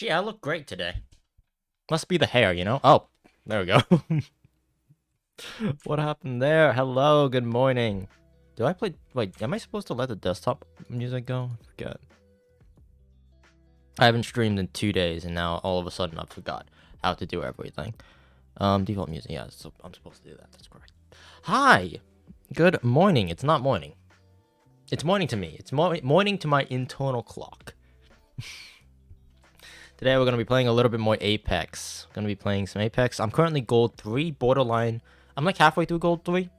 Gee, I look great today. Must be the hair, you know? Oh, there we go. What happened there? Hello, good morning. Do I play... Wait, am I supposed to let the desktop music go? I forget. I haven't streamed in 2 days, and now all of a sudden I forgot how to do everything. Default music, yeah, so I'm supposed to do that. That's correct. Hi! Good morning. It's not morning. It's morning to me. It's morning to my internal clock. Today we're going to be playing a little bit more Apex. Going to be playing some Apex. I'm currently Gold 3, borderline. I'm like halfway through Gold 3.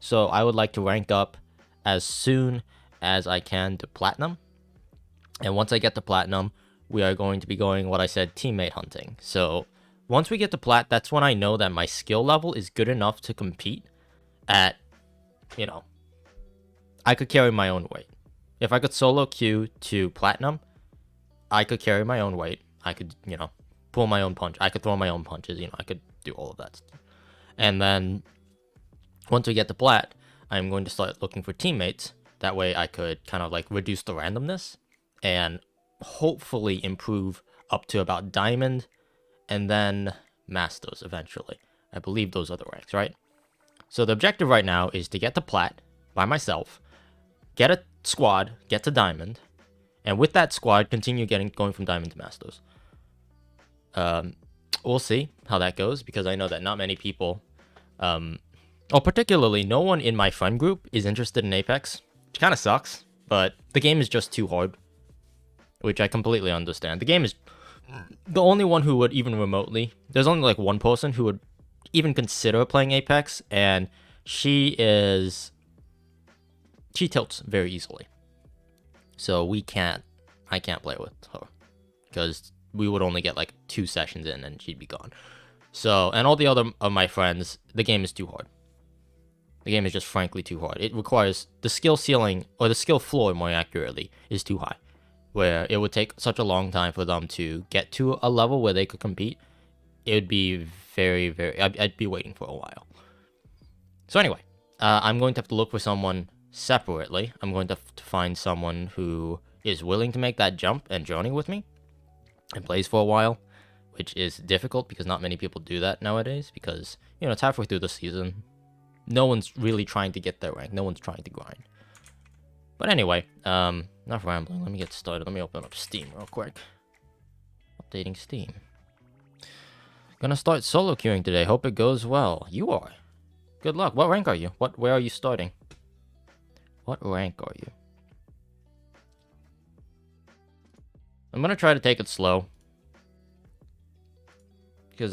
So I would like to rank up as soon as I can to Platinum. And once I get to Platinum, we are going to be going, what I said, teammate hunting. So once we get to Plat, that's when I know that my skill level is good enough to compete at, you know, I could carry my own weight. If I could solo queue to Platinum, I could carry my own weight. I could, you know, pull my own punch. I could throw my own punches. You know, I could do all of that stuff. And then once we get to Plat, I'm going to start looking for teammates. That way I could kind of like reduce the randomness and hopefully improve up to about Diamond and then Masters eventually. I believe those are the ranks, right? So the objective right now is to get to Plat by myself, get a squad, get to Diamond, and with that squad, continue going from Diamond to Masters. We'll see how that goes, because I know that not many people, or particularly no one in my friend group is interested in Apex, which kind of sucks, but the game is just too hard, which I completely understand. The game is the only one who would even remotely, there's only like one person who would even consider playing Apex, and she tilts very easily. So I can't play with her, because we would only get like 2 sessions in and she'd be gone. So, and all the other of my friends, the game is too hard. The game is just frankly too hard. It requires the skill ceiling, or the skill floor more accurately, is too high, where it would take such a long time for them to get to a level where they could compete. It would be I'd be waiting for a while. So anyway, I'm going to have to look for someone separately. I'm going to have to find someone who is willing to make that jump and journey with me and plays for a while, which is difficult because not many people do that nowadays, because, you know, it's halfway through the season. No one's really trying to get their rank. No one's trying to grind. But anyway, enough rambling. Let me get started. Let me open up Steam real quick. Updating Steam. Gonna start solo queuing today. Hope it goes well. You are. Good luck. What rank are you? Where are you starting? What rank are you? I'm gonna try to take it slow, because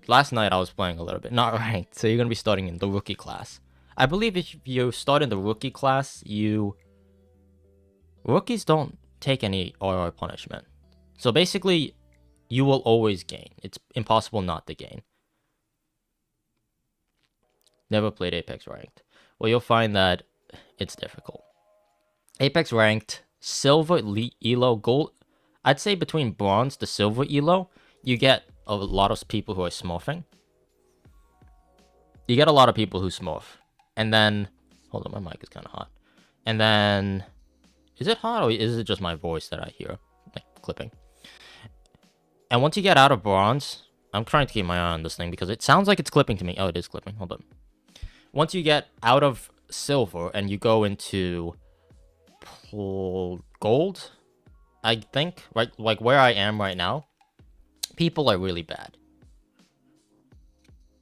last night I was playing a little bit, not ranked, so you're gonna be starting in the rookie class. I believe if you start in the rookie class, rookies don't take any RR punishment. So basically, you will always gain. It's impossible not to gain. Never played Apex ranked. Well, you'll find that it's difficult. Apex ranked, silver, elo, gold. I'd say between bronze to silver elo, you get a lot of people who are smurfing. You get a lot of people who smurf. And then, hold on, my mic is kind of hot. And then, is it hot, or is it just my voice that I hear, like, clipping? And once you get out of bronze, I'm trying to keep my eye on this thing because it sounds like it's clipping to me. Oh, it is clipping. Hold on. Once you get out of silver and you go into gold, I think, right, like where I am right now, people are really bad.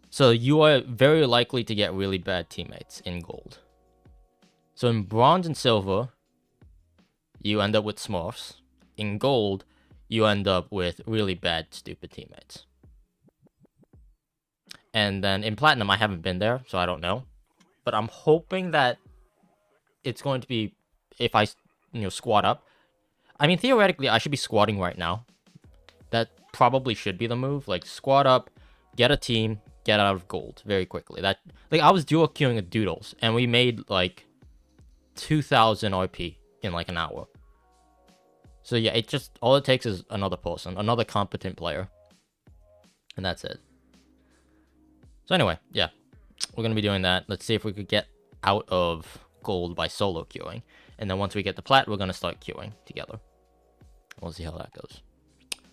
So you are very likely to get really bad teammates in gold. So in bronze and silver, you end up with smurfs. In gold, you end up with really bad, stupid teammates. And then in platinum, I haven't been there, so I don't know. But I'm hoping that it's going to be, if I, you know, squat up. I mean, theoretically, I should be squatting right now. That probably should be the move. Like, squat up, get a team, get out of gold very quickly. That, like, I was duo queuing with Doodles, and we made, like, 2,000 RP in, like, an hour. So, yeah, it just, all it takes is another person, another competent player. And that's it. So anyway, yeah, we're going to be doing that. Let's see if we could get out of gold by solo queuing. And then once we get the plat, we're going to start queuing together. We'll see how that goes.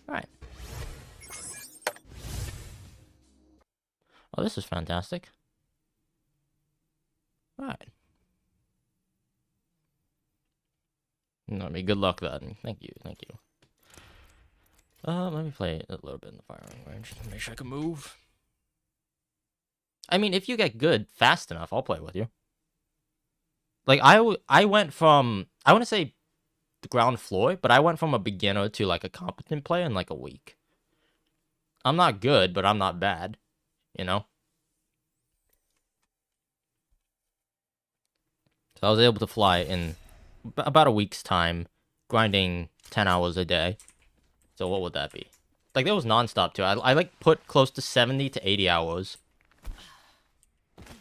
Alright. Oh, this is fantastic. Alright. I mean, good luck then. Thank you, thank you. Let me play a little bit in the firing range to make sure I can move. I mean, if you get good fast enough, I'll play with you. Like, I went from, I want to say the ground floor, but I went from a beginner to, like, a competent player in, like, a week. I'm not good, but I'm not bad, you know? So I was able to fly in about a week's time, grinding 10 hours a day. So what would that be? Like, that was non-stop, too. I like, put close to 70 to 80 hours.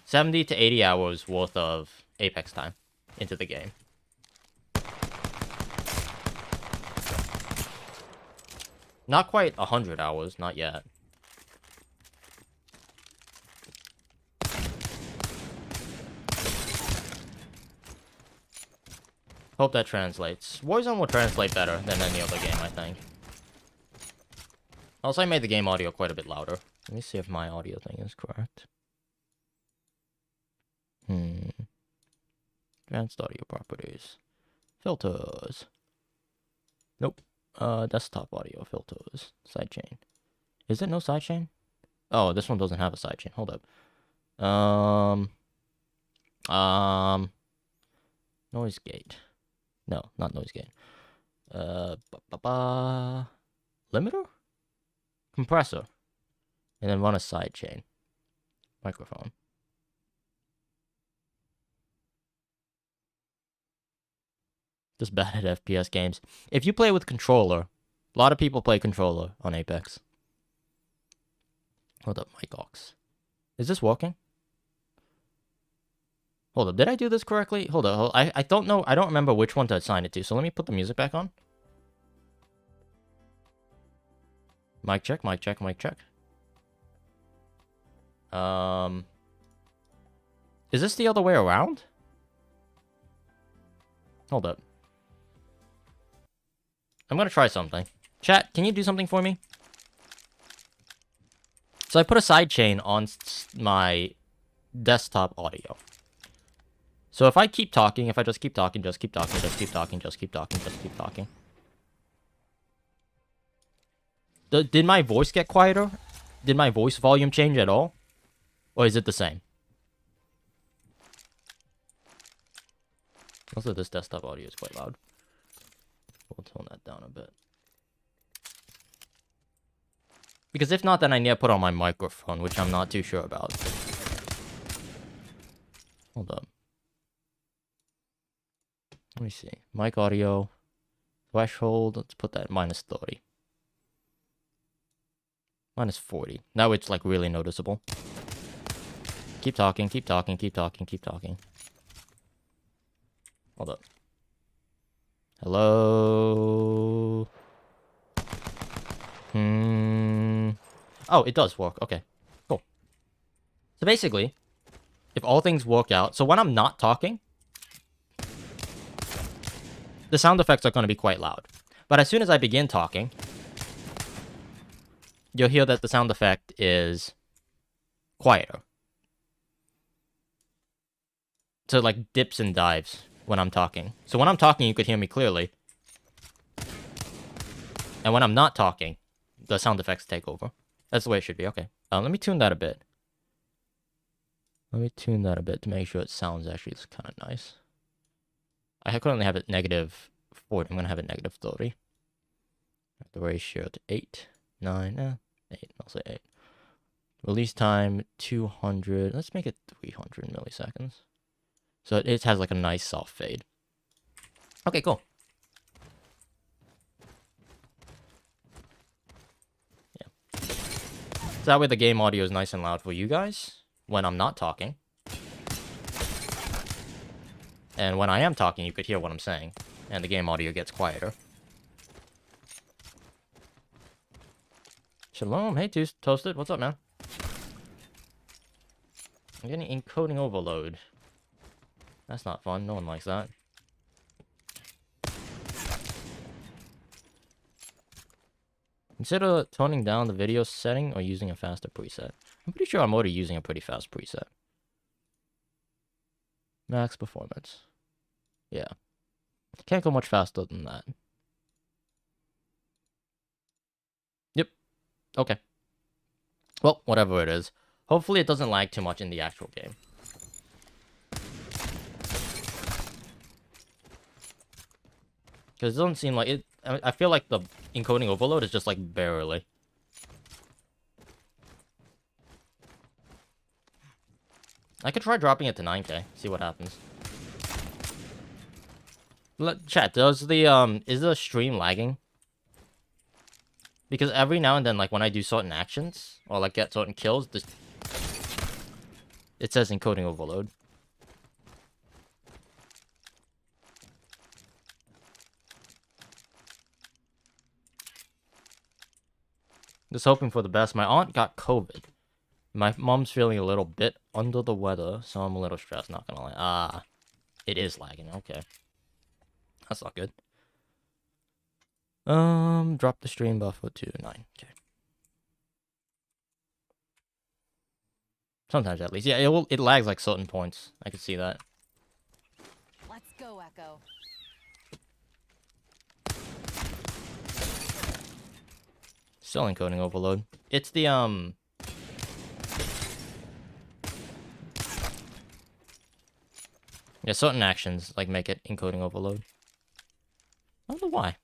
70 to 80 hours worth of Apex time into the game. Not quite 100 hours, not yet. Hope that translates. Warzone will translate better than any other game, I think. Also, I made the game audio quite a bit louder. Let me see if my audio thing is correct. Advanced audio properties. Filters. Nope. Desktop audio filters. Sidechain. Is there no sidechain? Oh, this one doesn't have a sidechain. Hold up. Noise gate. No, not noise gate. Limiter? Compressor. And then run a sidechain. Microphone. Just bad at FPS games. If you play with controller, a lot of people play controller on Apex. Hold up, mic aux. Is this working? Hold up, did I do this correctly? Hold up, I don't know, I don't remember which one to assign it to, so let me put the music back on. Mic check, mic check, mic check. Is this the other way around? Hold up. I'm gonna try something. Chat, can you do something for me? So I put a sidechain on my desktop audio. So if I keep talking, if I just keep talking, just keep talking, just keep talking, just keep talking, just keep talking. Did my voice get quieter? Did my voice volume change at all? Or is it the same? Also, this desktop audio is quite loud. We'll tone that down a bit. Because if not, then I need to put on my microphone, which I'm not too sure about. Hold up. Let me see. Mic audio. Threshold. Let's put that at minus 30. Minus 40. Now it's like really noticeable. Keep talking, keep talking, keep talking, keep talking. Hold up. Hello? Oh, it does work. Okay, cool. So basically, if all things work out... So when I'm not talking, the sound effects are going to be quite loud. But as soon as I begin talking, you'll hear that the sound effect is quieter. So it like dips and dives when I'm talking. So when I'm talking, you could hear me clearly. And when I'm not talking, the sound effects take over. That's the way it should be. Okay. Let me tune that a bit. Let me tune that a bit to make sure it sounds actually kind of nice. I currently have it negative 40. I'm going to have it negative 30. The ratio to 8, 9, 8. I'll say 8. Release time 200. Let's make it 300 milliseconds. So it has like a nice soft fade. Okay, cool. Yeah. So that way the game audio is nice and loud for you guys when I'm not talking. And when I am talking, you could hear what I'm saying. And the game audio gets quieter. Shalom. Hey, Toasted. What's up, man? I'm getting encoding overload. That's not fun. No one likes that. Consider toning down the video setting or using a faster preset. I'm pretty sure I'm already using a pretty fast preset. Max performance. Yeah. Can't go much faster than that. Yep. Okay. Well, whatever it is. Hopefully it doesn't lag too much in the actual game. Because it doesn't seem like it... I feel like the encoding overload is just like barely. I could try dropping it to 9K, see what happens. Chat, does the, is the stream lagging? Because every now and then, like, when I do certain actions, or, like, get certain kills, it says encoding overload. Just hoping for the best. My aunt got COVID. My mom's feeling a little bit under the weather, so I'm a little stressed, not gonna lie. Ah, it is lagging, okay. That's not good. Drop the stream buffer to 9. Okay. Sometimes at least. Yeah, it lags like certain points. I can see that. Let's go, Echo. Still encoding overload. It's the yeah, certain actions like make it encoding overload. I don't know why.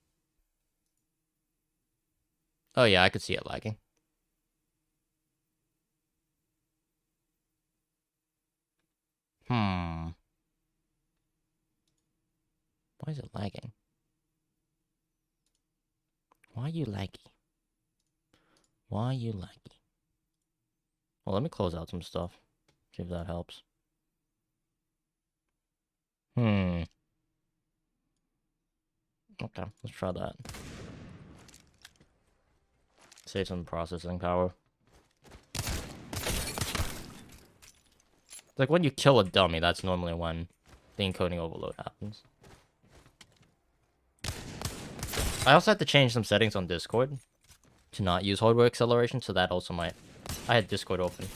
Oh yeah, I could see it lagging. Why is it lagging? Why are you laggy? Why are you laggy? Well, let me close out some stuff. See if that helps. Okay, let's try that. Save some processing power. Like when you kill a dummy, that's normally when the encoding overload happens. I also had to change some settings on Discord to not use hardware acceleration, so that also might... I had Discord open.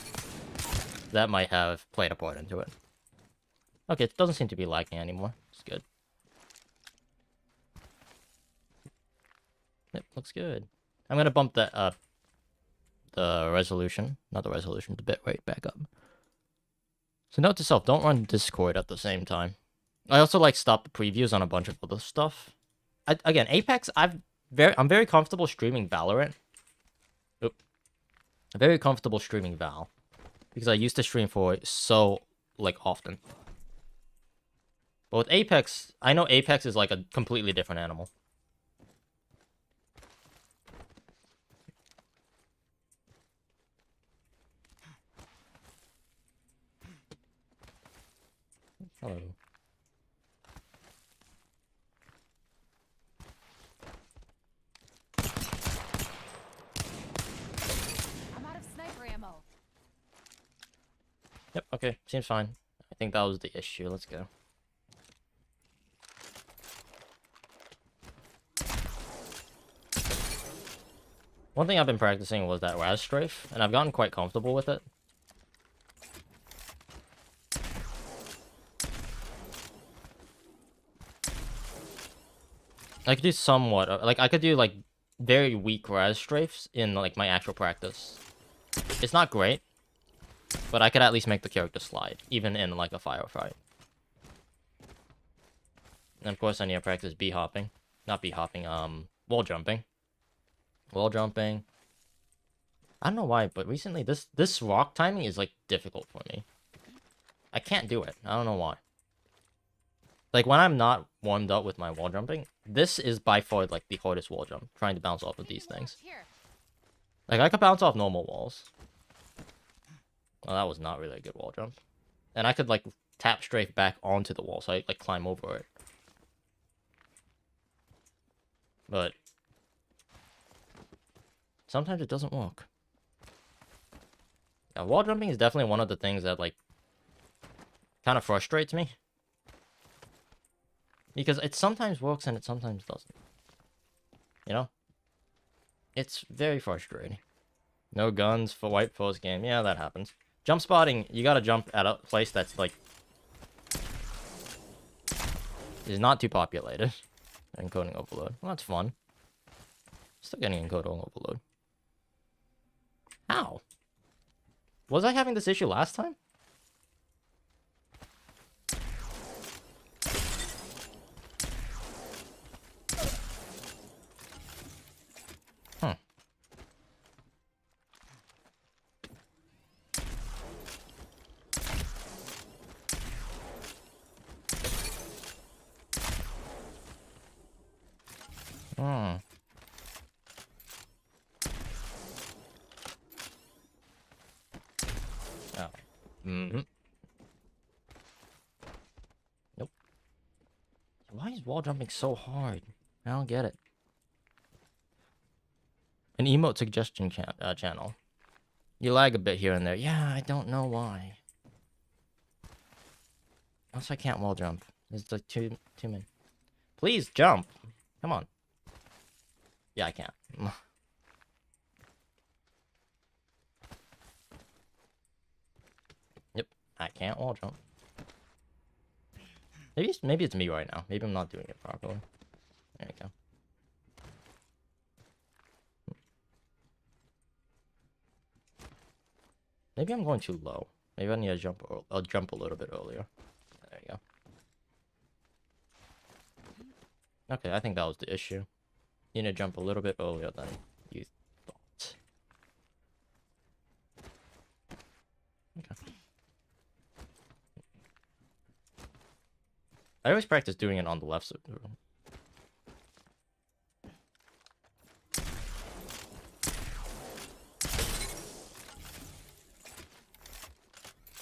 That might have played a part into it. Okay, it doesn't seem to be lagging anymore. It's good. Yep, looks good. I'm gonna bump that up. The resolution. Not the resolution, the bitrate back up. So note to self, don't run Discord at the same time. I also like stop the previews on a bunch of other stuff. Again, Apex, I'm very comfortable streaming Valorant. Oop. I'm very comfortable streaming Val. Because I used to stream for it so, like, often. But with Apex, I know Apex is like a completely different animal. Hello. I'm out of sniper ammo. Yep, okay, seems fine. I think that was the issue. Let's go. One thing I've been practicing was that Raz Strafe, and I've gotten quite comfortable with it. I could do somewhat, like, I could do, like, very weak Raz Strafes in, like, my actual practice. It's not great, but I could at least make the character slide, even in, like, a firefight. And, of course, I need to practice B-hopping. Not B-hopping, wall jumping. Wall jumping. I don't know why, but recently, this rock timing is, like, difficult for me. I can't do it. I don't know why. Like, when I'm not warmed up with my wall jumping, this is by far, like, the hardest wall jump, trying to bounce off of these things. Like, I could bounce off normal walls. Well, that was not really a good wall jump. And I could, like, tap strafe back onto the wall, so I, like, climb over it. But sometimes it doesn't work. Yeah, wall jumping is definitely one of the things that, like, kind of frustrates me. Because it sometimes works and it sometimes doesn't. You know? It's very frustrating. No guns for white post game. Yeah, that happens. Jump spotting, you gotta jump at a place that's like is not too populated. Encoding overload. Well, that's fun. Still getting encoding overload. How? Was I having this issue last time? Hmm. Hmm. Oh. Mm-hmm. Nope. Why is wall jumping so hard? I don't get it. An emote suggestion channel. You lag a bit here and there. Yeah, I don't know why. Also, I can't wall jump. It's like too many. Please jump. Come on. Yeah, I can't. Yep, I can't wall jump. Maybe it's me right now. Maybe I'm not doing it properly. There we go. Maybe I'm going too low. Maybe I need to jump. I'll jump a little bit earlier. There you go. Okay, I think that was the issue. You need to jump a little bit earlier than you thought. Okay. I always practice doing it on the left side of the room.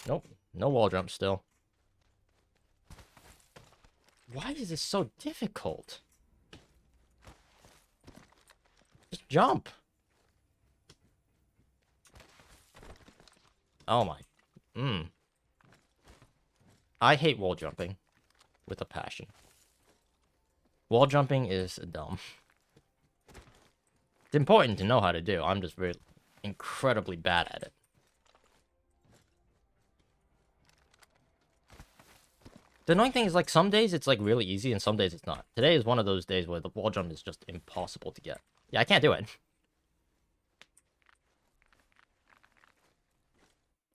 Nope, no wall jump still. Why is this so difficult? Just jump. Oh my. I hate wall jumping with a passion. Wall jumping is dumb. It's important to know how to do. I'm just very incredibly bad at it. The annoying thing is, like, some days it's like really easy and some days it's not. Today is one of those days where the wall jump is just impossible to get. Yeah, I can't do it.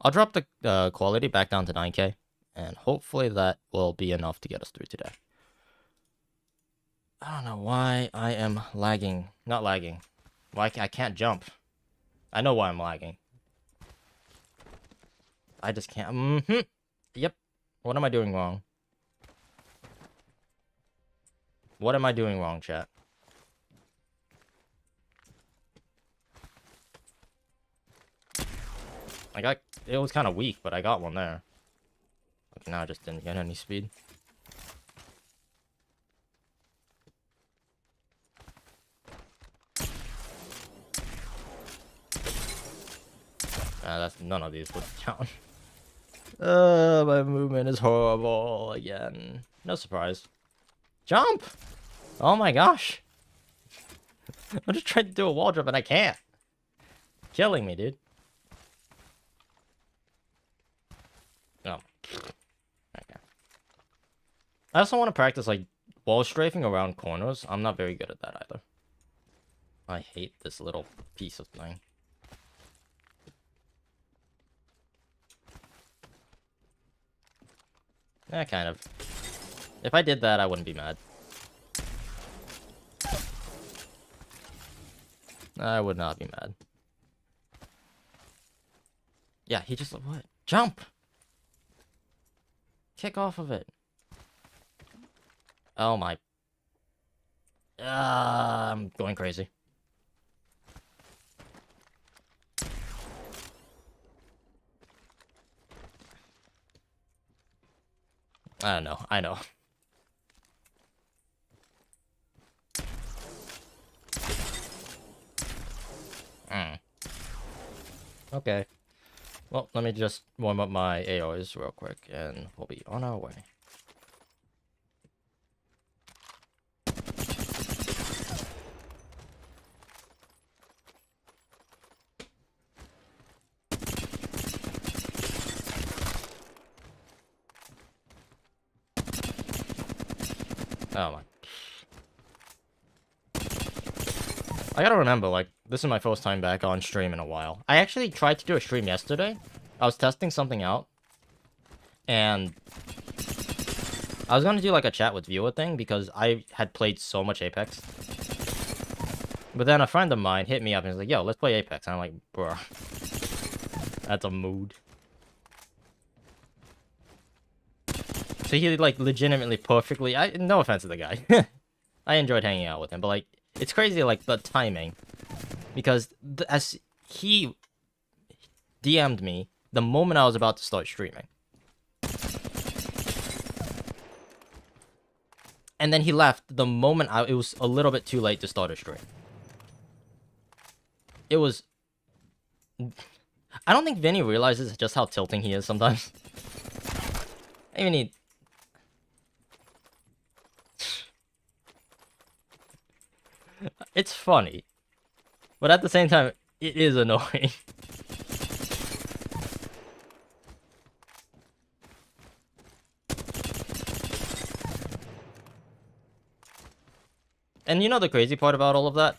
I'll drop the quality back down to 9K, and hopefully that will be enough to get us through today. I don't know why I am lagging. Not lagging. Why I can't jump. I know why I'm lagging. I just can't. Yep. What am I doing wrong? What am I doing wrong, chat? It was kind of weak, but I got one there. Okay, now I just didn't get any speed. That's none of these would count. My movement is horrible again. No surprise. Jump! Oh my gosh. I'm just trying to do a wall jump and I can't. Killing me, dude. Oh. Okay. I also want to practice, like, wall strafing around corners. I'm not very good at that either. I hate this little piece of thing. Yeah, kind of. If I did that, I wouldn't be mad. I would not be mad. Yeah, he just... What? Jump! Kick off of it. Oh my... I'm going crazy. I don't know. I know. Okay. Well, let me just warm up my AOs real quick, and we'll be on our way. Oh my. I gotta remember, like, this is my first time back on stream in a while. I actually tried to do a stream yesterday. I was testing something out. And I was gonna do, like, a chat with viewer thing because I had played so much Apex. But then a friend of mine hit me up and was like, yo, let's play Apex. And I'm like, bruh. That's a mood. So he, like, legitimately perfectly... no offense to the guy. I enjoyed hanging out with him. But, like, it's crazy, like, the timing. Because as he DM'd me the moment I was about to start streaming. And then he left the moment it was a little bit too late to start a stream. It was... I don't think Vinny realizes just how tilting he is sometimes. I mean, he... It's funny. But at the same time, it is annoying. And you know the crazy part about all of that?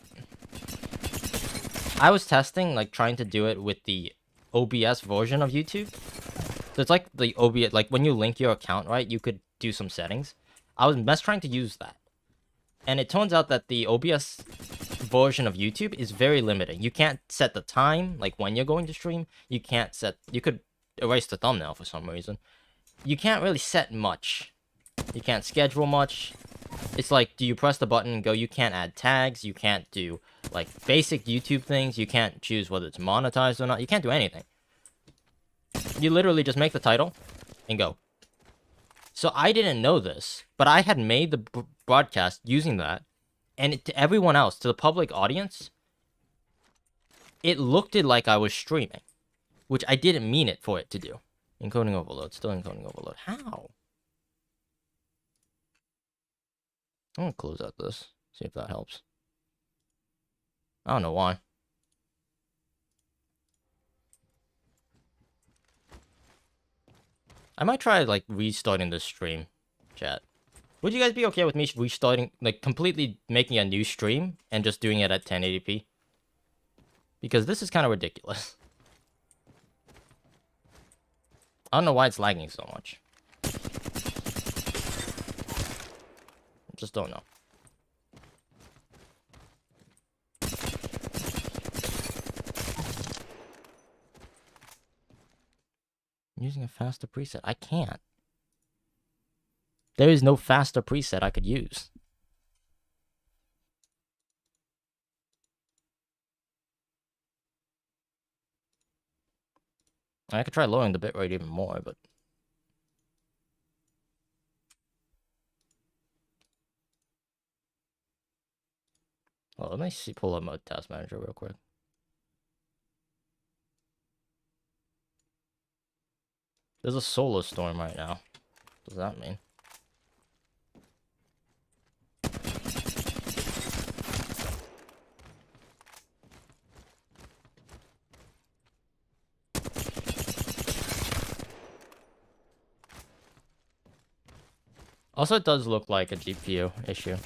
I was testing, like, trying to do it with the OBS version of YouTube. So it's like the OBS, like, when you link your account, right, you could do some settings. I was trying to use that. And it turns out that the OBS version of YouTube is very limiting. You can't set the time, like, when you're going to stream. You can't set... You could erase the thumbnail for some reason. You can't really set much. You can't schedule much. It's like, do you press the button and go, you can't add tags, you can't do, like, basic YouTube things, you can't choose whether it's monetized or not, you can't do anything. You literally just make the title and go. So I didn't know this, but I had made the broadcast using that, and to everyone else, to the public audience, it looked like I was streaming, which I didn't mean it for it to do. Encoding overload, still encoding overload. How? I'm gonna close out this, see if that helps. I don't know why. I might try, like, restarting this stream, chat. Would you guys be okay with me restarting, like, completely making a new stream and just doing it at 1080p? Because this is kind of ridiculous. I don't know why it's lagging so much. I just don't know. I'm using a faster preset. I can't. There is no faster preset I could use. I could try lowering the bitrate even more, but... Well, let me see, pull up my task manager real quick. There's a solar storm right now. What does that mean? Also, it does look like a GPU issue.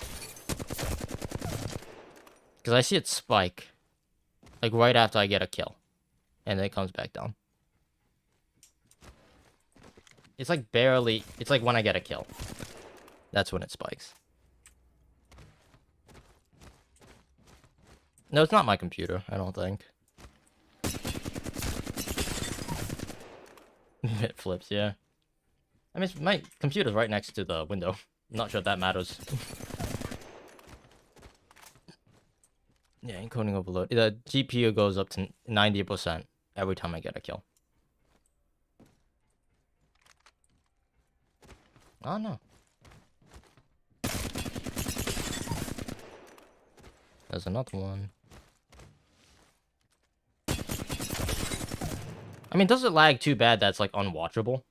Because I see it spike. Like, right after I get a kill. And then it comes back down. It's like barely... It's like when I get a kill. That's when it spikes. No, it's not my computer, I don't think. It flips, yeah. I mean, my computer's right next to the window. I'm not sure if that matters. Yeah, encoding overload. The GPU goes up to 90% every time I get a kill. Oh, no. There's another one. I mean, does it lag too bad that's, like, unwatchable?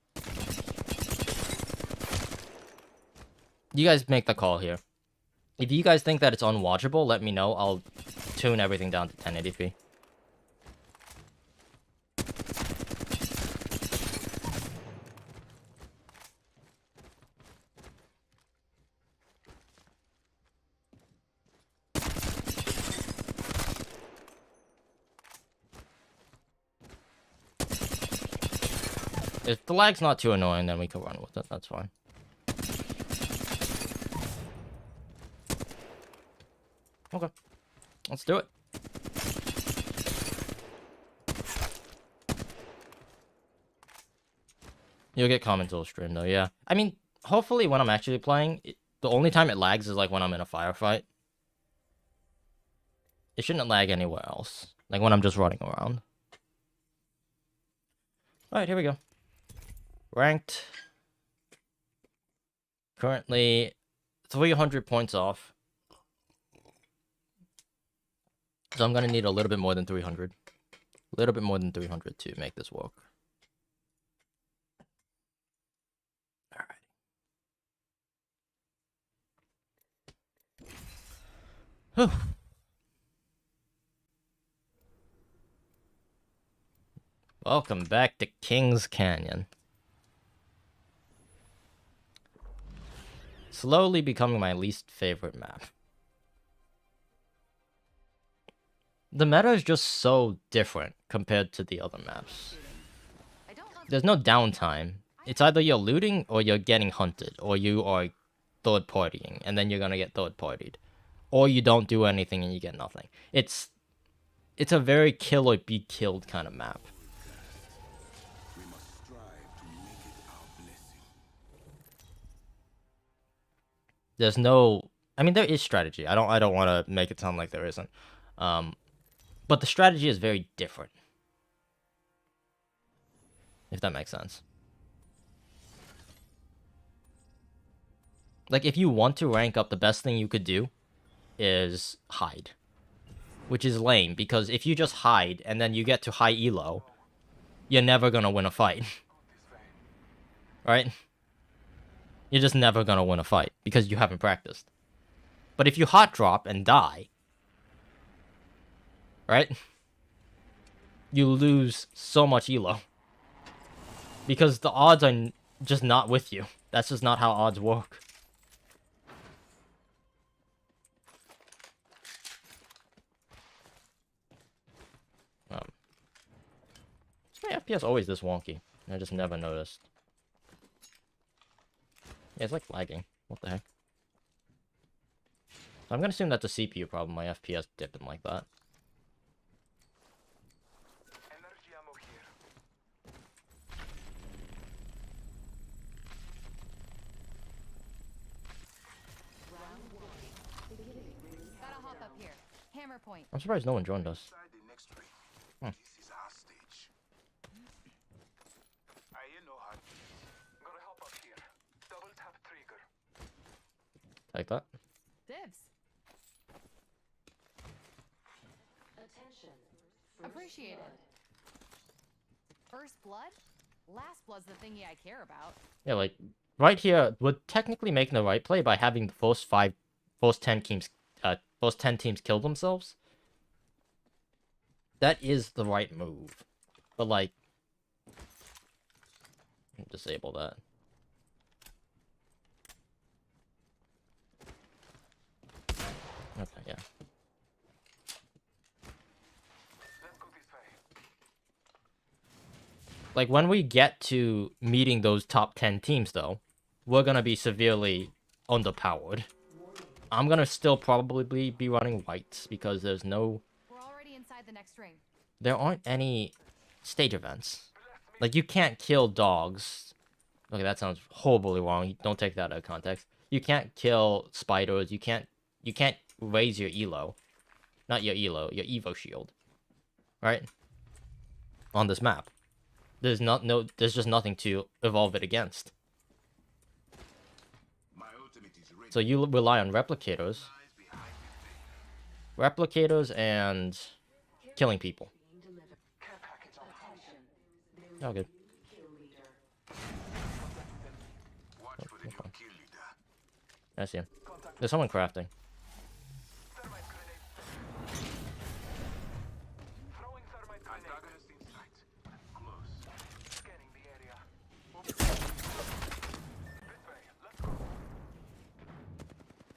You guys make the call here. If you guys think that it's unwatchable, let me know. I'll tune everything down to 1080p. If the lag's not too annoying, then we can run with it. That's fine. Okay. Let's do it. You'll get comments on stream, though, yeah. I mean, hopefully when I'm actually playing, the only time it lags is, like, when I'm in a firefight. It shouldn't lag anywhere else. Like, when I'm just running around. Alright, here we go. Ranked. Currently 300 points off. So I'm gonna need a little bit more than 300. A little bit more than 300 to make this work. Alright. Whew. Welcome back to King's Canyon. Slowly becoming my least favorite map. The meta is just so different compared to the other maps. There's no downtime. It's either you're looting or you're getting hunted, or you are third partying, and then you're gonna get third partied. Or you don't do anything and you get nothing. It's a very kill or be killed kind of map. There's no, I mean, there is strategy. I don't want to make it sound like there isn't. But the strategy is very different. If that makes sense. Like, if you want to rank up, the best thing you could do is hide. Which is lame, because if you just hide and then you get to high elo, you're never gonna win a fight. Right? You're just never gonna win a fight, because you haven't practiced. But if you hot drop and die, right? You lose so much elo. Because the odds are just not with you. That's just not how odds work. My FPS always this wonky? I just never noticed. Yeah, it's like lagging. What the heck? So I'm gonna assume that's a CPU problem. My FPS dipping like that. Gotta hop up here. Hammer point. I'm surprised no one joined us. Like that. Dibs. Appreciated. First blood? Last blood's the thingy I care about. Yeah, like right here, we're technically making the right play by having the first 10 teams kill themselves. That is the right move. But like, disable that. Okay, yeah. Like, when we get to meeting those top 10 teams, though, we're gonna be severely underpowered. I'm gonna still probably be running whites, because there's no... We're already inside the next ring. There aren't any stage events. Like, you can't kill dogs. Okay, that sounds horribly wrong. Don't take that out of context. You can't kill spiders. You can't raise your elo. Not your elo, your evo shield. Right? On this map. There's just nothing to evolve it against. So you rely on replicators. Replicators and killing people. Oh, good. Okay. I see him. There's someone crafting.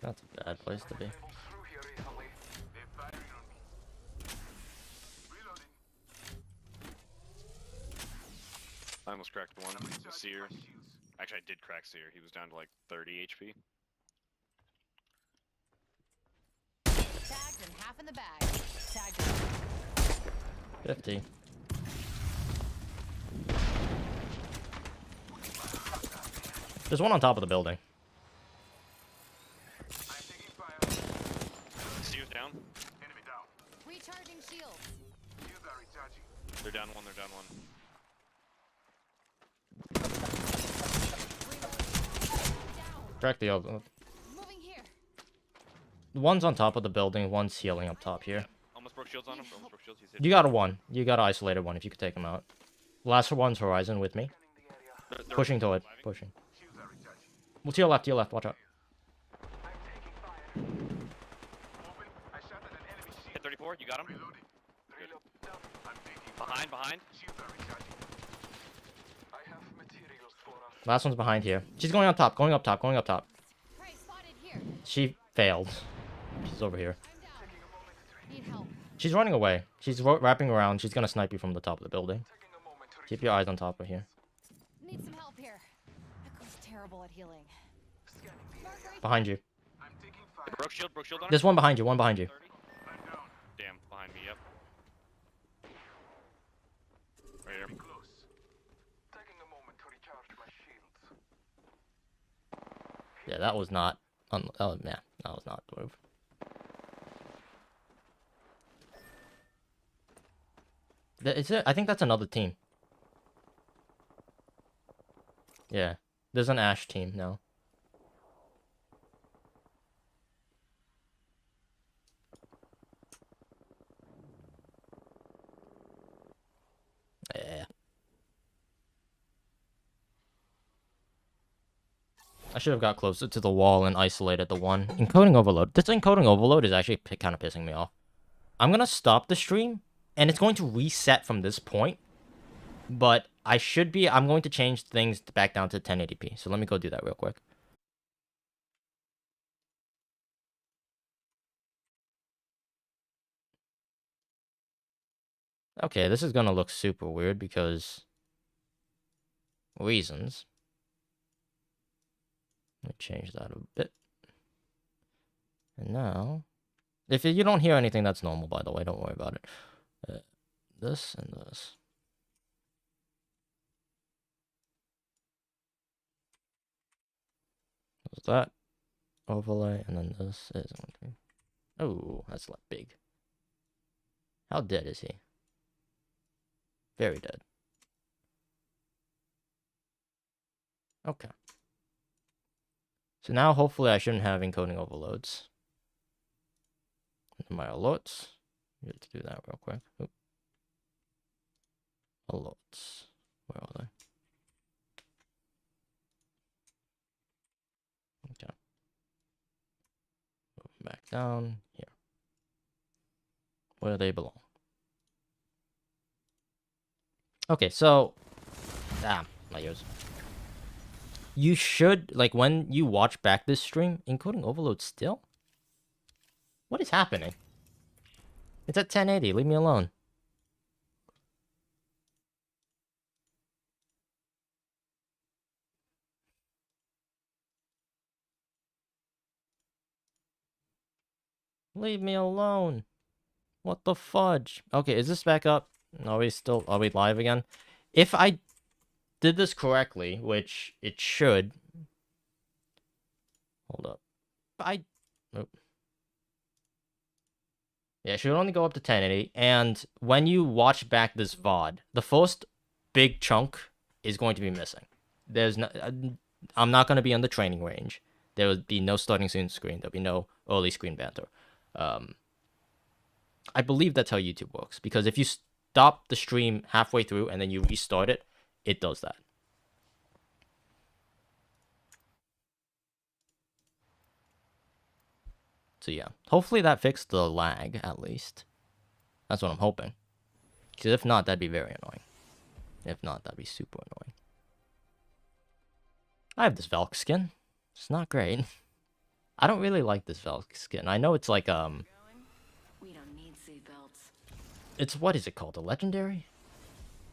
That's a bad place to be. I'm almost cracked one. The Seer. Actually, I did crack Seer. He was down to like 30 HP. Tagged and half in the bag. Tagged. 50. There's one on top of the building. Seer's down. Recharging shields. They're down one. They're down one. Crack the other. Moving here. One's on top of the building. One's healing up top here. Almost broke shields on him. Almost broke shields. He's hit. You got a one. You got an isolated one if you could take him out. Last one's Horizon with me. They're Pushing to it. reviving. Pushing. Well, to your left. To your left. Watch out. Hit 34. You got him. Good. Behind. Last one's behind here. She's going up top. Going up top. Prey spotted here. She failed. She's over here. I'm down. Need help. She's running away. She's wrapping around. She's gonna snipe you from the top of the building. Keep your eyes on top of here. Need some help here. Echo's terrible at healing. Mark right Behind you. Broke shield on him. There's one behind you. One behind you. 30. Damn, behind me, yep. Right here. Yeah, that was not. That was not the move. Is it? I think that's another team. Yeah, there's an Ash team now. Yeah. I should have got closer to the wall and isolated the one. Encoding overload. This encoding overload is actually kind of pissing me off. I'm gonna stop the stream, and it's going to reset from this point. But I'm going to change things back down to 1080p. So let me go do that real quick. Okay, this is gonna look super weird because reasons. Let me change that a bit. And now, if you don't hear anything, that's normal, by the way. Don't worry about it. This and this. There's that overlay, and then this is one. Oh, that's like big. How dead is he? Very dead. Okay. So now, hopefully, I shouldn't have encoding overloads. My alerts. Let's do that real quick. Oop. Alerts. Where are they? Okay. Move back down here. Where they belong. Okay, so. Damn, my ears. You should, like, when you watch back this stream, encoding overload still? What is happening? It's at 1080. Leave me alone. Leave me alone. What the fudge? Okay, is this back up? Are we live again? If I did this correctly, which it should. Hold up. Nope. Yeah, it should only go up to 1080. And when you watch back this VOD, the first big chunk is going to be missing. I'm not going to be on the training range. There will be no starting soon screen. There'll be no early screen banter. I believe that's how YouTube works. Because if you stop the stream halfway through and then you restart it, it does that. So yeah, hopefully that fixed the lag, at least. That's what I'm hoping. Because if not, that'd be very annoying. If not, that'd be super annoying. I have this Valk skin. It's not great. I don't really like this Valk skin. I know it's like, We don't need seatbelts. it's, what is it called? A legendary?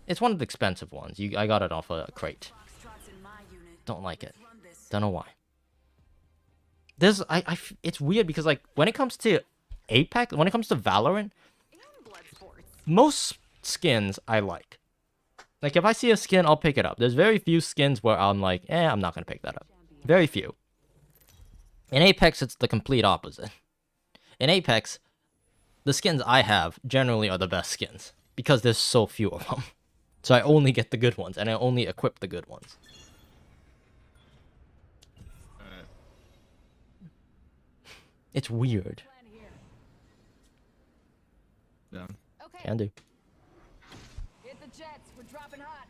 It's one of the expensive ones. I got it off a crate. Don't like it. Don't know why. It's weird because like when it comes to Apex, when it comes to Valorant, most skins I like. Like if I see a skin, I'll pick it up. There's very few skins where I'm like, I'm not gonna pick that up. Very few. In Apex, it's the complete opposite. In Apex, the skins I have generally are the best skins because there's so few of them. So I only get the good ones, and I only equip the good ones. It's weird. Yeah. Okay. Can do. Hit the jets. We're dropping hot.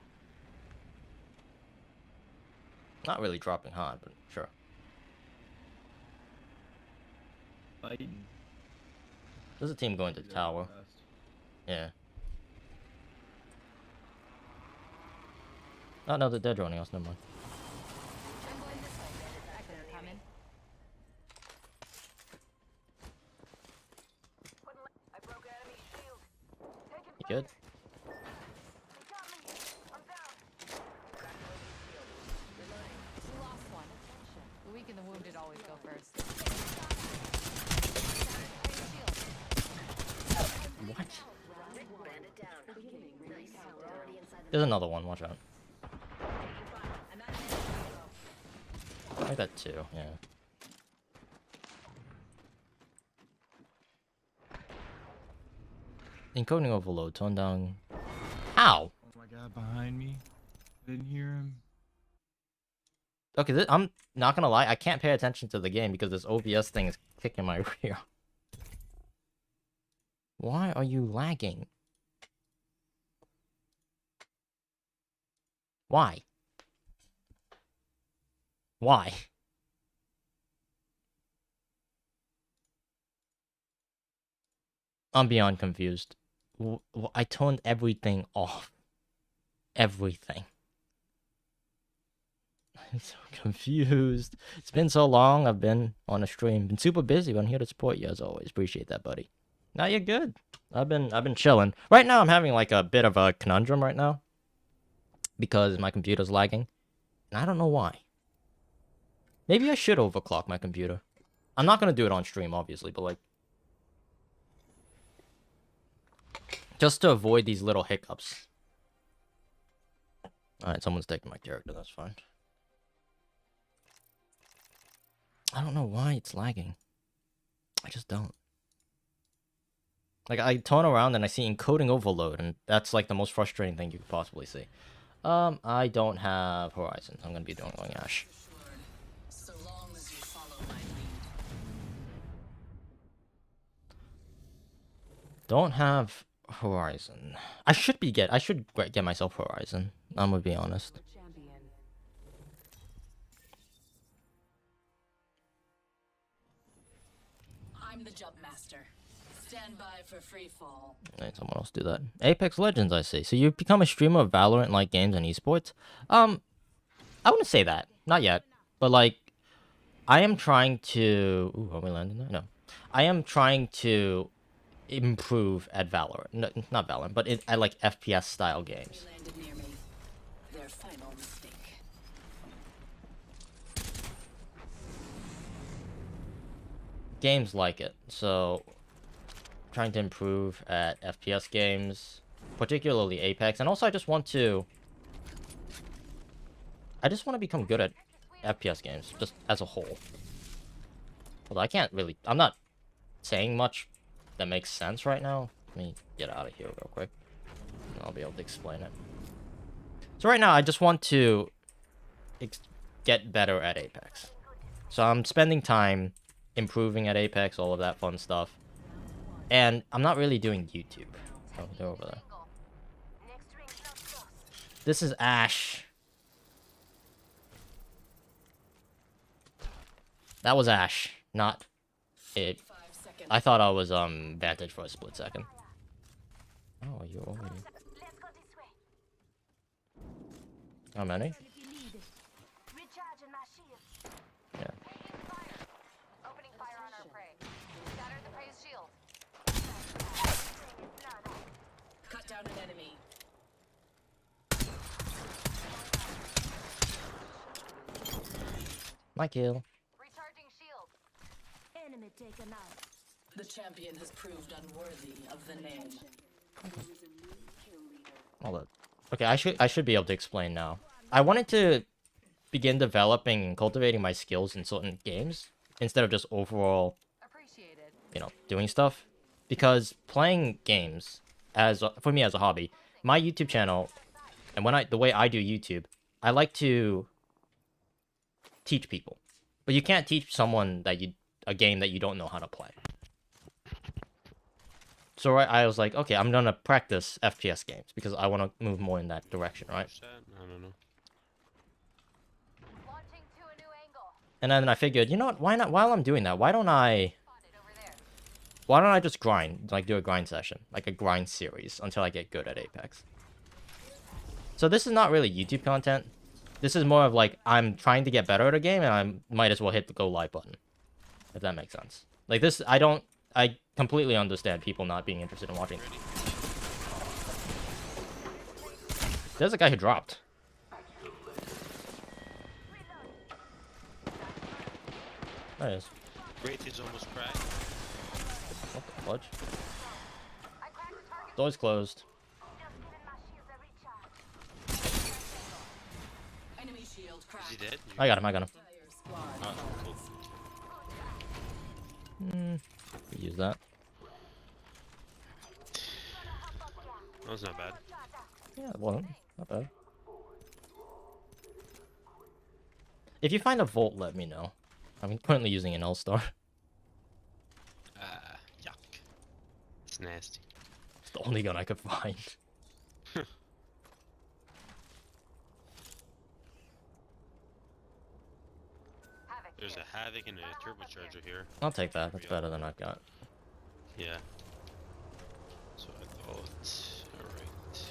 Not really dropping hard, but sure. Fighting. There's a team going to the tower. Yeah. Oh no, they're joining us. Never mind. I'm going this way. I couldn't come in. You good? We lost one. The weak and the wounded always go first. What? There's another one. Watch out. I like that too. Yeah. Encoding overload. Tone down. Ow. Oh my god, behind me. Didn't hear him. Okay, I'm not gonna lie. I can't pay attention to the game because this OBS thing is kicking my rear. Why are you lagging? Why? Why? I'm beyond confused. I turned everything off. Everything. I'm so confused. It's been so long. I've been on a stream. Been super busy, but I'm here to support you as always. Appreciate that, buddy. Now you're good. I've been chilling. Right now I'm having like a bit of a conundrum right now. Because my computer's lagging. And I don't know why. Maybe I should overclock my computer. I'm not gonna do it on stream, obviously, but like just to avoid these little hiccups. Alright, someone's taking my character, that's fine. I don't know why it's lagging. I just don't. Like, I turn around and I see encoding overload, and that's like the most frustrating thing you could possibly see. I don't have Horizon. I'm gonna be doing Ash. So long as you follow my lead. Don't have Horizon. I should get myself Horizon. I'm gonna be honest. I'm the jump master. Stand by for free fall. Let someone else do that. Apex Legends, I see. So you've become a streamer of Valorant-like games and esports? I wouldn't say that. Not yet. But like, I am trying to... Ooh, are we landing there? No. I am trying to improve at Valorant. No, not Valorant, but at like FPS-style games. They landed near me. Their final mistake. Games like it. So... trying to improve at FPS games, particularly Apex, and also I just want to become good at FPS games, just as a whole. Although I can't really, I'm not saying much that makes sense right now. Let me get out of here real quick, and I'll be able to explain it. So right now, I just want to get better at Apex. So I'm spending time improving at Apex, all of that fun stuff. And I'm not really doing YouTube. Oh, they're over there. This is Ash. That was Ash, not it. I thought I was Vantage for a split second. Oh, you're over here. How many? Yeah. Opening fire on our prey. Scatter the prey's shield. Cut down an enemy. My kill. Recharging shield. Enemy taken out. The champion has proved unworthy of the name. Hold up. Okay, I should be able to explain now. I wanted to begin developing and cultivating my skills in certain games instead of just overall, Appreciate it. you know, doing stuff. Because playing games for me as a hobby, my YouTube channel and the way I do YouTube, I like to teach people. But you can't teach someone a game that you don't know how to play. So I was like, okay, I'm gonna practice FPS games because I want to move more in that direction, right? I don't know. Launching to a new angle. And then I figured, you know what? Why not? While I'm doing that, why don't I Spotted over there. just grind, like do a grind session, like a grind series until I get good at Apex. So this is not really YouTube content. This is more of like I'm trying to get better at a game, and I might as well hit the go live button, if that makes sense. Like this, I completely understand people not being interested in watching. There's a guy who dropped. There it is. Vantage almost cracked. What the fudge? I cracked the target. Door's closed. Just giving my shields a recharge. Enemy shield Is cracked. he dead? I got him. I got him. Entire squad. Oh, cool. Use that. That was not bad. Yeah, it wasn't. Not bad. If you find a Volt, let me know. I'm currently using an All-Star. Yuck. It's nasty. It's the only gun I could find. Havoc There's here. a Havoc and a turbocharger here. I'll take that. That's better than I've got. Yeah. So I thought. Alright.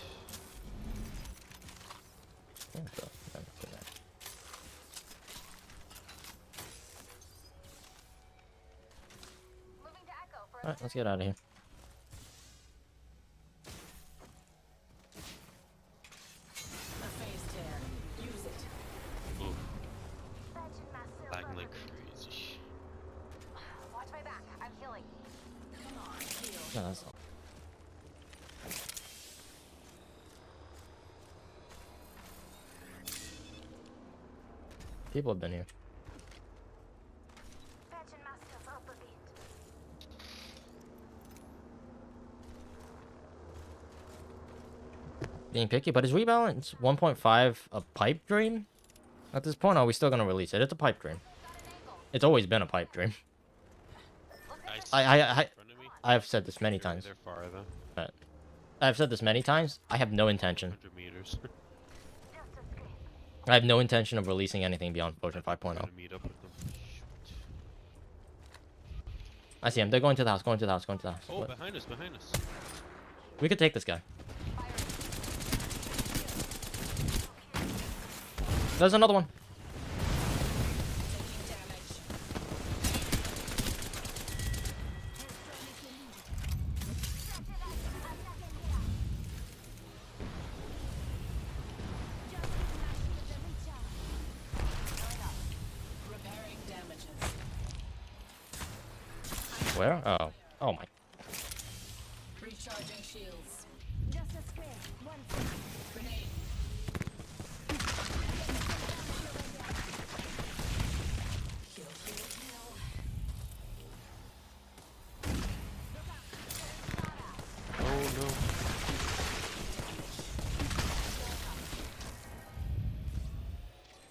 Yeah, so, I'm good at it. Moving to Echo for a Alright, let's get out of here. A phase tear. Use it. Ooh, fetching myself lagging over like the- crazy. Watch my back. I'm healing. Come on, heal. No, that's all. People have been here. Fetching myself up a bit. Being picky, but is rebalance 1.5 a pipe dream? At this point, are we still gonna release it? It's a pipe dream. Got an angle. It's always been a pipe dream. Looks I like see I- in front of me. I've said this many Sure, times. They're far though. But I've said this many times. I have no intention. 100 meters. just a scrape. I have no intention of releasing anything beyond version 5.0. Gonna meet up with them. Shoot. I see him. They're going to the house. Going to the house. Going to the house. Oh, What? behind us, behind us. We could take this guy. There's another one. Taking damage. Repairing damages. Where? Oh. Oh my. Recharging shields. Just a scrape. One Grenade. Heal, heal, heal. Oh no.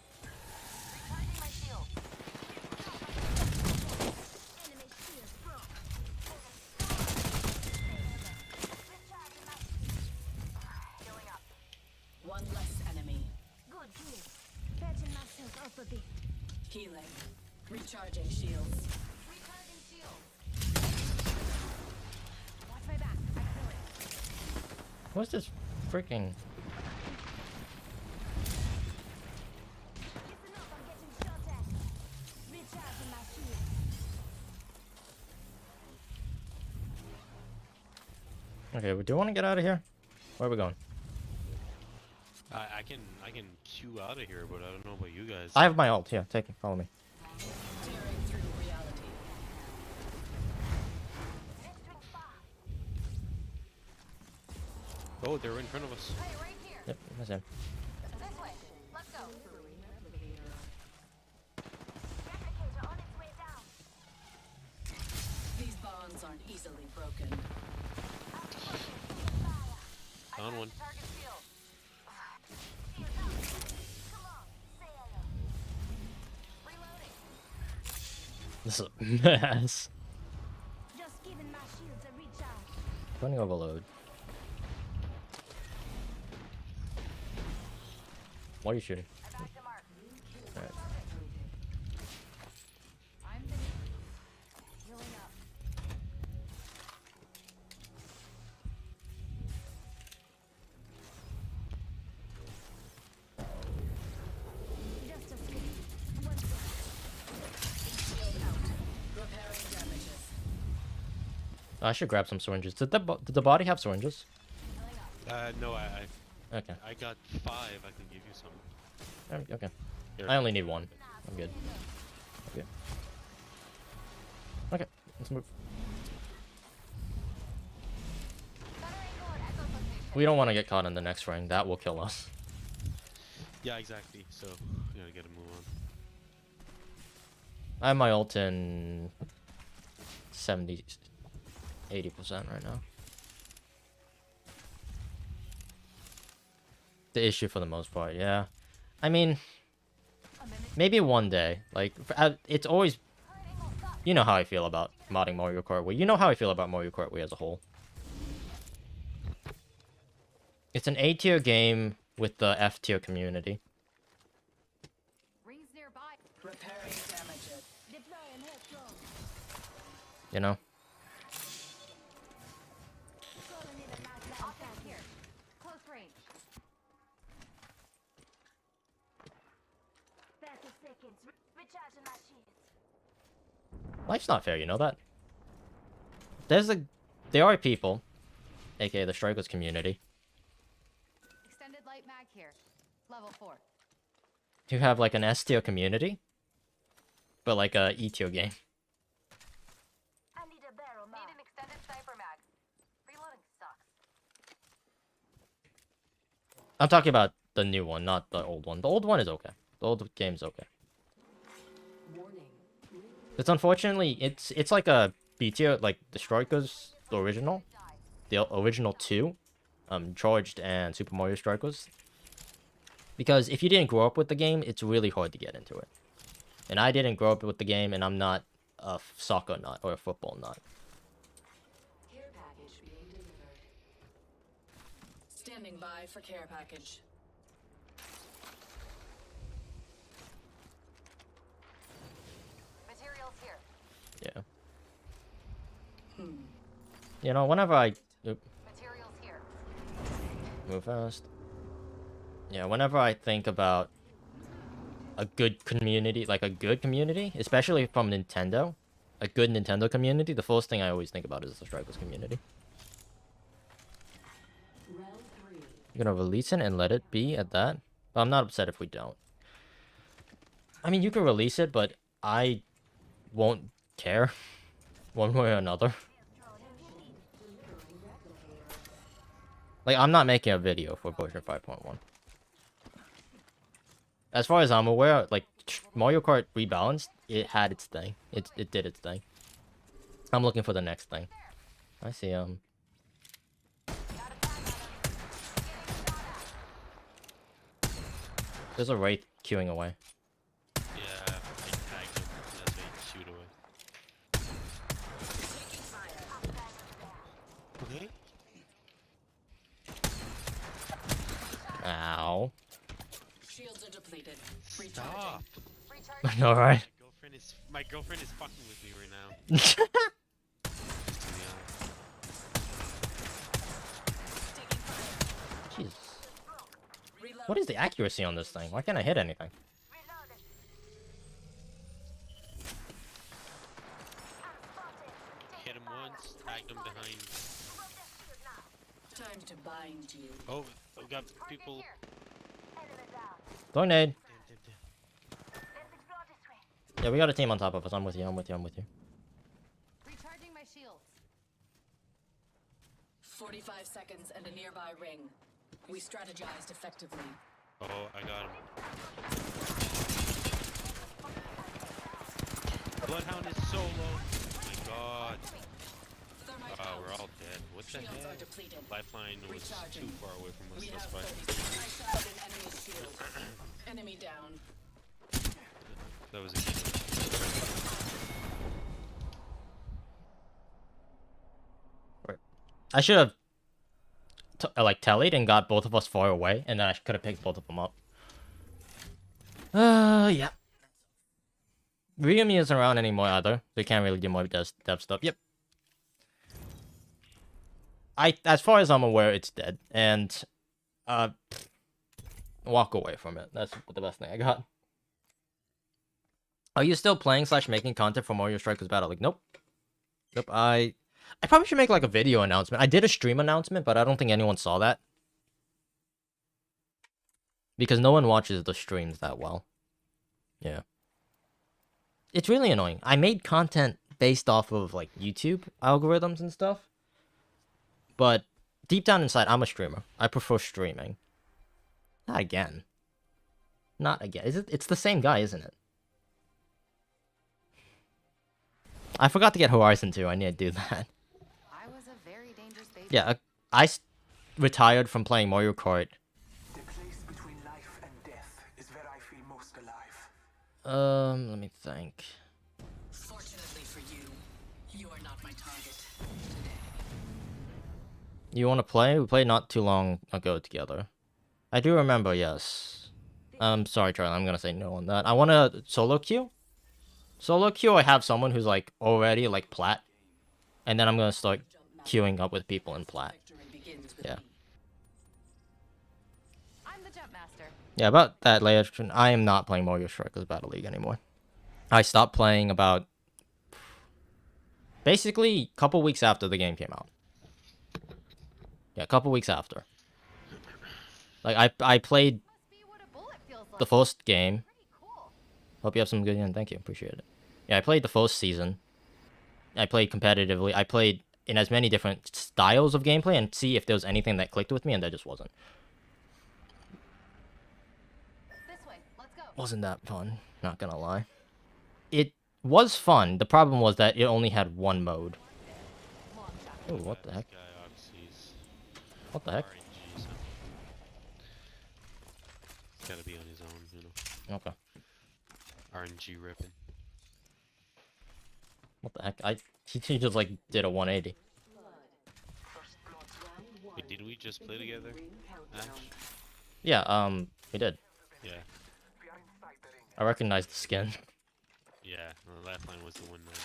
Recharging my shield. enemy shield broke. Recharging my shield. Healing up. One less enemy. Good kill. Patching myself up a bit. Healing. Recharging shields. Recharging shield. Watch my back. I'm healing. What's this freaking? Listen up, I'm getting shot at. Recharging my shield. Okay, we do want to get out of here. Where are we going? I can queue out of here, but I don't know about you guys. I have my ult. Here, take it. Follow me. Oh, they're in front of us. Hey, right here. Yep, that's him. This way. Let's go. Replicator on its way down. These bonds aren't easily broken. Found one. Target field. Shields out. Come on, say hello. Reloading. This is a mess. Just giving my shields a reach out. Running overload. What are you shooting? I backed the mark. Alright. I'm finished. Healing up. Just a swing. One swing. Shield out. Repairing damages. I should grab some syringes. Did the body have syringes? No, Okay. I got 5. I can give you some. Okay. Here. I only need one. I'm good. Okay. Okay. Let's move. Better angle at Echo's location. We don't want to get caught in the next ring. That will kill us. Yeah, exactly. So we gotta get a move on. I have my ult in 70, 80% right now. The issue for the most part, yeah. I mean, maybe one day. Like, it's always... You know how I feel about modding Mario Kart Wii. You know how I feel about Mario Kart Wii as a whole. It's an A tier game with the F tier community. Rings nearby. Repairing damages. Deploying headstrong. You know? Calling in a nice I'll take here. Close range. 30 seconds. Recharging my shields. Life's not fair, you know that? There are people, aka the Strikers community, Extended light mag here. Level 4. who have like an S tier community, but like a E tier game. I need a barrel Need mag. an extended sniper mag. Reloading sucks. I'm talking about the new one, not the old one. The old one is okay. The old game's okay. Warning. It's unfortunately, it's like a B tier, like the Strikers, the original 2, Charged and Super Mario Strikers. Because if you didn't grow up with the game, it's really hard to get into it. And I didn't grow up with the game, and I'm not a soccer nut or a football nut. Care package being delivered. Standing by for care package. Materials here. Yeah. You know, whenever I Materials here. move fast. Yeah, whenever I think about a good community, like a good community, especially from Nintendo, a good Nintendo community, the first thing I always think about is the Strikers community. Round 3. You're gonna release it and let it be at that? But I'm not upset if we don't. I mean, you can release it, but I won't care one way or another. Like, I'm not making a video for version 5.1. As far as I'm aware, like, Mario Kart Rebalanced, it had its thing. It did its thing. I'm looking for the next thing. I see, There's a Wraith queuing away. Yeah, I tagged him. That's why he shoot away. Taking fire. Okay. Ow. Shields are depleted. Recharging. Stop. Recharging. Alright. My girlfriend is fucking with me right now. Taking fire. Jesus. Reload. What is the accuracy on this thing? Why can't I hit anything? Reloaded. Hit him once, tagged him behind. Time to bind you. Oh, we got people. Here. Enemy down. Throwing nade. Damn. Let's explore this way. Yeah, we got a team on top of us. I'm with you. I'm with you. Recharging my shields. 45 seconds and a nearby ring. We strategized effectively. Oh, I got him. Bloodhound is so low. Oh my god. Thermite out. We're all dead. What the Shields are heck? depleted. Lifeline was Recharging. too far away from us. We That's have why. 30 seconds. I shot an enemy's shield. Enemy down. That was a good one. I should have like tallied and got both of us far away, and then I could have picked both of them up. Yeah. Ryumi isn't around anymore either. They can't really do more dev stuff. Yep. As far as I'm aware, it's dead, and walk away from it. That's the best thing I got. Are you still playing / making content for Mario Strikers Battle League? Nope. Nope. I probably should make like a video announcement. I did a stream announcement, but I don't think anyone saw that. Because no one watches the streams that well. Yeah. It's really annoying. I made content based off of like YouTube algorithms and stuff. But deep down inside, I'm a streamer. I prefer streaming. Not again. Not again. It's the same guy, isn't it? I forgot to get Horizon 2. I need to do that. I was a very dangerous baby. Yeah, retired from playing Mario Kart. The place between life and death is where I feel most alive. Let me think. Fortunately for you, you are not my target today. You want to play? We played not too long ago together. I do remember, yes. I'm sorry, Charlie. I'm gonna say no on that. I want to solo queue. Solo queue, I have someone who's like already like plat, and then I'm gonna start queuing up with people in plat. Victory begins with Yeah. me. I'm the jump master. Yeah, about that later. I am not playing Mario Strikers Battle League anymore. I stopped playing about basically a couple weeks after the game came out. Yeah, a couple weeks after. Like I played Must be what a bullet feels like. the first game. Pretty cool. Hope you have some good end. Thank you. Appreciate it. Yeah, I played the first season. I played competitively. I played in as many different styles of gameplay and see if there was anything that clicked with me, and there just wasn't. This way. Let's go. Wasn't that fun, not gonna lie. It was fun. The problem was that it only had one mode. Long shot. Oh, what the heck? This guy obviously is What the heck? RNG, so he's gotta be on his own, you know. Okay. RNG ripping. What the heck? He just like did a 180. Wait, did we just play together? Ash? Yeah, we did. Yeah. I recognized the skin. Yeah, well, the last line was the one that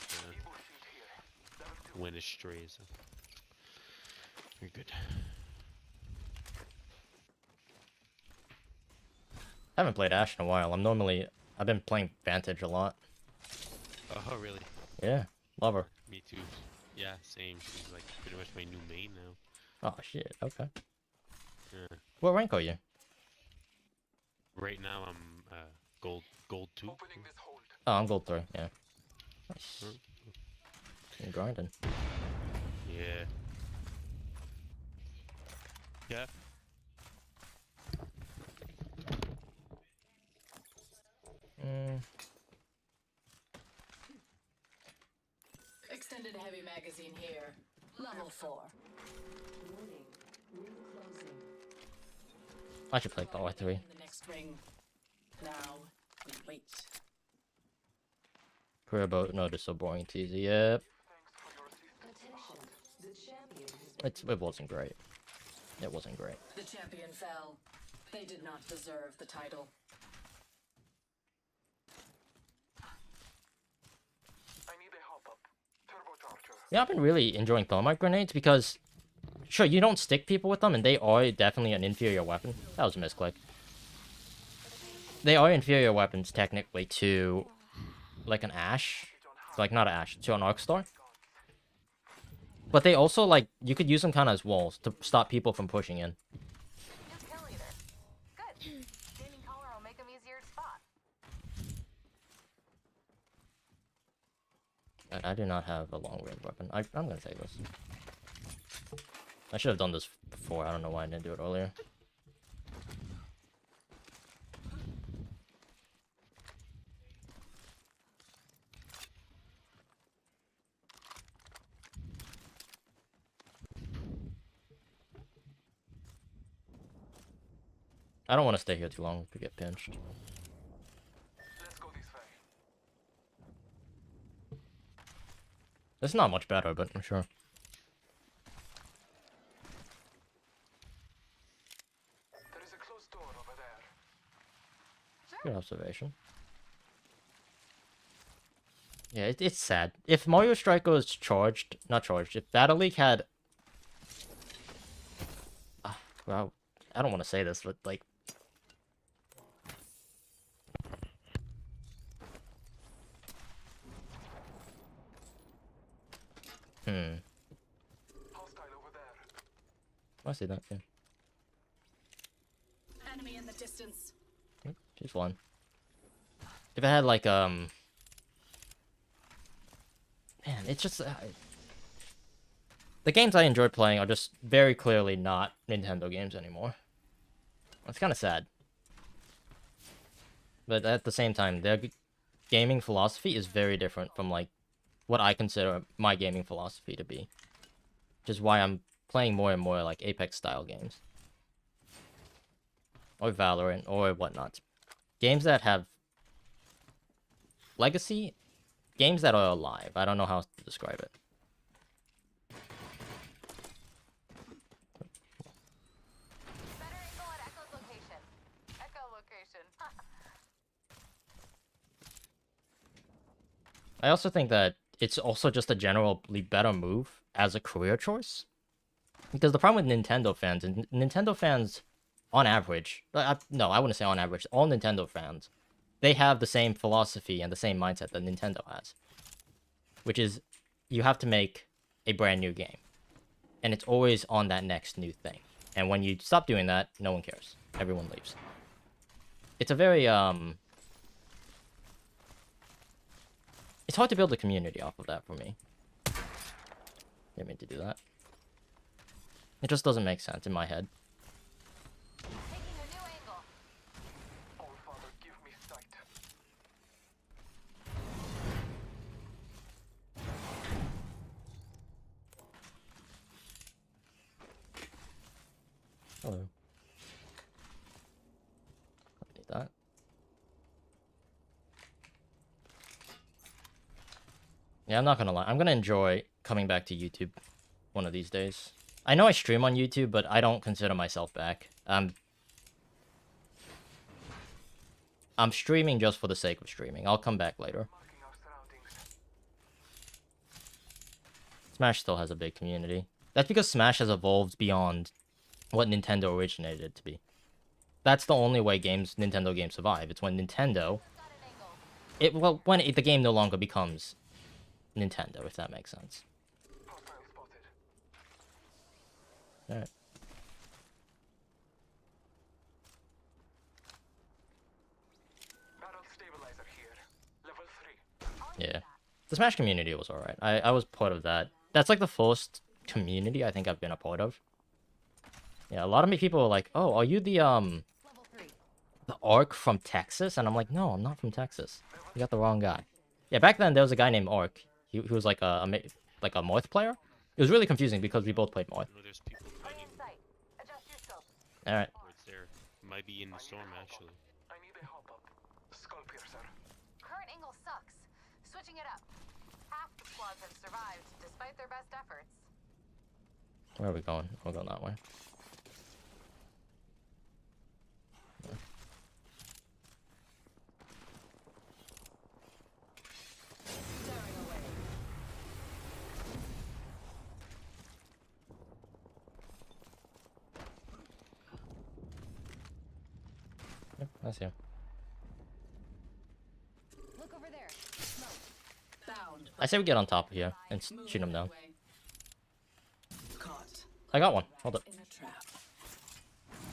went astray, so. You're good. I haven't played Ash in a while. I've been playing Vantage a lot. Oh, really? Yeah, love her. Me too. Yeah, same. She's like pretty much my new main now. Oh shit. Okay. Yeah. What rank are you? Right now I'm gold 2. Oh, I'm gold 3. Yeah. Nice. You're grinding. Yeah. Yeah. Extended heavy magazine here. Level 4. I should play Power 3. In the next ring. Now, we wait. Career boat. No, this is so boring and easy. Yep. It wasn't great. It wasn't great. The champion fell. They did not deserve the title. Yeah, I've been really enjoying thermite grenades because, sure, you don't stick people with them, and they are definitely an inferior weapon. That was a misclick. They are inferior weapons, technically, to, like, an Ash. Like, not an Ash, to an Arc Star. But they also, like, you could use them kind of as walls to stop people from pushing in. New kill leader. Good. Standing collar will make them easier to spot. I do not have a long-range weapon. I'm gonna take this. I should have done this before. I don't know why I didn't do it earlier. I don't want to stay here too long to get pinched. Let's go this way. It's not much better, but I'm sure. There is a closed door over there. Good observation. Yeah, it's sad. If Mario Strike was charged, not charged, if Battle League had... well, I don't want to say this, but like... Hostile over there. I see that, yeah. Enemy in the distance. She's one. If it had like, Man, it's just... the games I enjoy playing are just very clearly not Nintendo games anymore. It's kind of sad. But at the same time, their gaming philosophy is very different from, like, what I consider my gaming philosophy to be. Which is why I'm playing more and more, like, Apex-style games. Or Valorant, or whatnot. Games that have legacy, games that are alive. I don't know how to describe it. Better angle at Echo's location. Echolocation. I also think that it's also just a generally better move as a career choice. Because the problem with Nintendo fans, and Nintendo fans, on average, no, I wouldn't say on average, all Nintendo fans, they have the same philosophy and the same mindset that Nintendo has. Which is, you have to make a brand new game. And it's always on that next new thing. And when you stop doing that, no one cares. Everyone leaves. It's a very, it's hard to build a community off of that for me. Didn't mean to do that. It just doesn't make sense in my head. Taking a new angle. All Father, give me sight. Hello. Don't need that. Yeah, I'm not gonna lie. I'm gonna enjoy coming back to YouTube one of these days. I know I stream on YouTube, but I don't consider myself back. I'm streaming just for the sake of streaming. I'll come back later. Marking our surroundings. Smash still has a big community. That's because Smash has evolved beyond what Nintendo originated it to be. That's the only way Nintendo games survive. It's when Nintendo... when the game no longer becomes Nintendo, if that makes sense. Hostile spotted. Alright. Barrel stabilizer here. Level 3. Yeah. The Smash community was alright. I was part of that. That's like the first community I think I've been a part of. Yeah, a lot of people are like, oh, are you the Level 3. the Ark from Texas? And I'm like, no, I'm not from Texas. You got the wrong guy. Yeah, back then there was a guy named Ark. He was like a Morth player. It was really confusing because we both played Morth. I know there's people Play fighting in sight. Adjust your scope. Alright. right there. Might be in the storm actually. I need a hop up. Skull piercer. Current angle sucks. Switching it up. Half the squads have survived despite their best efforts. Where are we going? We're going that way. Tearing away. Yep, I see him. Look over there. Smoke. Bound. I say we get on top of here and shoot him down. Away. Caught. I got one. Hold up. In a trap.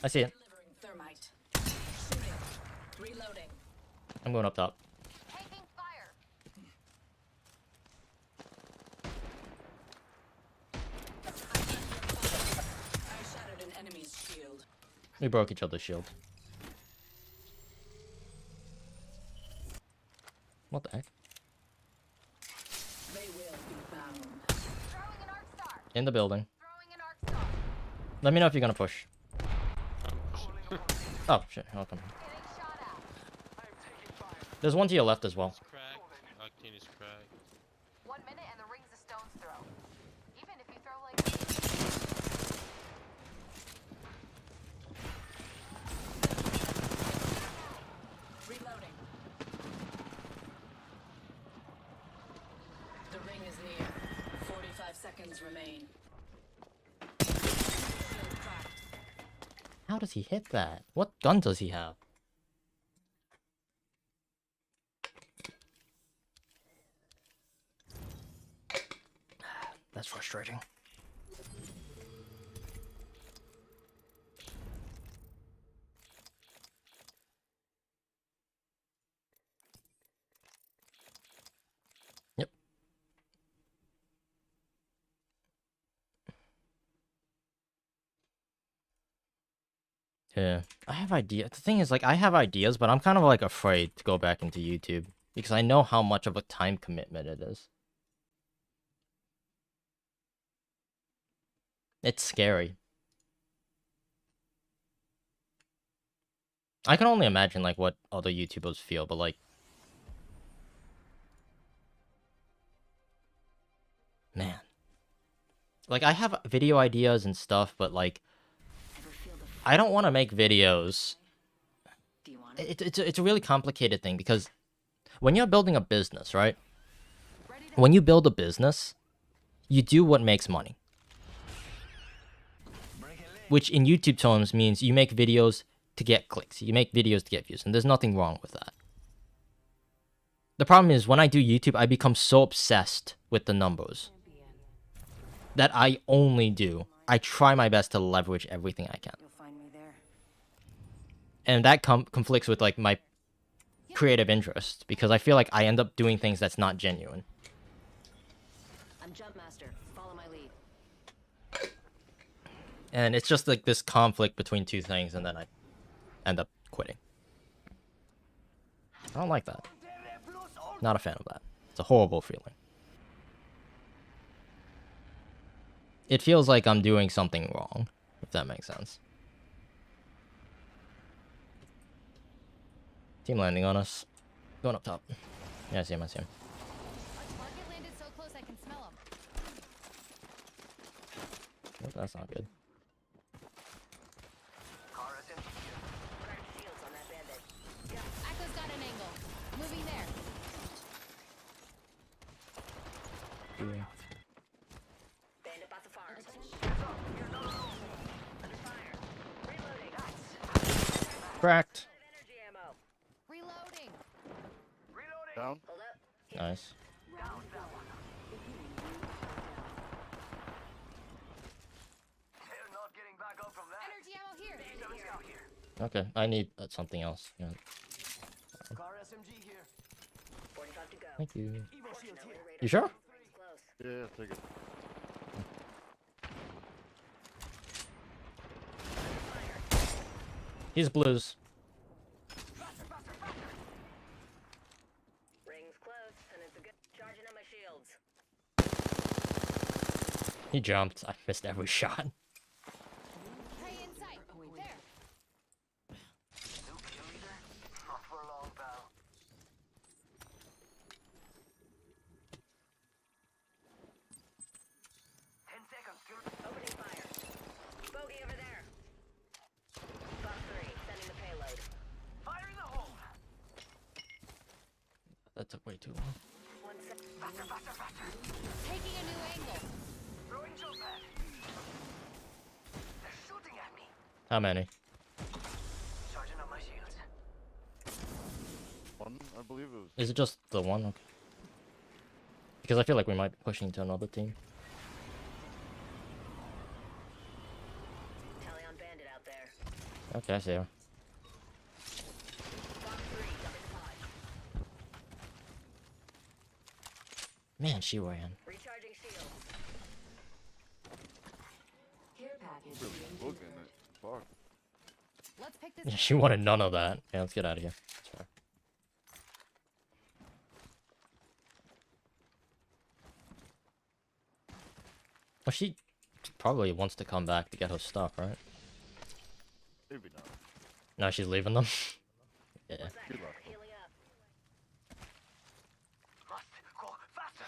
I see it. Delivering thermite. Shooting. Reloading. I'm going up top. Taking fire. We broke each other's shield. What the heck? They will be bound. Throwing an arc star. In the building. Throwing an arc star. Let me know if you're gonna push. Oh shit, I'll come. Getting shot at. There's one to your left as well. It's cracked. Octane is cracked. 1 minute and the ring's a stone's throw. Even if you throw like. Reloading. The ring is near. 45 seconds remain. Shield cracked. How does he hit that? What gun does he have? That's frustrating. Yep. Yeah, I have ideas. The thing is, like, I have ideas, but I'm kind of like afraid to go back into YouTube because I know how much of a time commitment it is. It's scary. I can only imagine like what other YouTubers feel, but like, man, like I have video ideas and stuff, but like, I don't want to make videos. Do you want it? It's a really complicated thing because when you're building a business, right? When you build a business, you do what makes money. Which in YouTube terms means you make videos to get clicks. You make videos to get views, and there's nothing wrong with that. The problem is when I do YouTube, I become so obsessed with the numbers that I try my best to leverage everything I can. You'll find me there. And that conflicts with like my creative interest because I feel like I end up doing things that's not genuine. I'm Jump Master. Follow my lead. And it's just like this conflict between two things, and then I end up quitting. I don't like that. Not a fan of that. It's a horrible feeling. It feels like I'm doing something wrong, if that makes sense. Team landing on us. Going up top. Yeah, I see him, I see him. A target landed so close I can smell him. Oh, that's not good. Shields on that bandit. Echo's got an angle. Moving there. Yeah. Bandit by the farm. Under fire. Reloading. Cracked. Energy ammo. Reloading. Down. Hold up. Nice. Energy ammo here. Okay, I need something else. Yeah. 45 to go. Thank you. Fortunately, radar You sure? close. Yeah, take it. He's blues. Rings close, and it's a good charging on my shields. He jumped. I missed every shot. Prey in sight. There. Not for long, pal. Opening fire. Bogey over there. Box 3, sending the payload. Firing the hole. That took way too long. 1 sec. Faster. Taking a new angle. Throwing jump pad. They're shooting at me. How many? Charging on my shields. One, I believe it was. Is it just the one? Okay. Because I feel like we might be pushing to another team. Tally on bandit out there. Okay, I see her. Box 3, jumping pod. Man, she ran. Recharging shields. Care package. Really looking at. Fuck. pick this. Yeah, she wanted none of that. Yeah, let's get out of here. That's fair. Well, she probably wants to come back to get her stuff, right? Maybe not. No, she's leaving them. Yeah. Good luck. Must go faster.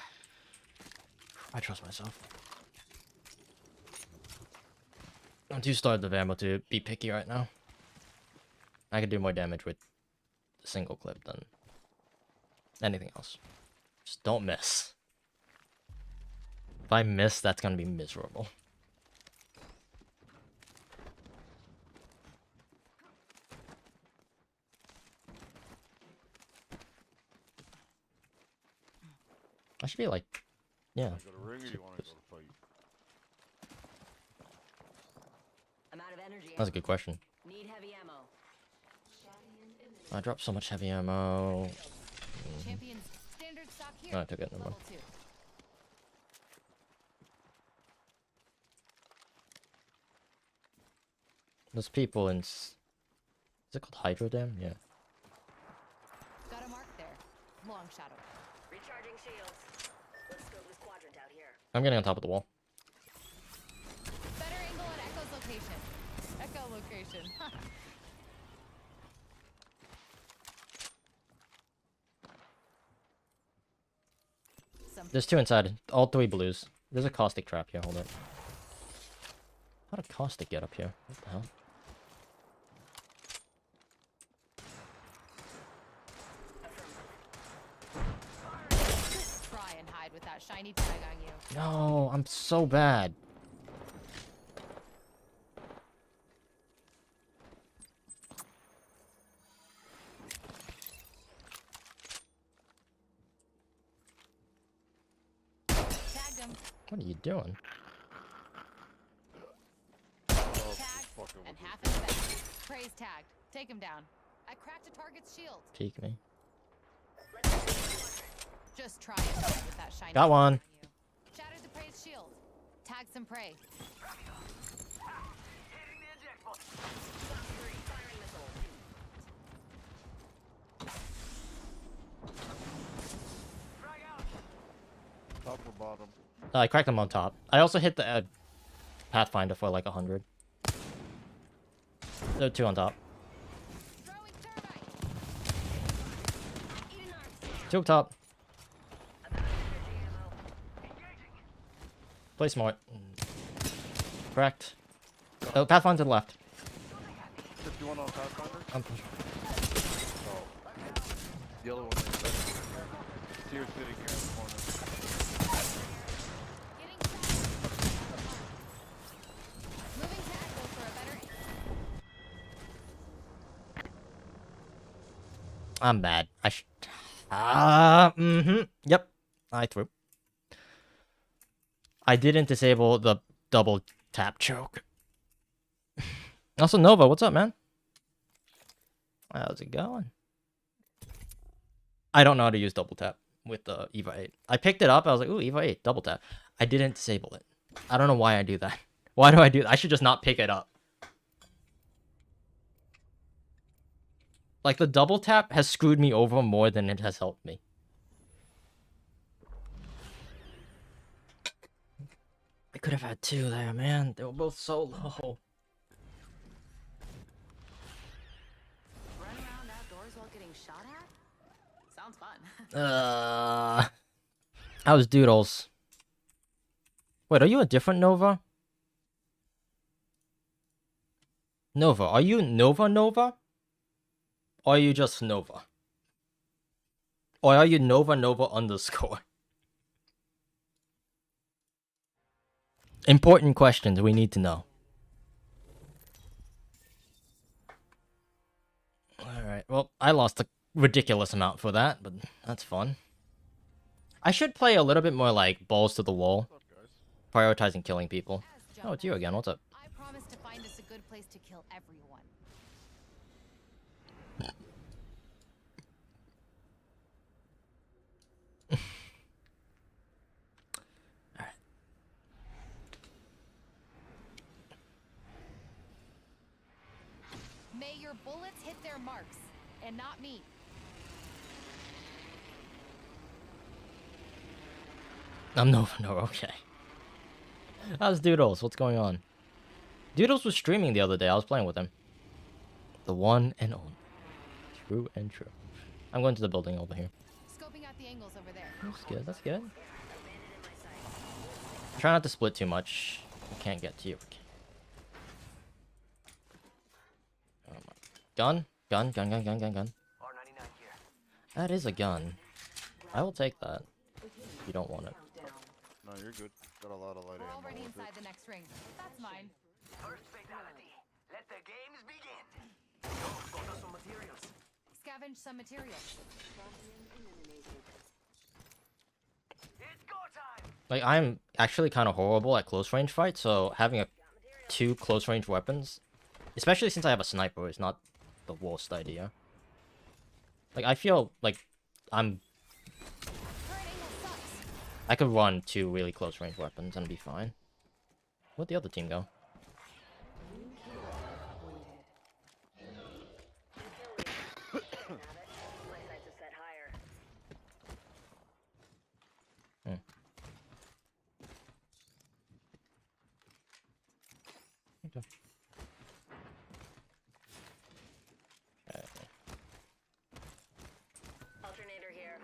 I trust myself. I'm too starved of ammo to be picky right now. I could do more damage with a single clip than anything else. Just don't miss. If I miss, that's gonna be miserable. I should be like, yeah. You go to ring or you want to go to fight? I'm out of energy. That's a good question. Need heavy ammo. I dropped so much heavy ammo. Champions standard stock here. Oh, I took it. Never mind. Level 2. There's people in. Is it called Hydro Dam? Yeah. Got a mark there. Long shadow. Recharging shields. Let's scope this quadrant out here. I'm getting on top of the wall. Better angle at Echo's location. Echo location. Some There's two inside. All three blues. There's a caustic trap here. Hold up. How did caustic get up here? What the hell? try and hide with that shiny tag on you. No, I'm so bad. Tagged him. What are you doing? Tagged. Fucking And with half in the back. Praise tagged. Take him down. I cracked a target's shield. Peek me. Just try and hide with that shiny Got tag one. on you. Shattered the praise shield. Tag some prey. Hitting the eject button. Firing missile. Frag out. top or bottom. I cracked them on top. I also hit the Pathfinder for like 100. There are two on top. Throwing thermite. Eating arms. Two up top. I'm out of energy ammo. Engaging. Play smart. Cracked. Oh, Pathfinder to the left. 51 on Pathfinder. I'm Oh. The other one is Tears sitting here in the corner. Getting tagged. Moving tag though for a better. I'm bad. I should. Yep. I threw. I didn't disable the double tap choke. Also, Nova, what's up, man? How's it going? I don't know how to use double tap with the Eva 8. I picked it up. I was like, ooh, Eva 8, double tap. I didn't disable it. I don't know why I do that. Why do I do that? I should just not pick it up. Like, the double tap has screwed me over more than it has helped me. I could have had two there, man. They were both so low. Run around outdoors while getting shot at? Sounds fun. How's Doodles? Wait, are you a different Nova? Nova, are you Nova? Or are you just Nova? Or are you Nova underscore? Important questions we need to know. Alright, well, I lost a ridiculous amount for that, but that's fun. I should play a little bit more like balls to the wall, What's up, guys? prioritizing killing people. As Oh, it's you again. What's up? I promise to find us a good place to kill everyone. May your bullets hit their marks, and not me. I'm no, okay. How's Doodles? What's going on? Doodles was streaming the other day. I was playing with him. The one and only. True and true. I'm going to the building over here. Scoping out the angles over there. That's good, that's good. Try not to split too much. I can't get to you. Oh my. Gun? Gun. R99 here. That is a gun. I will take that. If you don't want it. No, you're good. Got a lot of light We're ammo already with inside it. the next ring. That's mine. First fatality. Let the games begin. Go some materials. Scavenge some materials. It's go time. Like, I'm actually kind of horrible at close range fights, so having two close range weapons, especially since I have a sniper, is not the worst idea. Like, I feel like Current angle sucks. I could run two really close range weapons and be fine. Where'd the other team go? Okay. Alternator here.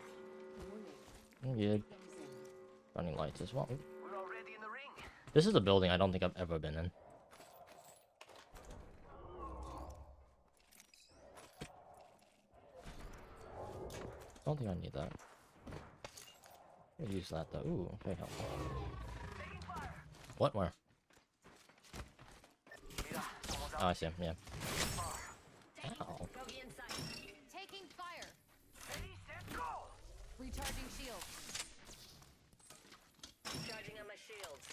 I'm good. Running lights as well. We're already in the ring. This is a building I don't think I've ever been in. Don't think I need that. I'll use that though. Ooh, okay, helpful. What? Where? Oh, I see him, yeah. Ow. Taking fire. Ready, set, go. Recharging shields. Charging on my shields.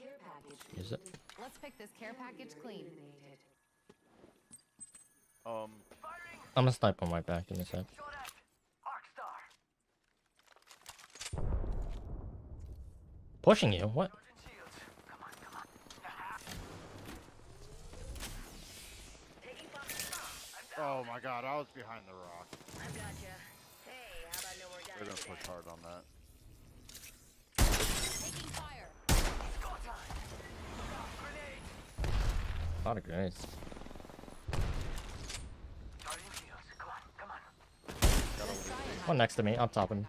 Care package Is it? Let's pick this care package clean. eliminated. Firing. I'm gonna snipe him right back in a sec. Shot at. Arcstar. Pushing you? What? Charging shields. Come on, come on. Taking fire. Oh my god, I was behind the rock. I've gotcha. Hey, how about no more They're guys gonna today? push hard on that. Taking fire. It's go time. Grenade. A lot of grenades. Charging shields. Come on, come on. Let's try and One next to me, on top of me.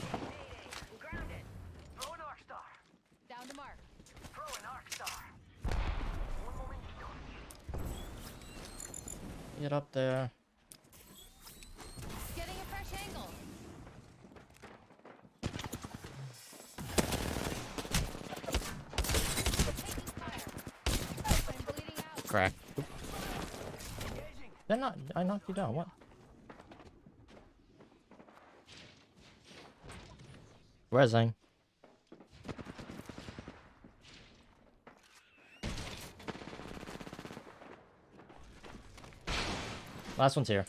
on you. I'm grounded. Throw an Arcstar. Down to mark. Throw an Arcstar. One momentito. Get up there. Getting a fresh angle. Taking fire. I'm bleeding out. Crack. Oop. Engaging. They're not. I knocked you down. What? Resing. Last one's here.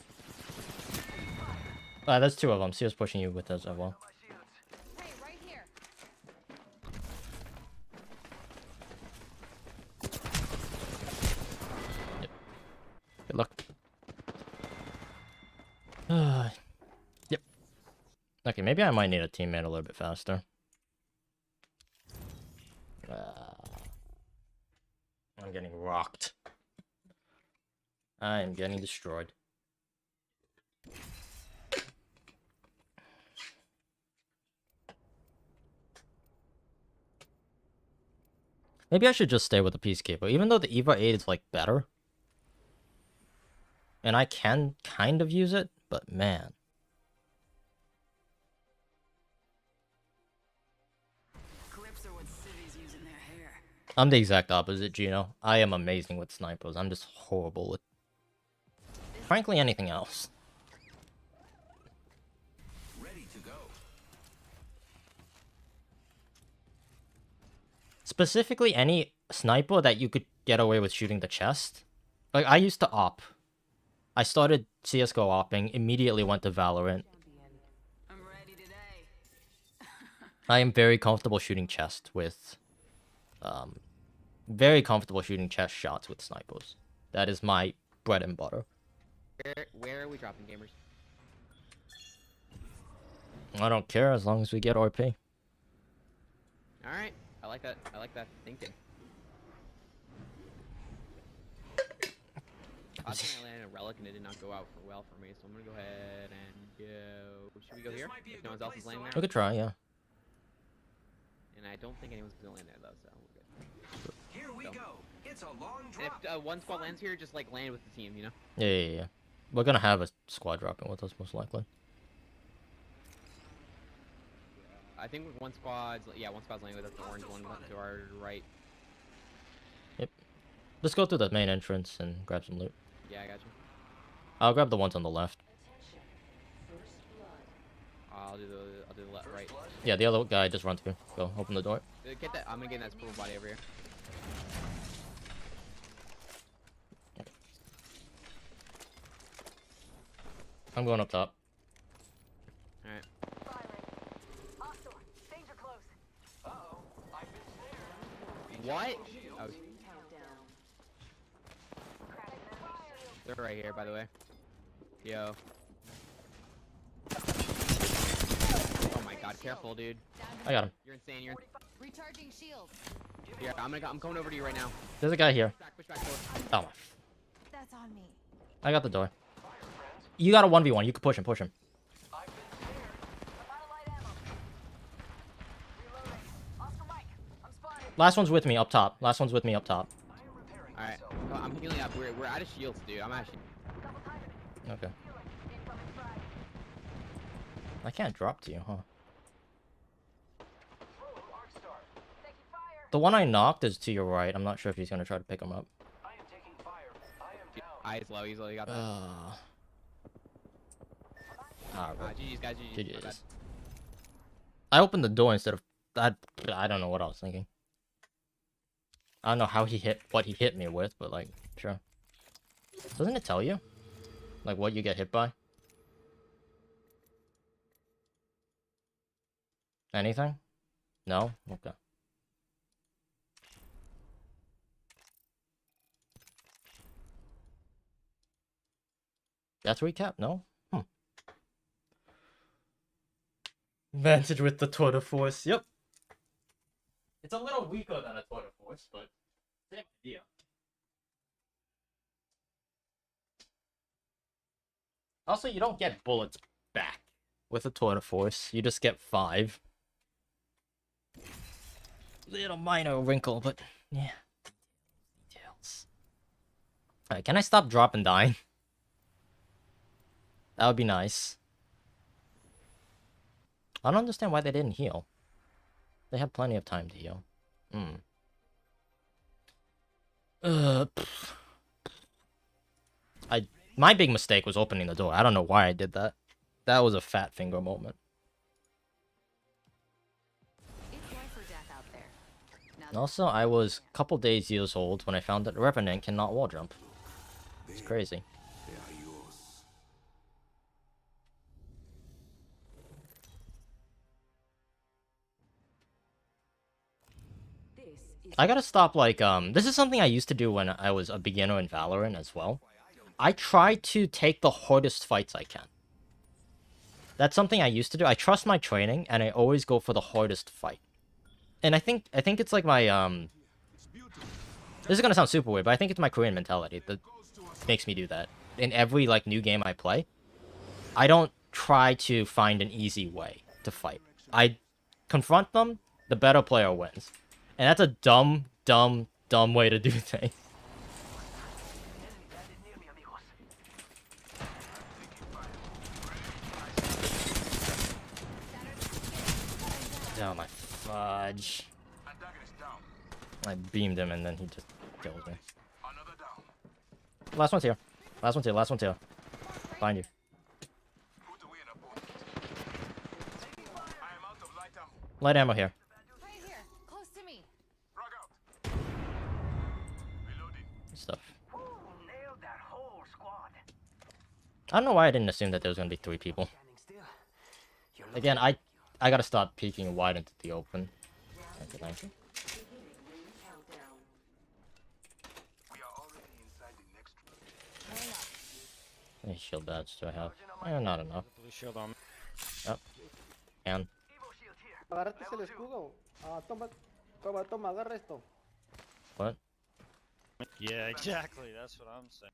There's two of them. Sears pushing you with us as well. My shields. Hey, right here. Good luck. Yep. Okay, maybe I might need a teammate a little bit faster. I'm getting rocked. I am getting destroyed. Maybe I should just stay with the Peacekeeper, even though the Eva 8 is like better. And I can kind of use it, but man. Clips are what cities use in their hair. I'm the exact opposite, Gino. I am amazing with snipers. I'm just horrible with, frankly, anything else. Ready to go. Specifically, any sniper that you could get away with shooting the chest. Like, I used to op. I started CSGO opping, immediately went to Valorant. I'm ready today. I am very comfortable shooting chest with very comfortable shooting chest shots with snipers. That is my bread and butter. Where are we dropping, gamers? I don't care as long as we get RP. Alright, I like that. I like that thinking. Last time I landed a relic and it did not go out well for me, so I'm gonna go ahead and go. Should we go here? If no one else is landing We there? could try, yeah. And I don't think anyone's gonna land there though, so we're good. Here we go. It's a long And drop. if one squad lands here, just like land with the team, you know? Yeah. We're gonna have a squad dropping with us most likely. I think one squad's landing with us, the orange one to our right. Yep. Let's go through the main entrance and grab some loot. Yeah, I got you. I'll grab the ones on the left. I'll do the left, right. Yeah, the other guy just run through. Go, open the door. Get that. I'm gonna get that spool body over here. I'm going up top. Alright. Hostile. Danger close. Uh-oh. I've been snared. What? Oh, they're right here, by the way. Yo. Oh my god, careful, dude. I got him. You're insane. You're. Recharging shields. Here, I'm coming over to you right now. There's a guy here. Push back forward. Oh, That's on me. I got the door. You got a 1v1. You can push him. I've been snared. I'm out of light ammo. Reloading. Oscar Mike. I'm spotted. Last one's with me up top. I am repairing Alright, myself. I'm healing up. We're out of shields, dude. I'm out of shields. Double timing it. Okay. Healing. Incoming frag. I can't drop to you, huh? Whoa, Arcstar. Taking fire. The one I knocked is to your right. I'm not sure if he's gonna try to pick him up. I am taking fire. I am down. He's low. You got that. Alright. GG's, guys. GG's. My bad. GG's. I opened the door instead of... I don't know what I was thinking. I don't know how what he hit me with, but like, sure. Doesn't it tell you? Like what you get hit by? Anything? No? Okay. That's recap? No? Vantage with the tour de force. Yep. It's a little weaker than a tour de force, but same idea. Also, you don't get bullets back with a tour de force. You just get 5. Little minor wrinkle, but yeah. Details. Alright, can I stop dropping dying? That would be nice. I don't understand why they didn't heal. They had plenty of time to heal. My big mistake was opening the door. I don't know why I did that. That was a fat finger moment. It's life or death out there. Now And also, I was a couple years old when I found that Revenant cannot wall jump. It's crazy. I gotta stop, like, this is something I used to do when I was a beginner in Valorant as well. I try to take the hardest fights I can. That's something I used to do. I trust my training, and I always go for the hardest fight. And I think it's like my, this is gonna sound super weird, but I think it's my Korean mentality that makes me do that. In every, like, new game I play, I don't try to find an easy way to fight. I confront them, the better player wins. And that's a dumb way to do things. Oh my fudge. I beamed him and then he just kills me. Last one's here. Last one's here. Last one's here. Find you. Light ammo here. right here, close to me. Stuff. Nailed that whole squad. I don't know why I didn't assume that there was gonna be 3 people. Again, I gotta stop peeking wide into the open. Thank you. How many shield bats do I have? Not enough. Blue shield on. And Agárrate el escudo. Ah, toma, agarra esto. what? Yeah, exactly. That's what I'm saying.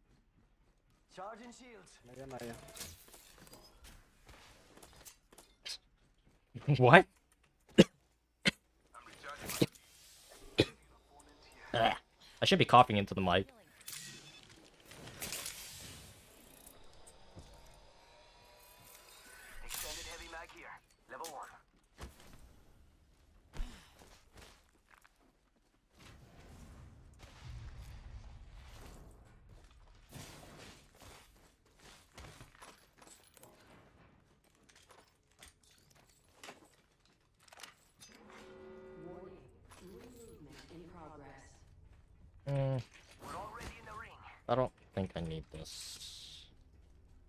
Charging shields. What? Ah, I should be coughing into the mic. Extended heavy mag here. Level 1. Mm, We're already in the ring. I don't think I need this.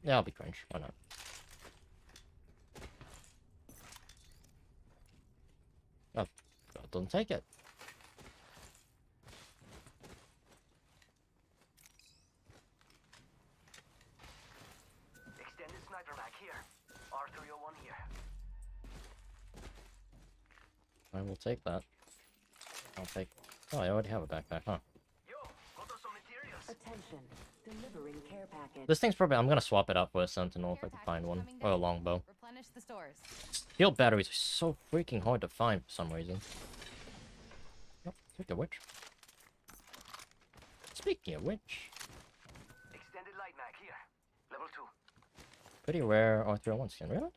Yeah, I'll be cringe. Why not? Oh, God, don't take it. Extended sniper mag here. R301 here. I will take that. I'll take. Oh, I already have a backpack, huh? Yo, got us some materials. Attention. Delivering care package. This thing's probably. I'm gonna swap it out for a sentinel if I can find one, or a longbow. Replenish the stores. Field batteries are so freaking hard to find for some reason. Oh, speaking of which. Speaking of which. Extended light mag here. Level 2. Pretty rare R301 skin, really?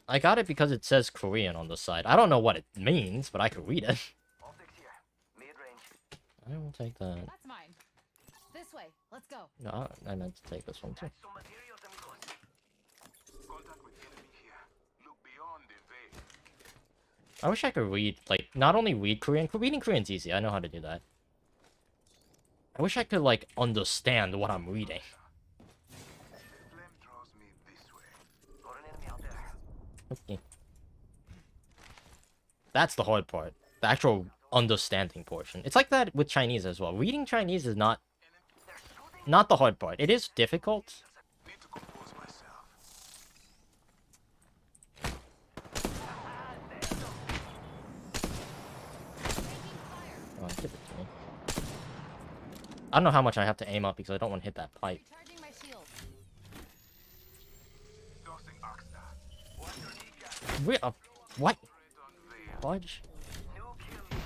I got it because it says Korean on the side. I don't know what it means, but I could read it. Optics here. Mid-range. I will take that. That's mine. This way. Let's go. No, I meant to take this one too. Some materials, amigos. Contact with enemy here. Look beyond the veil. I wish I could read, like, not only read Korean. Reading Korean's easy. I know how to do that. I wish I could, like, understand what I'm reading. The flame draws me this way. Got an enemy out there. Okay. That's the hard part. The actual understanding portion. It's like that with Chinese as well. Reading Chinese is not the hard part. It is difficult. Need to compose myself. Oh, give it to me. I don't know how much I have to aim up because I don't want to hit that pipe. Recharging my shield. Tossing Oxstar. What? Right on veil. Fudge? New kill leader.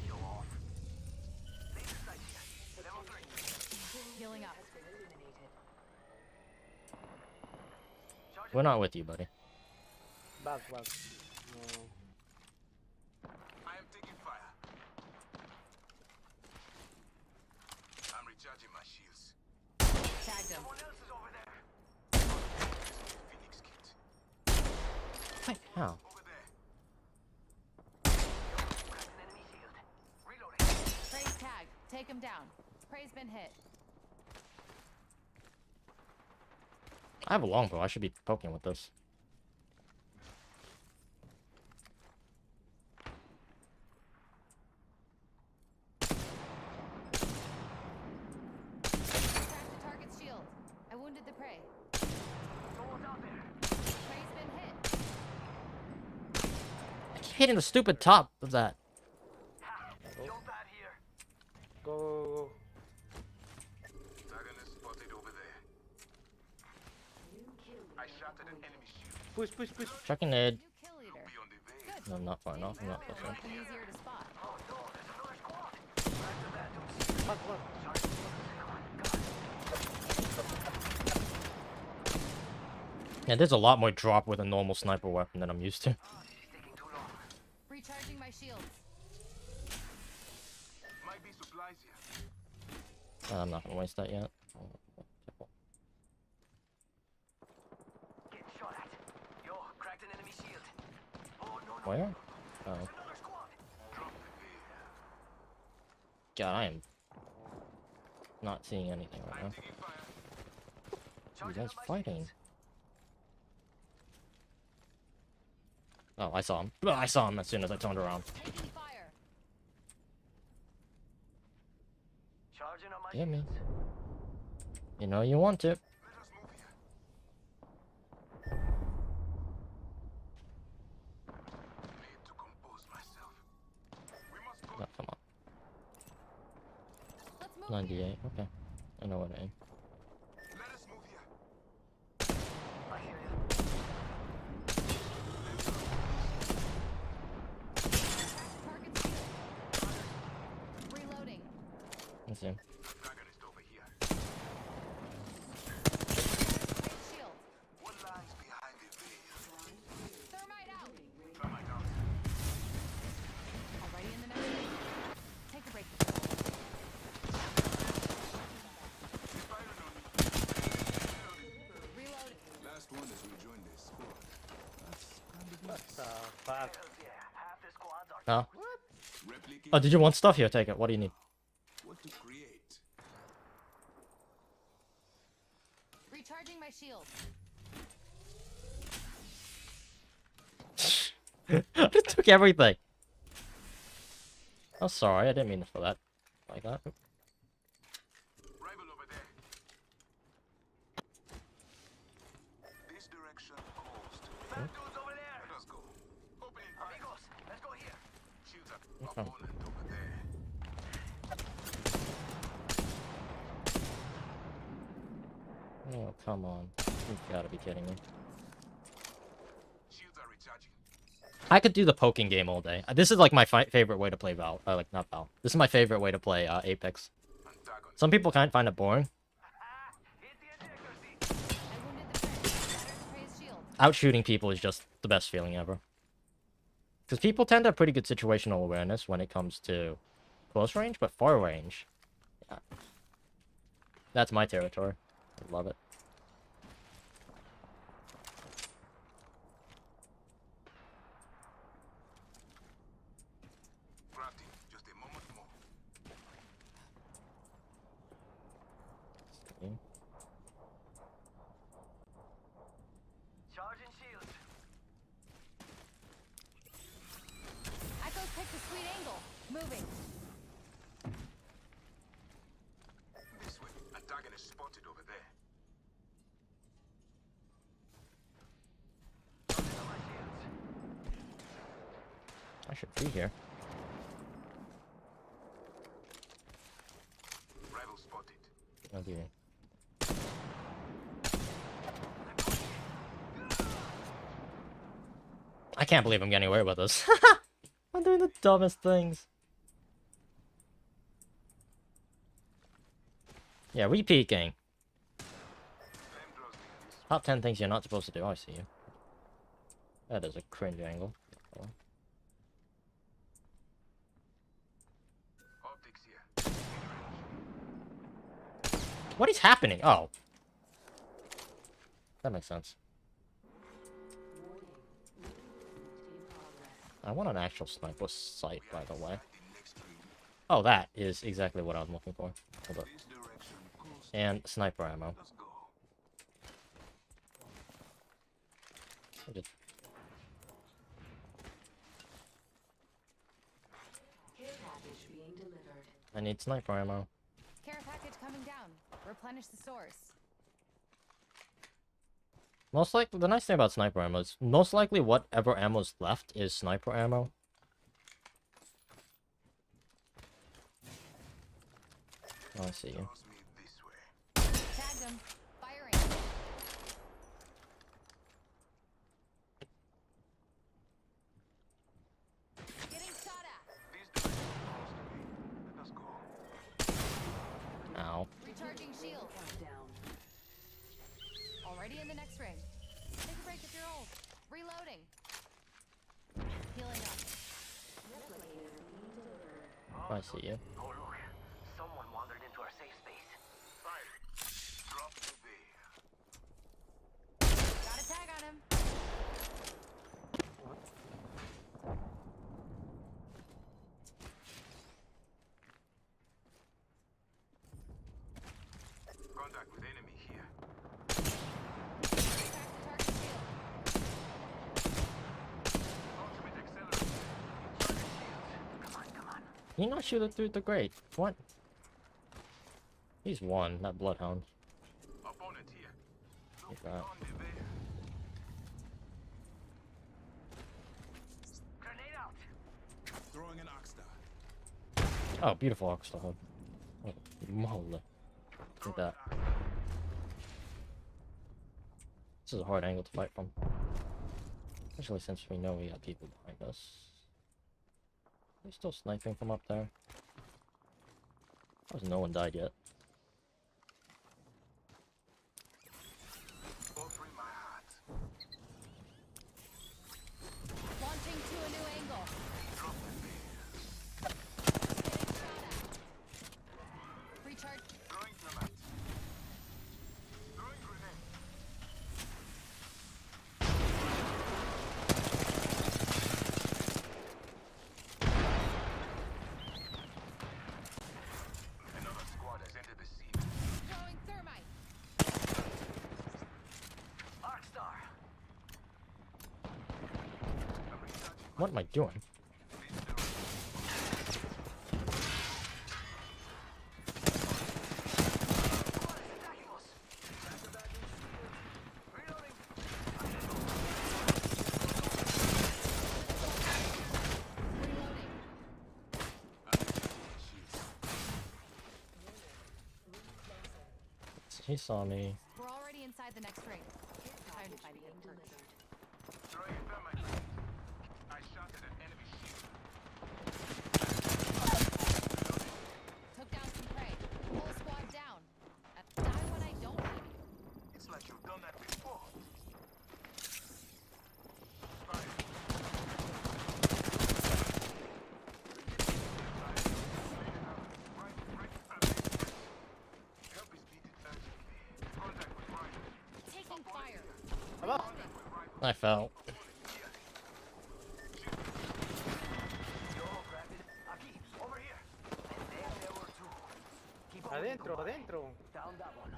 Yo off. Laser sight here. Level 3. Healing up. We're not with you, buddy. Back. No. I am taking fire. I'm recharging my shields. Tagged him. Someone else is over there. Phoenix kit. Wait, how? Over there. Cracked an enemy shield. Reloading. Prey's tagged. Take him down. Prey's been hit. I have a longbow. I should be poking with this. Cracked the target's shield. I wounded the prey. Someone's out there. Prey's been hit. I keep hitting the stupid top of that. Jump pad here. Go. Antagonist spotted over there. I shot at an enemy shield. Push. Chucking nade. New kill leader. Beyond the veil. Good. No, I'm not far enough. I'm not close enough. Making easier to spot. Oh no, there's another squad. Back to Vantage. Back. Yeah, there's a lot more drop with a normal sniper weapon than I'm used to. This is taking too long. Recharging my shields. Might be supplies here. I'm not gonna waste that yet. Getting shot at. Yo, cracked an enemy shield. Oh no. Where? Oh. Another squad. Drop the veil. God, I am not seeing anything right now. Taking fire. You guys fighting? Oh, I saw him. Oh, I saw him as soon as I turned around. Taking fire. Charging on my Damn me. shields. You know you want to. Oh, come on. Let's move. 98. Okay. I know what I aim. Target shield. Reloading. Let's see. Great shield. Thermite out. Already in the next ring. Take a break. Reloading. Last one has rejoined their squad. That's kind of What nice. the fuck? Oh. Replicate Oh, did you want stuff? Here, take it. What do you need? what to create. Recharging my shield. I just took everything. Oh, sorry. I didn't mean for that. Like that. Rival over there. This direction closed. Bad dudes over there. Let us go. Opening amigos, let's go here. Shields up. Okay. Opponent over there. Oh, come on. You gotta be kidding me. Shields are recharging. I could do the poking game all day. This is like my favorite way to play Val. Like, not Val. This is my favorite way to play Apex. Antagonist. Some people kind of find it boring. I wounded the prince. Shattered the praise shield. Outshooting people is just the best feeling ever. Because people tend to have pretty good situational awareness when it comes to close range, but far range, yeah. That's my territory. I love it. Crafting. Just a moment more. Charging shields. Echoes picked a sweet angle. Moving. This way. Antagonist spotted over there. I should be here. Rival spotted. Oh dear. I can't believe I'm getting away with this. I'm doing the dumbest things. Yeah, re-peeking. Top 10 things you're not supposed to do. I see you. That is a cringe angle. Optics here. What is happening? Oh. That makes sense. I want an actual sniper sight, by the way. Oh, that is exactly what I was looking for. Hold up. This direction closed. And sniper ammo. Let's go. I just- I need sniper ammo. Care package coming down. Replenish the source. Most likely, the nice thing about sniper ammo is most likely whatever ammo's left is sniper ammo. Oh, I see you. Cross me this way. Tagged him. Firing. Getting shot at. This direction close to me. Let us go. Ow. Recharging shield. Already in the next ring. Take a break if you're old. Reloading. Healing up. I see you. Oh look, someone wandered into our safe space. Fire. Drop to there. Got a tag on him. Contact with enemy here. Cracked the target shield. Ultimate accelerator. Come on. Can you not shoot it through the grate? What? He's one, that bloodhound. Get that. Grenade out. Throwing an Oxstar. Oh, beautiful Oxstar. Oh, moly. Look at that. This is a hard angle to fight from. Especially since we know we got people behind us. They're still sniping from up there. How's no one died yet? Launching to a new angle. Recharge. Throwing thermite. Throwing grenade. Another squad has entered the scene. Throwing thermite. Arcstar. What am I doing? He saw me. We're already inside the next ring. Time to fight again first. Throwing a thermite. I shot at an enemy shield. Took down some prey. Whole squad down. Die when I don't need you. It's like you've done that before. Help is needed urgently. Contact with Ryan. Taking fire. Abajo. I fell. Aquí, over here. And then there were two. Keep on Adentro, adentro. down that one.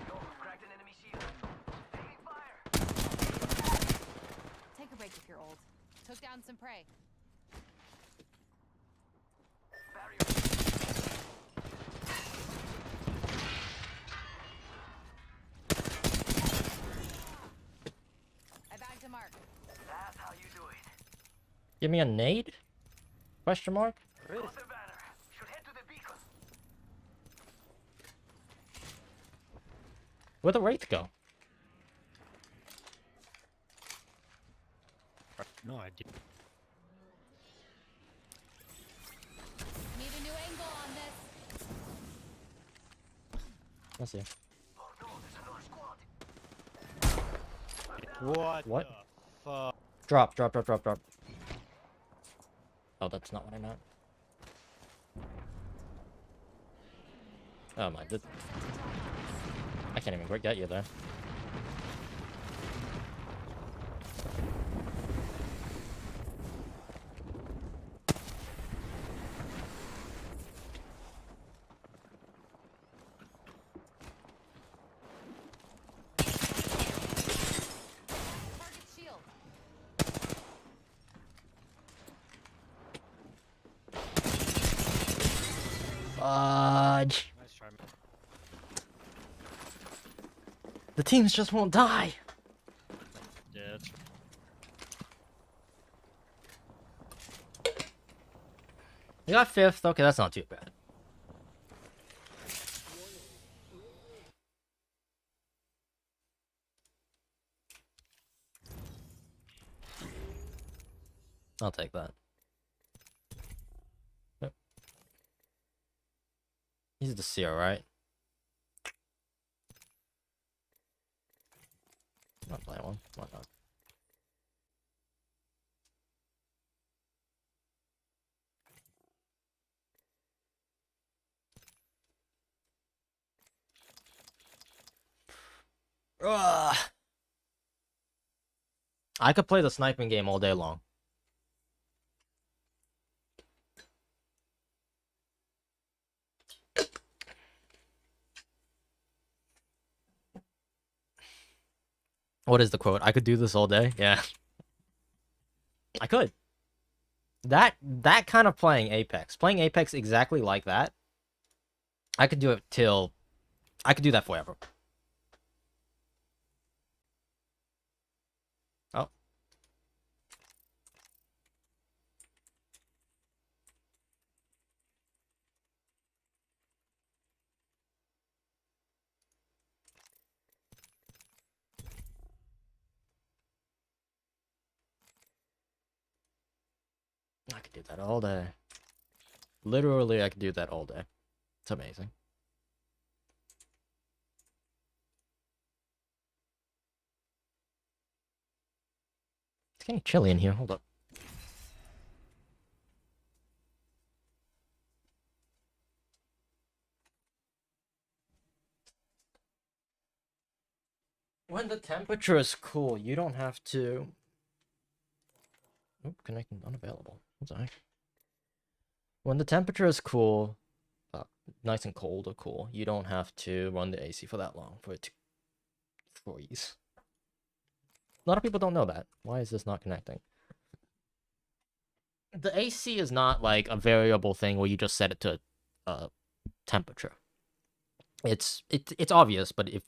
Yo, cracked an enemy shield. Taking fire. Take a break if you're old. Took down some prey. I bagged a mark. That's how you do it. Give me a nade? Question mark? Got the banner. Should head to the beacon. Where'd the Wraith go? No idea. Need a new angle on this. Let's see. Oh no, there's another squad. What? What? The fuck? Drop, drop, drop, drop, drop. Oh, that's not what I meant. Oh my, I can't even quite get you there. Target shield. Fudge. Nice try, man. The teams just won't die. Yeah, that's You got fifth. Okay, that's not too bad. I'll take that. Yep. He's the seer, right? I'll play one. Why not? Ugh. I could play the sniping game all day long. What is the quote? I could do this all day. Yeah. I could. That kind of playing Apex exactly like that I could do it till... I could do that forever. Oh. I could do that all day. Literally, I could do that all day. It's amazing. It's getting chilly in here. Hold up. When the temperature is cool, you don't have to... Oop, connecting unavailable. What the heck? When the temperature is cool, nice and cold or cool, you don't have to run the AC for that long for it to freeze. A lot of people don't know that. Why is this not connecting? The AC is not like a variable thing where you just set it to temperature. It's obvious, but if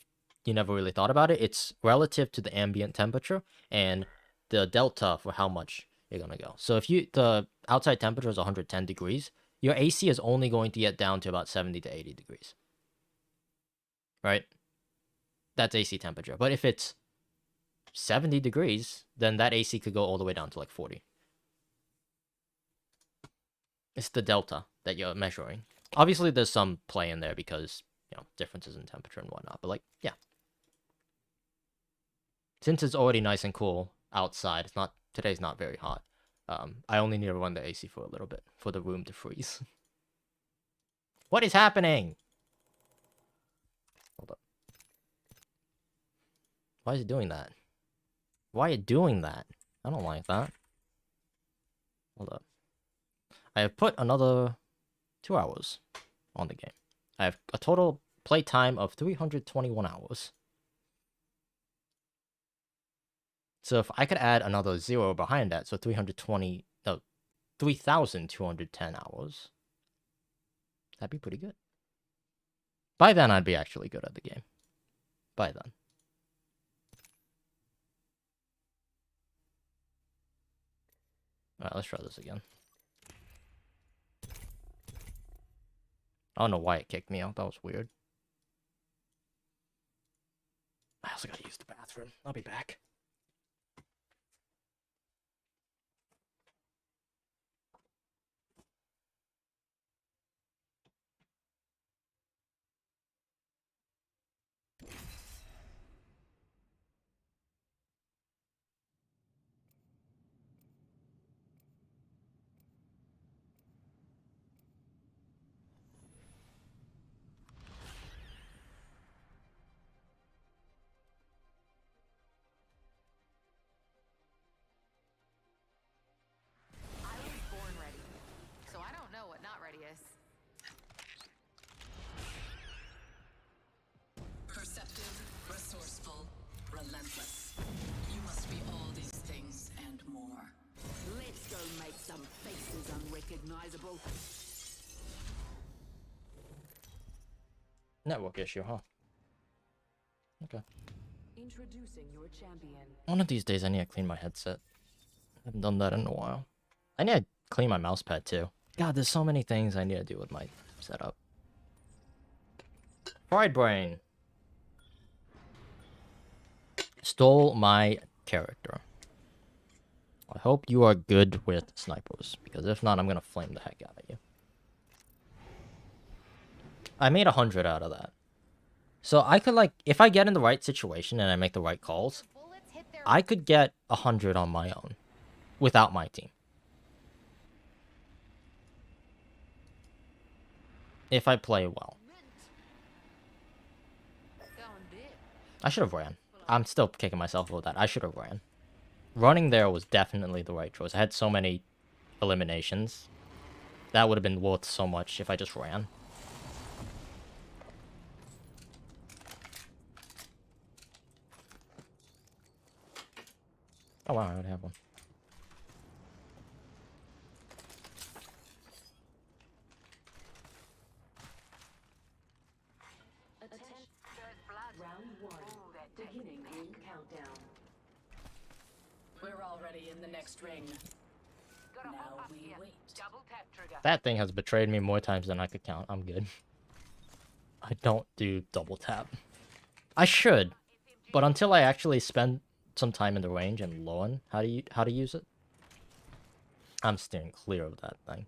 you never really thought about it, it's relative to the ambient temperature and the delta for how much you're gonna go. So if the outside temperature is 110 degrees, your AC is only going to get down to about 70 to 80 degrees. Right? That's AC temperature. But if it's 70 degrees, then that AC could go all the way down to like 40. It's the delta that you're measuring. Obviously, there's some play in there because, you know, differences in temperature and whatnot. But, like, yeah. Since it's already nice and cool outside, today's not very hot. I only need to run the AC for a little bit for the room to freeze. What is happening? Hold up. Why is it doing that? Why are you doing that? I don't like that. Hold up. I have put another 2 hours on the game. I have a total play time of 321 hours. So if I could add another 0 behind that, so 3,210 hours, that'd be pretty good. By then, I'd be actually good at the game. By then. Alright, let's try this again. I don't know why it kicked me out. That was weird. I also gotta use the bathroom. I'll be back. I was born ready, so I don't know what not ready is. Perceptive, resourceful, relentless. You must be all these things and more. Let's go make some faces unrecognizable. Network issue, huh? Okay. Introducing your champion. One of these days I need to clean my headset. I haven't done that in a while. I need to clean my mouse pad too. God, there's so many things I need to do with my setup. Fried brain. Stole my character. I hope you are good with snipers, because if not, I'm gonna flame the heck out of you. I made 100 out of that. So I could, like, if I get in the right situation and I make the right calls, I could get 100 on my own without my team. If I play well. I should have ran. I'm still kicking myself for that. I should have ran. Running there was definitely the right choice. I had so many eliminations. That would have been worth so much if I just ran. Oh wow, I would have one. Nobody in the next ring. Now we wait. Double tap trigger. That thing has betrayed me more times than I could count. I'm good. I don't do double tap. I should, but until I actually spend some time in the range and learn how to use it, I'm steering clear of that thing.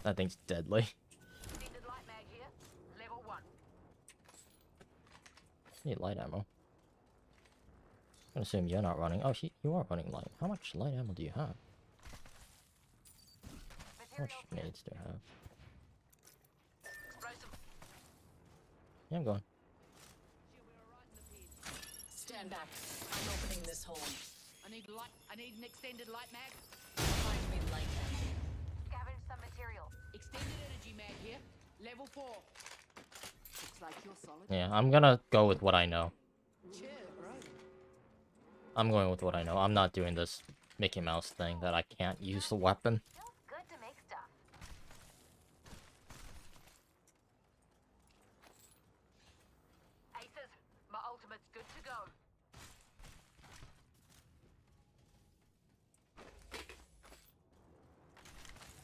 That thing's deadly. Extended light mag here. Level 1. Need light ammo. I'm gonna assume you're not running. Oh, you are running light. How much light ammo do you have? How much nades do I have? Explosive. Yeah, I'm going. Stand back. I'm opening this hole. I need an extended light mag. Find me light ammo. Scavenge some material. Extended energy mag here. Level 4. Looks like you're solid. Yeah, I'm gonna go with what I know. Cheer, bro. I'm going with what I know. I'm not doing this Mickey Mouse thing that I can't use the weapon. Good to make stuff. Aces, my ultimate's good to go.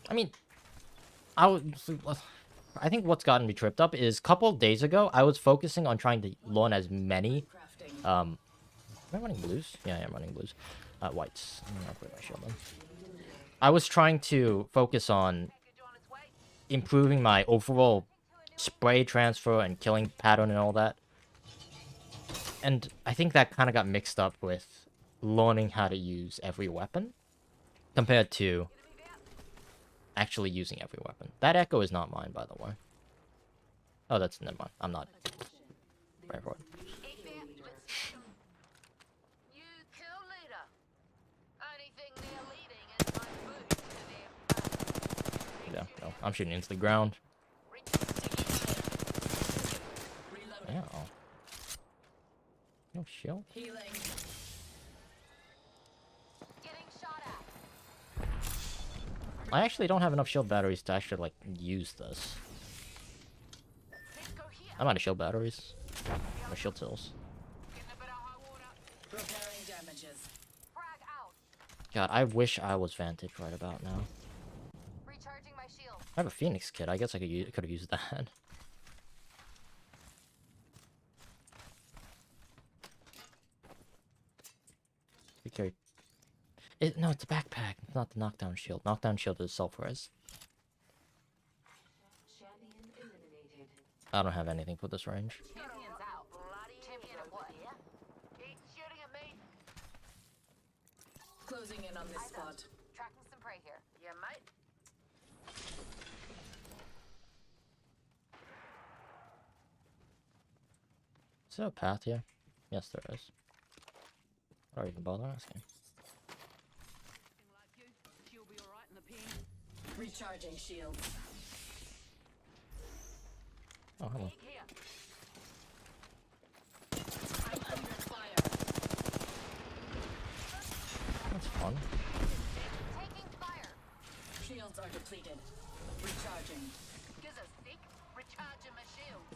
I mean, I think what's gotten me tripped up is a couple of days ago, I was focusing on trying to learn as many, am I running blues? Yeah, I am running blues. Whites. I'm gonna upgrade my shield then. I was trying to focus on improving my overall spray transfer and killing pattern and all that. And I think that kind of got mixed up with learning how to use every weapon compared to actually using every weapon. That echo is not mine, by the way. Oh, that's never mind. I'm not. Right for it. You kill leader. Only thing they're leading is my food to them. Yeah, no, I'm shooting into the ground. Ow. No shield. Healing. Getting shot at. I actually don't have enough shield batteries to actually, like, use this. Let's go here. I'm out of shield batteries. My shield tills. Getting a bit of high water. Repairing damages. Frag out. God, I wish I was Vantage right about now. Recharging my shield. I have a Phoenix kit. I guess I could have used that. Be careful. No, it's a backpack. It's not the knockdown shield. Knockdown shield is self-res. I don't have anything for this range. Champion's out. Bloody champion at what? He's shooting at me. Closing in on this spot. Tracking some prey here. Yeah, mate. Is there a path here? Yes, there is. I don't even bother asking. Like you. She'll be alright in the pen. Recharging shields. Oh, hello. Here. I'm under fire. That's fun. Taking fire. Shields are depleted. Recharging. Gives a stick. Recharging my shields.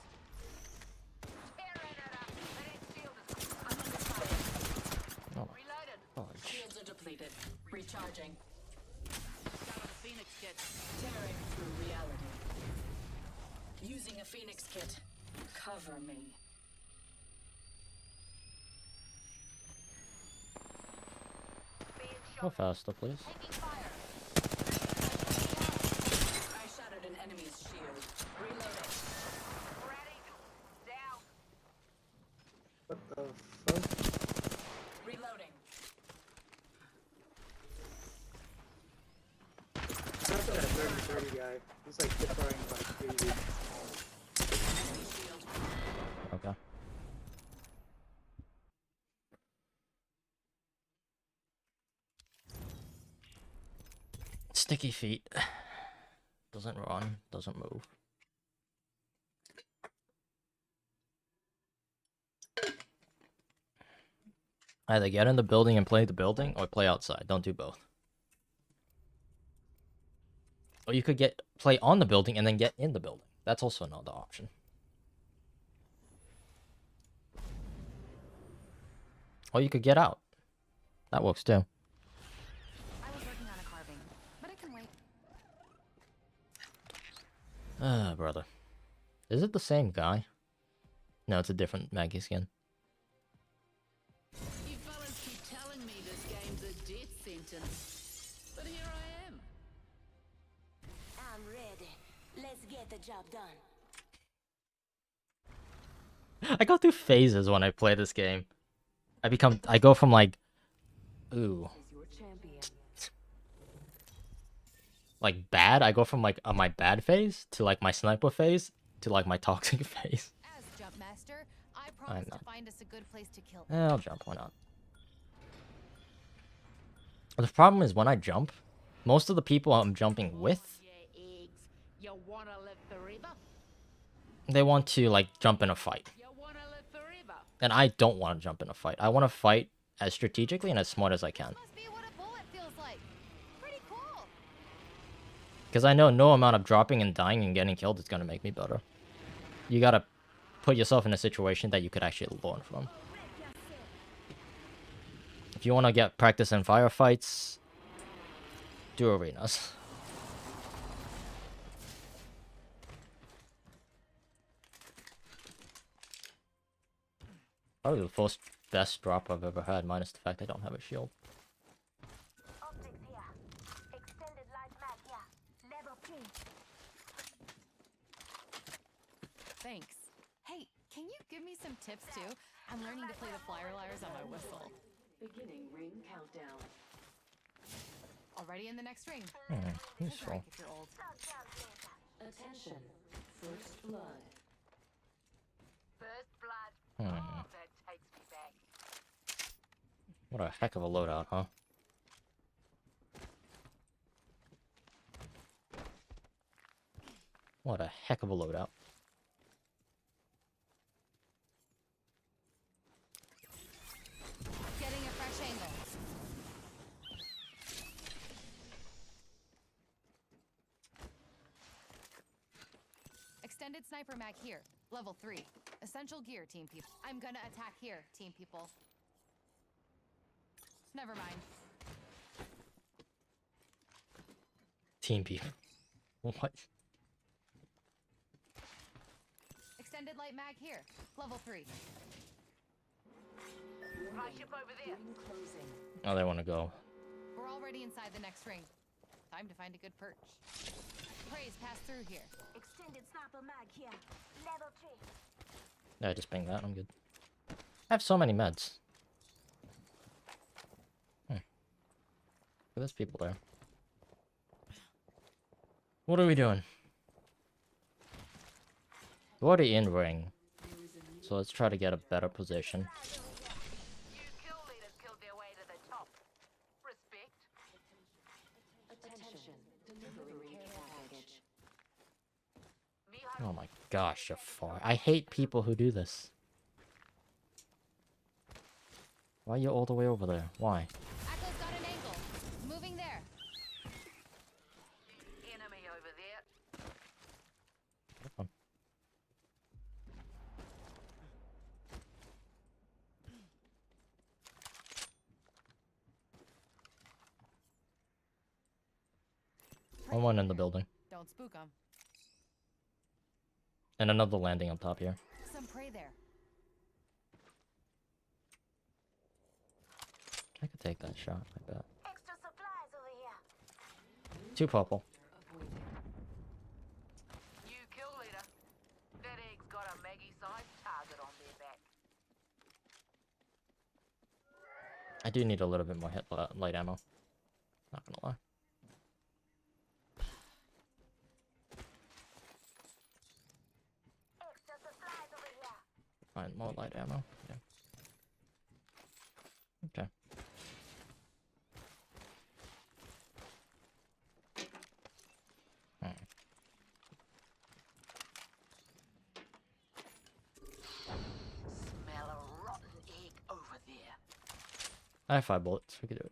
Tearing it up. That shield is I'm under fire. Oh, reloaded. fudge. Shields are depleted. Recharging. Got a Phoenix kit. Tearing through reality. Using a Phoenix kit. Cover me. Being Go shot. faster, please. Taking fire. I shattered an enemy's shield. Reloading. Ready. Down. What the fuck? Reloading. That's that dirty guy. He's like deferring like crazy. Enemy shield. Okay. Sticky feet. Doesn't run, doesn't move. Either get in the building and play the building, or play outside. Don't do both. Or you could play on the building and then get in the building. That's also another option. Or you could get out. That works too. Ah, brother. Is it the same guy? No, it's a different Maggie skin. You fellas keep telling me this game's a death sentence, but here I am. I'm ready. Let's get the job done. I go through phases when I play this game. I go from like, ooh, like bad. I go from like my bad phase to like my sniper phase to like my toxic phase. As Jump Master, I promise to not. find us a good place to kill. I'll jump. Why not? The problem is when I jump, most of the people I'm jumping with, Yeah, eggs. You wanna live forever? they want to like jump in a fight, You wanna live forever? and I don't want to jump in a fight. I want to fight as strategically and as smart as I can. Must be what a bullet feels like. Pretty cool. Because I know no amount of dropping and dying and getting killed is going to make me better. You got to put yourself in a situation that you could actually learn from. If you want to get practice in firefights, do arenas. Probably the first best drop I've ever had, minus the fact I don't have a shield. Optics here. Extended light mag here. Level 3. Thanks. Hey, can you give me some tips too? I'm learning to play the flyer liars on my whistle. Beginning ring countdown. Already in the next ring. Useful. Right, if you're old. Attention. First blood. First blood. Hmm. Oh, that takes me back. What a heck of a loadout, huh? What a heck of a loadout. Getting a fresh angle. Extended sniper mag here. Level 3. Essential gear, team people. I'm gonna attack here, team people. Never mind. Team people. What? Extended light mag here. Level 3. Flagship over there. Closing. Oh, they want to go. We're already inside the next ring. Time to find a good perch. Praise pass through here. Extended sniper mag here. Level 3. Yeah, just ping that. I'm good. I have so many meds. There's people there. What are we doing? We're already in ring. So let's try to get a better position. You kill leaders killed their way to the top. Respect. Attention. Delivering care package. Oh my gosh, you're far. I hate people who do this. Why are you all the way over there? Why? Echo's got an angle. Moving there. Enemy over there. Come on. One in the building. Don't spook them. And another landing on top here. Some prey there. I could take that shot like that. Extra supplies over here. 2 purple. You kill leader. That egg's got a Maggie-sized target on their back. I do need a little bit more light ammo. Not gonna lie. Extra supplies over here. Find more light ammo. Yeah. Okay. Smell a rotten egg over there. I have 5 bullets. We could do it.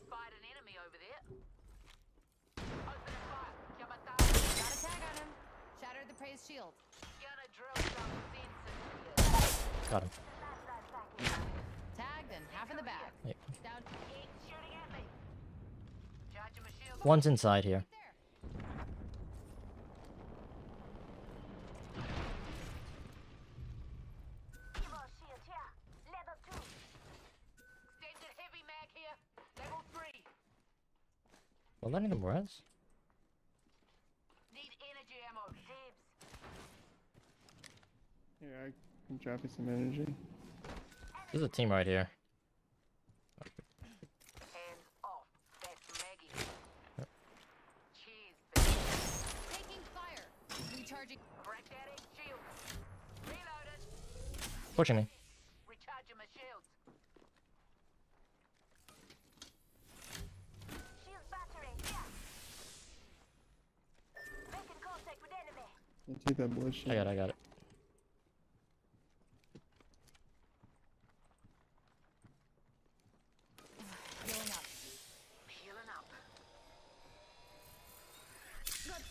Fight an enemy over there. Open fire. Yamata. Got a tag on him. Shattered the praise shield. Gonna drill some sense into Got him. Tagged and half in the back. Yep. Down. you. Egg shooting at me. Charging my shield. One's inside here. There. We're letting them res? Need energy ammo. Dibs. Here, I can drop you some energy. There's a team right here. Hands off. That's Maggie. Cheers, bitch. Taking fire. Recharging. Crack that egg shield. Reloaded. Pushing me. Recharging my shields. Shield battery. Yeah. Making contact with enemy. I'll take that bullshit. I got it. Healing up. Healing up.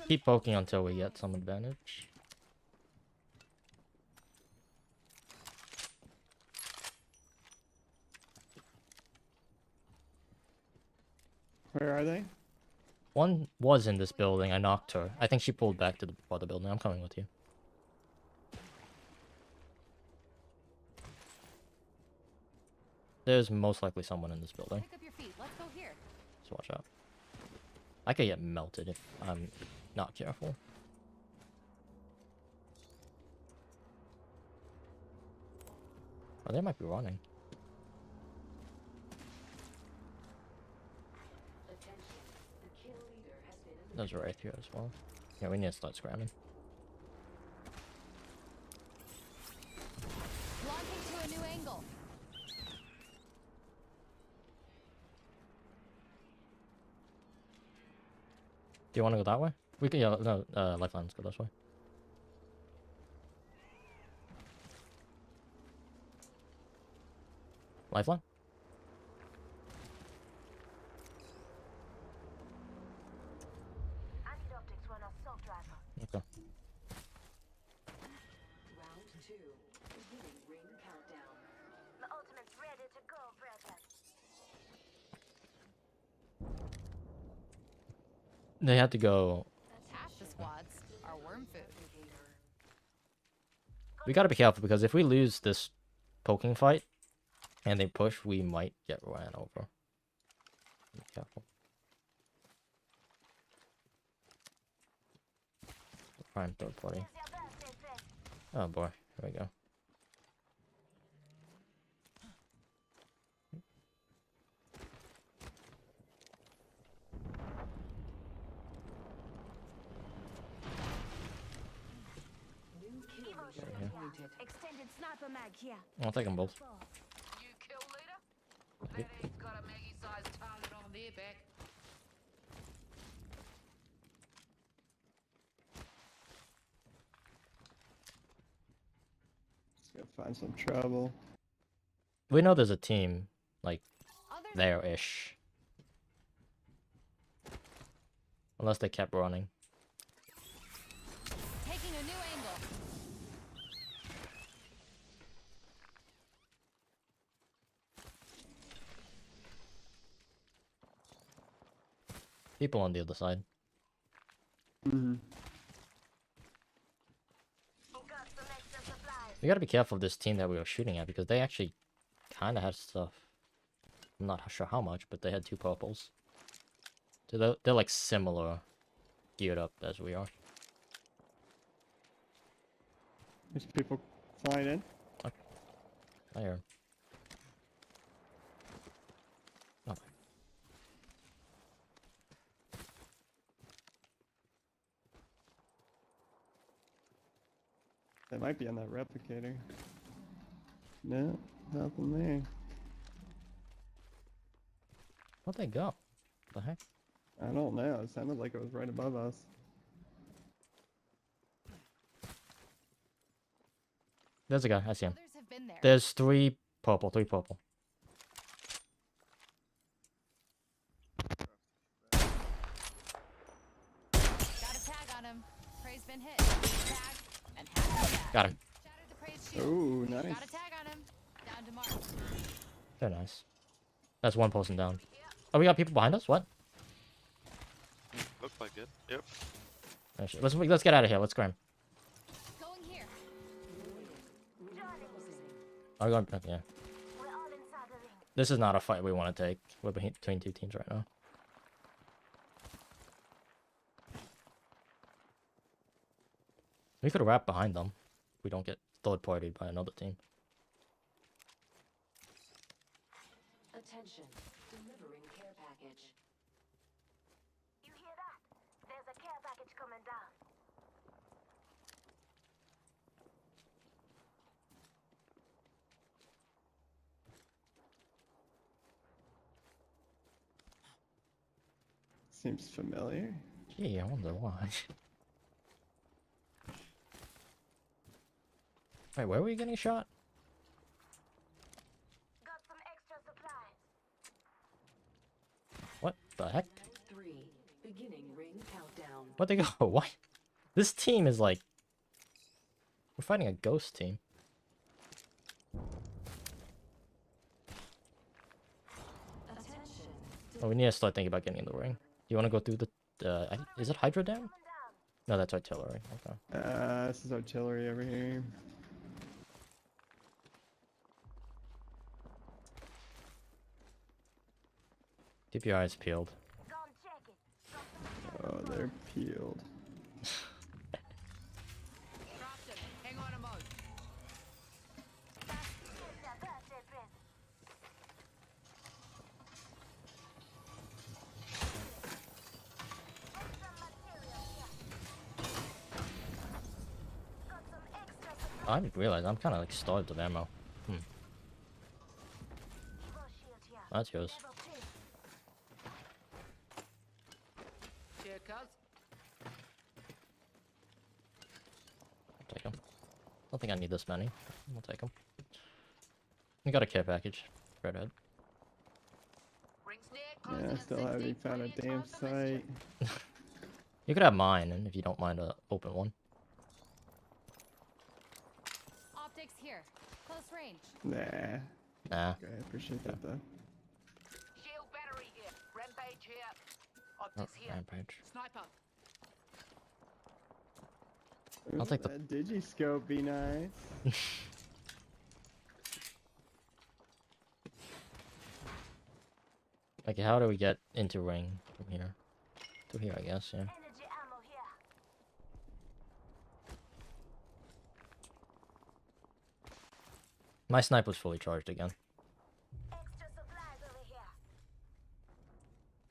Keep poking until we get some advantage. Where are they? One was in this building. I knocked her. I think she pulled back to the other building. I'm coming with you. There's most likely someone in this building. Pick up your feet. Let's go here. So watch out. I could get melted if I'm not careful. Oh, they might be running. Those are right here as well. Yeah, we need to start scramming. Launching to a new angle. Do you want to go that way? We can, yeah, no, lifelines go this way. Lifeline? Anti-optics run assault rifle. Okay. Round 2. Beginning ring countdown. My ultimate's ready to go, brethren. They had to go. Half the squads are worm food. We gotta be careful because if we lose this poking fight and they push, we might get ran over. Be careful. Prime third party. Oh boy, here we go. Extended sniper mag here. I'll take them both. You kill leader? Bet he's got a Maggie-sized target on their back. Just gotta find some trouble. We know there's a team, like, Others there-ish. Unless they kept running. taking a new angle. People on the other side. Mm-hmm. Got some extra supplies. We gotta be careful of this team that we were shooting at because they actually kind of had stuff. I'm not sure how much, but they had 2 purples. So they're like similar geared up as we are. There's people flying in. I hear 'em. Oh. They might be on that replicator. No, nothing there. Where'd they go? The heck? I don't know. It sounded like it was right above us. There's a guy. I see him. Others have been there. There's 3 purple. 3 purple. Got a tag on him. Prey's been hit. Tag and half the tag. Got him. Shattered the Prey's shield. Ooh, nice. Got a tag on him. Down to mark. Very nice. That's 1 person down. Oh, we got people behind us? What? Looks like it. Yep. Oh, shit. Let's get out of here. Let's scram. Going here. Are we going? Okay, yeah. We're all inside the ring. This is not a fight we want to take. We're between 2 teams right now. We could wrap behind them. If we don't get third partied by another team. Attention, delivering care package. You hear that? There's a care package coming down. Seems familiar. Gee, I wonder why. Wait, where were you getting shot? Got some extra supplies. What the heck? 3. Beginning ring countdown. Where'd they go? What? This team is like... We're fighting a ghost team. Attention. Oh, we need to start thinking about getting in the ring. Do you want to go through the... is it Hydra Dam? No, that's artillery. Okay. This is artillery over here. Keep your eyes peeled. Go and check it. Oh, they're peeled. Dropped him. Hang on a mo. Here's their birthday present. Put some material here. Got some extra supplies. I didn't realize I'm kind of like starved of ammo. Evo shield here. That's yours. Level 2. Here, cuz. Take them. Don't think I need this many. We'll take them. We got a care package. Redhead. Rings near, Yeah, closing I in still 60, haven't found a 28 damn times the mission. site. You could have mine, and if you don't mind, open one. Optics here. Close range. Nah. Nah. Okay, I appreciate that though. Shield battery here. Rampage here. Oh, Optics here. Rampage. Sniper. I'll take the- That digiscope be nice. Like, how do we get into ring from here? To here, I guess, yeah. Energy ammo here. My snipe was fully charged again. Extra supplies over here.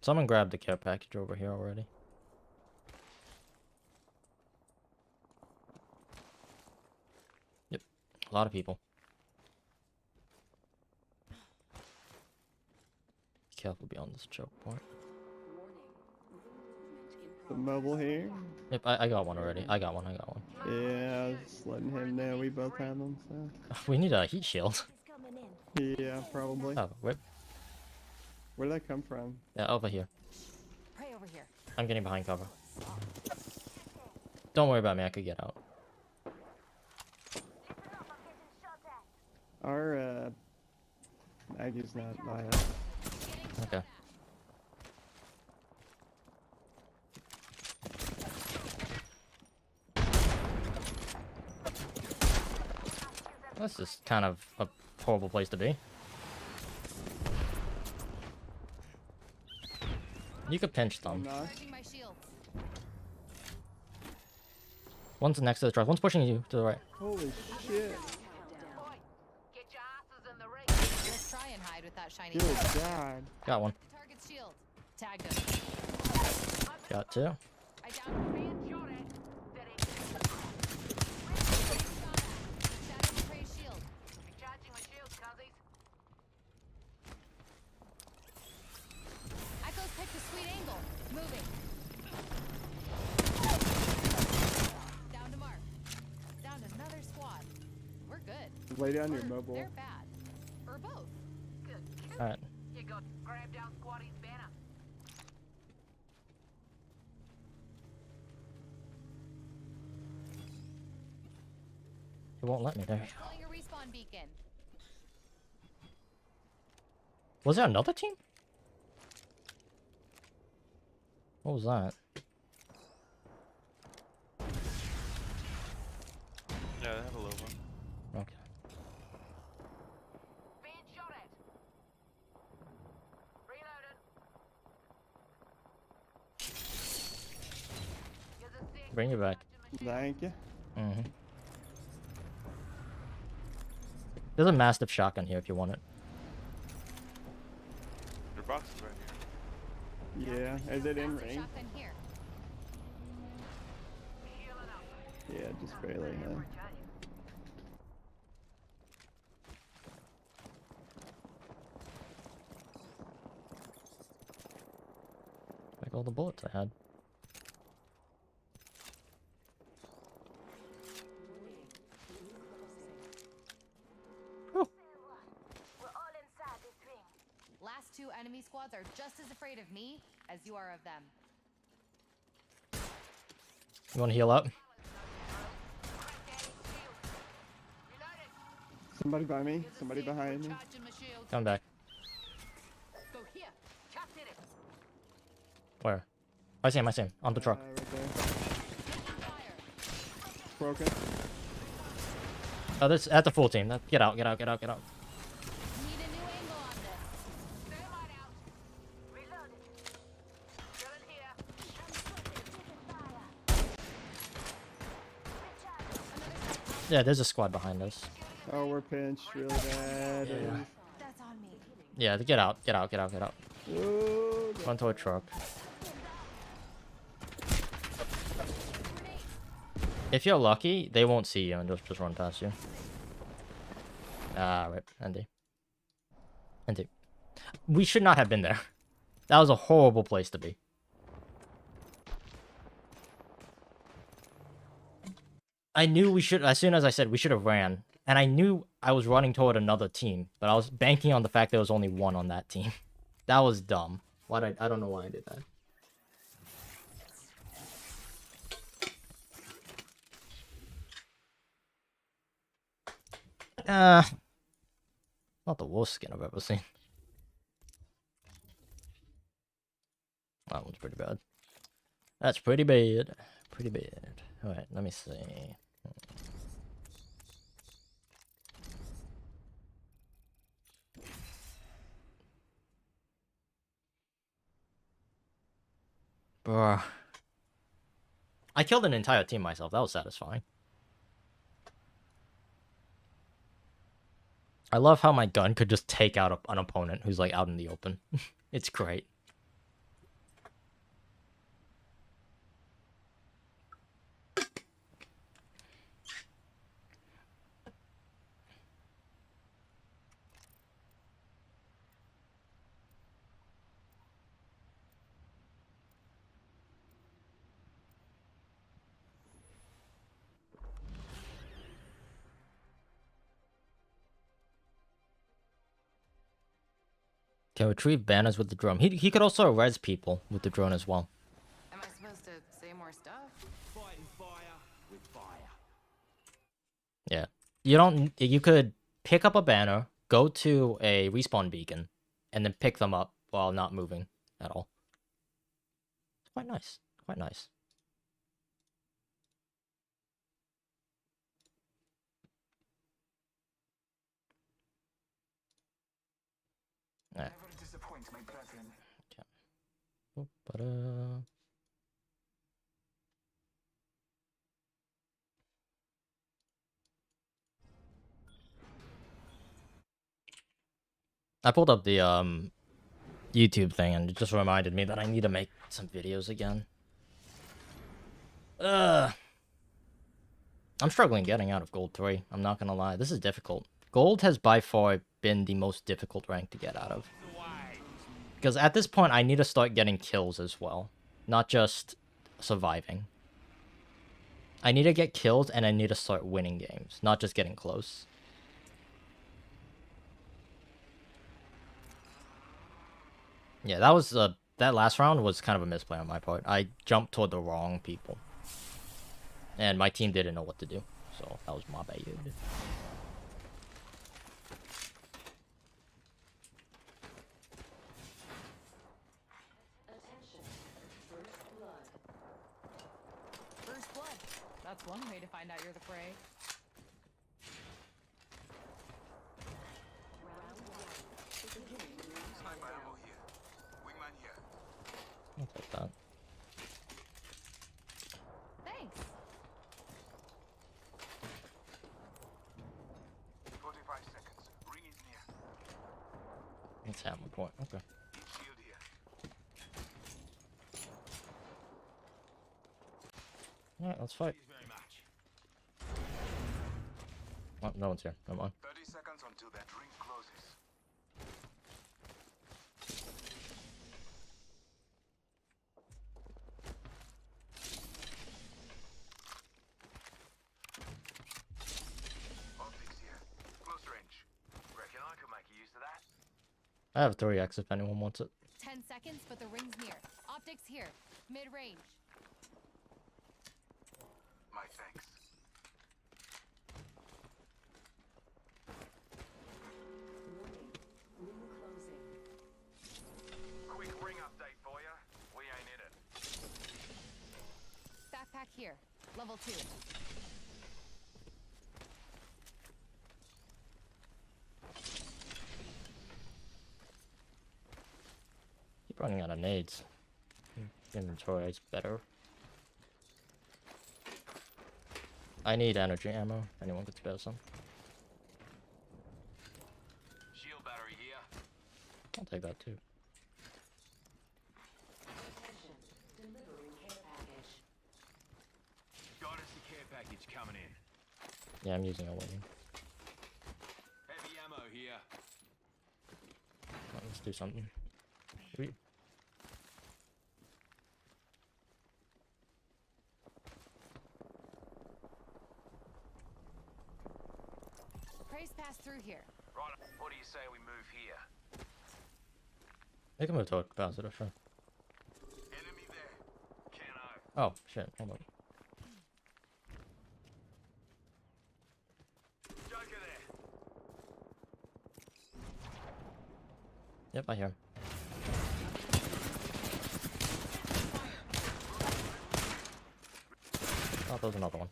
Someone grabbed the care package over here already. Yep, a lot of people. Be careful beyond this choke point. The mobile here. Yep, I got one already. I got one. Yeah, I was just letting him know we both have them, so. We need a heat shield. He's coming in. Yeah, probably. Oh, wait. Where'd that come from? Yeah, over here. Pray over here. I'm getting behind cover. Don't worry about me, I could get out. Listen up, I'm getting shot at. Our, Maggie's not by us. Okay. This is kind of a horrible place to be. You could pinch them. Not. Charging my shields. One's next to the truck. One's pushing you to the right. Holy shit. Boy, get your asses in the ring. Let's try and hide with that shiny. Good God. Got one. Target shield. Tagged him. Got two. I downed man. Shot at. Shadow prey shield. Recharging my shields, cuzzies. Echoes picked a sweet angle. Moving. Down to mark. Down to another squad. We're good. Lay down your Or mobile. they're bad. Or both. Good. Alright. You got grab down squattie's banner. It won't let me there. Calling a respawn beacon. Was there another team? What was that? Yeah, they have a little one. Okay. Being shot at. Reloaded. Here's a stick. Bring it back. Thank you. Mm-hmm. There's a mastiff shotgun here if you want it. Your box is right here. Yeah, is it in Massive range? shotgun here. Yeah, just barely, huh? Like all the bullets I had. Last two enemy squads are just as afraid of me as you are of them. You want to heal up? Somebody by me. Somebody behind me. Come back. Go here. Captain it. Where? I see him. I see him. On the truck. Right there. Broken. Oh, that's at the full team. Get out. Get out. Get out. Get out. Need a new angle on this. Thermite out. Reloaded. Still in here. Yeah, there's a squad behind us. Oh, we're pinched really bad. That's on me. Yeah, get out. Get out. Get out. Get out. Ooh, Run to a truck. If you're lucky, they won't see you and just run past you. Ah, rip. Andy. Andy. We should not have been there. That was a horrible place to be. I knew we should, as soon as I said we should have ran, and I knew I was running toward another team, but I was banking on the fact there was only one on that team. That was dumb. I don't know why I did that. Not the worst skin I've ever seen. That one's pretty bad. That's pretty bad. Pretty bad. Alright, let me see. Bruh. I killed an entire team myself. That was satisfying. I love how my gun could just take out an opponent who's like out in the open. It's great. Can retrieve banners with the drone. He could also res people with the drone as well. Am I supposed to say more stuff? Fighting fire with fire. Yeah. You could pick up a banner, go to a respawn beacon, and then pick them up while not moving at all. It's quite nice. Quite nice. Alright. Never disappoint my brethren. I pulled up the YouTube thing and it just reminded me that I need to make some videos again. I'm struggling getting out of Gold 3. I'm not gonna lie. This is difficult. Gold has by far been the most difficult rank to get out of. Because at this point, I need to start getting kills as well. Not just surviving. I need to get kills and I need to start winning games. Not just getting close. Yeah, that was that last round was kind of a misplay on my part. I jumped toward the wrong people. And my team didn't know what to do. So that was my bad. First blood. That's one way to find out you're the prey. Sniper ammo here. Wingman here. I'll take that. Thanks. It's hammer point. Okay. Shield here. Alright, let's fight. Very much. Oh, no one's here. Never mind. 30 seconds until that ring closes. Optics here. Close range. Reckon I could make use of that. I have 3x if anyone wants it. 10 seconds, but the ring's near. Optics here. Mid-range. My thanks. Quick ring update for you. We ain't in it. Backpack here. Level 2. Keep running out of nades. Inventory is better. I need energy ammo. Anyone could spare some? Shield battery here. I'll take that too. Got us the care package coming in. Yeah, I'm using a wing. Heavy ammo here. Let's do something. Sweet. Praise pass through here. Right. What do you say we move here? They can move to a capacitor, sure. Enemy there. Can Oh, shit. Hold on. Joker there. Yep, I hear him. Oh, there's another one.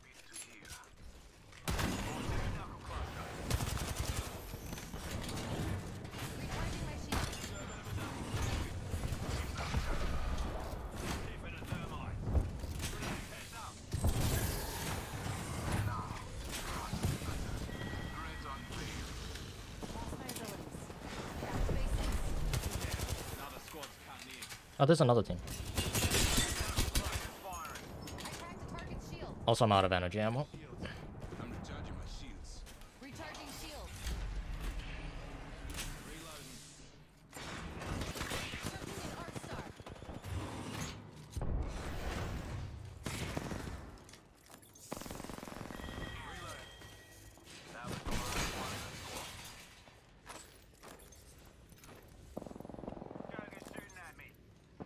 Recharging my shield. Keeping a thermite. Heads up. Grenades on three. Lost my abilities. Back to basics. Another squad's cutting in. Oh, there's another team. Firing. I cracked the target's shield. Also, I'm out of energy ammo. I'm recharging my shields. Recharging shields. Reloading. Charging an arc star. Reload. That was the last one in the squad. Joker's shooting at me.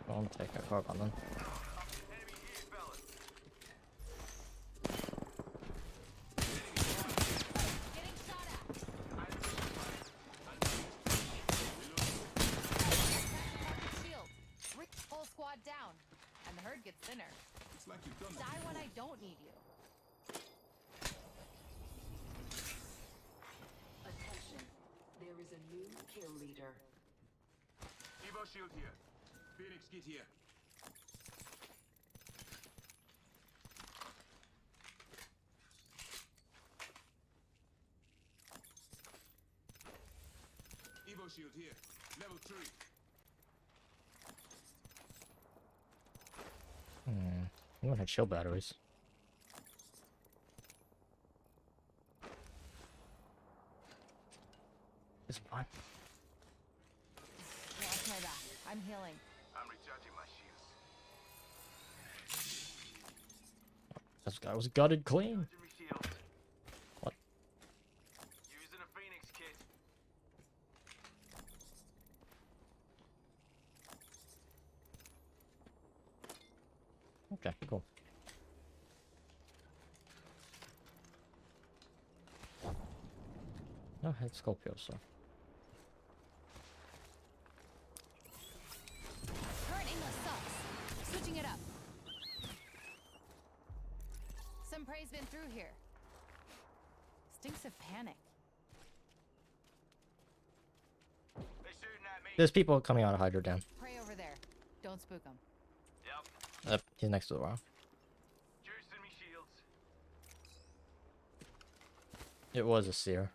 I'll take a carbon then. Enemy here, fellas. Getting shot at. Target shield. Whole squad down. And the herd gets thinner. Looks like you've done Die when I don't need you. Attention. There is a new kill leader. Evo shield here. Phoenix kit here. Evo shield here. Level 3. You don't have shield batteries. It's fine. Watch my back. I'm healing. I'm recharging my shields. This guy was gutted clean. Recharging my shields. What? Using a Phoenix kit. Okay, cool. No, it's Scorpio, so. Current English sucks. Switching it up. Some prey's been through here. Stinks of panic. They're shooting at me. There's people coming out of Hydro Dam. Prey over there. Don't spook them. Yep. Yep, he's next to the rock. Juicing me shields. It was a seer.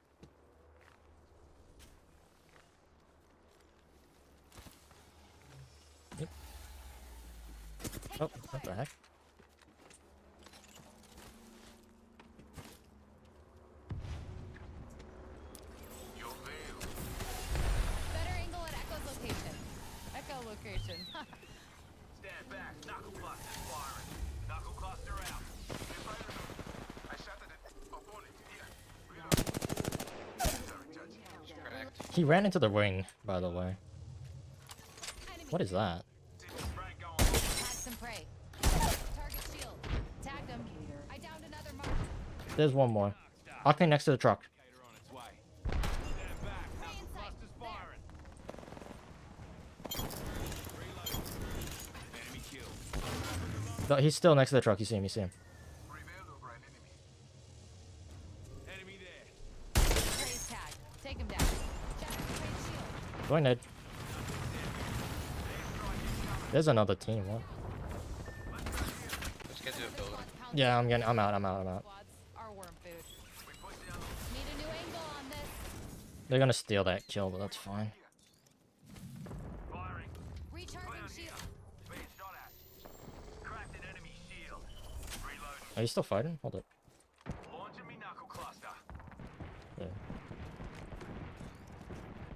Oh, what the heck? Better angle at Echo's location. Echolocation. Stand back. Knuckle cluster firing. Knuckle cluster out. I shattered it. Opponent here. Sorry, Judge. Correct. He ran into the ring, by the way. Enemy What is that? Had some prey. Target shield. Tagged him. I downed another mark. There's one more. Octane next to the truck. Prey in sight. There. No, he's still next to the truck. You see him. You see him. Prevailed over an enemy. Enemy there. Prey's tagged. Take him down. Shattered Prey's shield. Going Ned. There's another team. What? Let's get to a building. Yeah, I'm out. Squads are worm food. Need a new angle on this. They're gonna steal that kill, but that's fine. Firing. Recharging shield. Being shot at. Cracked an enemy shield. Reloading. Are you still fighting? Hold it. Launching me knuckle cluster. Yeah.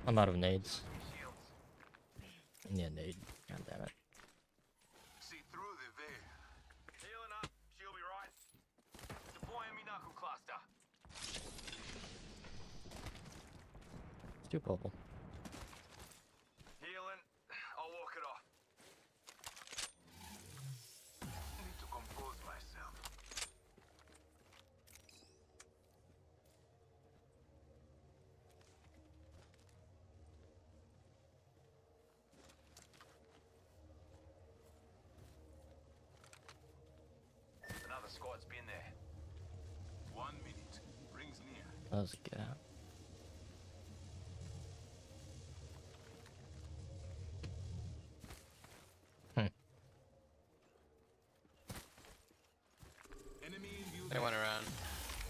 I'm out of nades. Shields. Yeah, nade. God damn it. See through the veil. Healing up. She'll be right. Deploying me knuckle cluster. It's too purple. Healing. I'll walk it off. Need to compose myself. Another squad's been there. 1 minute. Rings near. Let's get out. Enemy in view. They went around.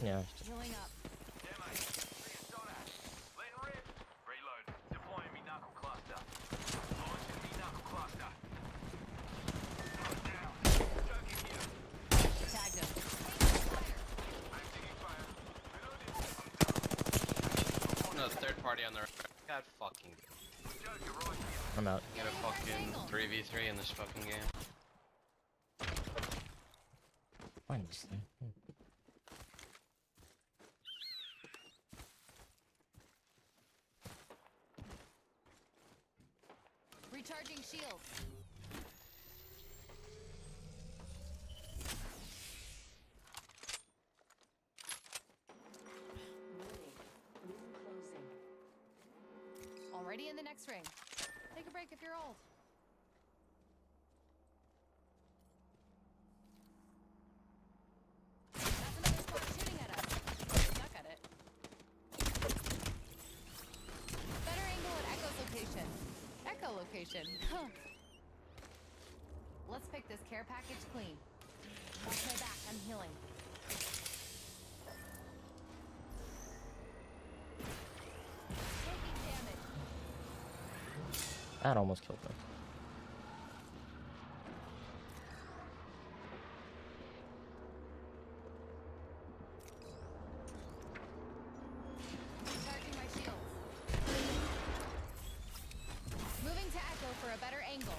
Yeah. Healing up. Yeah, mate. Being shot at. Letting rip. Reload. Deploying me knuckle cluster. Launching me knuckle cluster. Down. Joking here. Tagged him. I'm taking fire. Reloading. No, third party on the right. God fucking. Joker right here. I'm out. Get a fucking 3v3 in this fucking game. Find this thing. Recharging shields. Already in the next ring. Take a break if you're old. That's another squad shooting at us. Suck at it. Better angle at Echo's location. Echolocation. Huh. Let's pick this care package clean. Watch my back. I'm healing. Taking damage. That almost killed me. Recharging my shields. Moving to Echo for a better angle.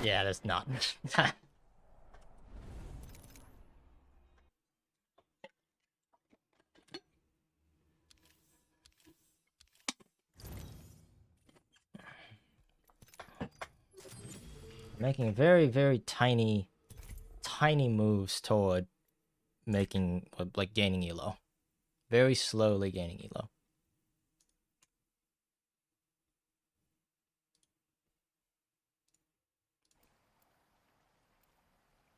Yeah, that's not. Making very, very tiny moves toward making, like, gaining elo. Very slowly gaining elo.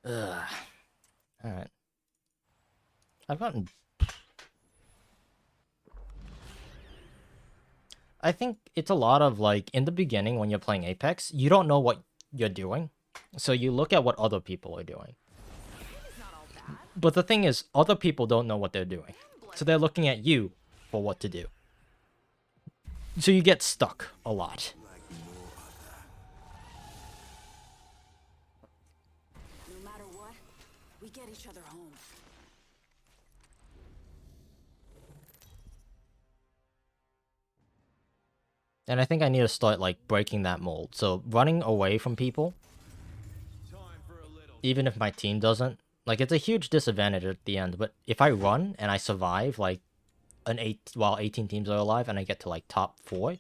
Ugh. Alright. I've gotten... I think it's a lot of, like, in the beginning when you're playing Apex, you don't know what you're doing. So you look at what other people are doing. But the thing is, other people don't know what they're doing. So they're looking at you for what to do. So you get stuck a lot. No matter what, we get each other home. And I think I need to start like breaking that mold. So running away from people, even if my team doesn't, like it's a huge disadvantage at the end. But if I run and I survive like while 18 teams are alive and I get to like top 4,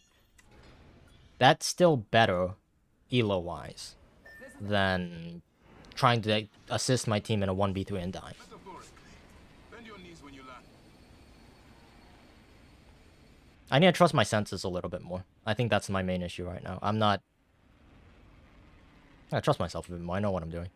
that's still better elo wise than trying to assist my team in a 1v3 and die. I need to trust my senses a little bit more. I think that's my main issue right now. I trust myself a bit more. I know what I'm doing.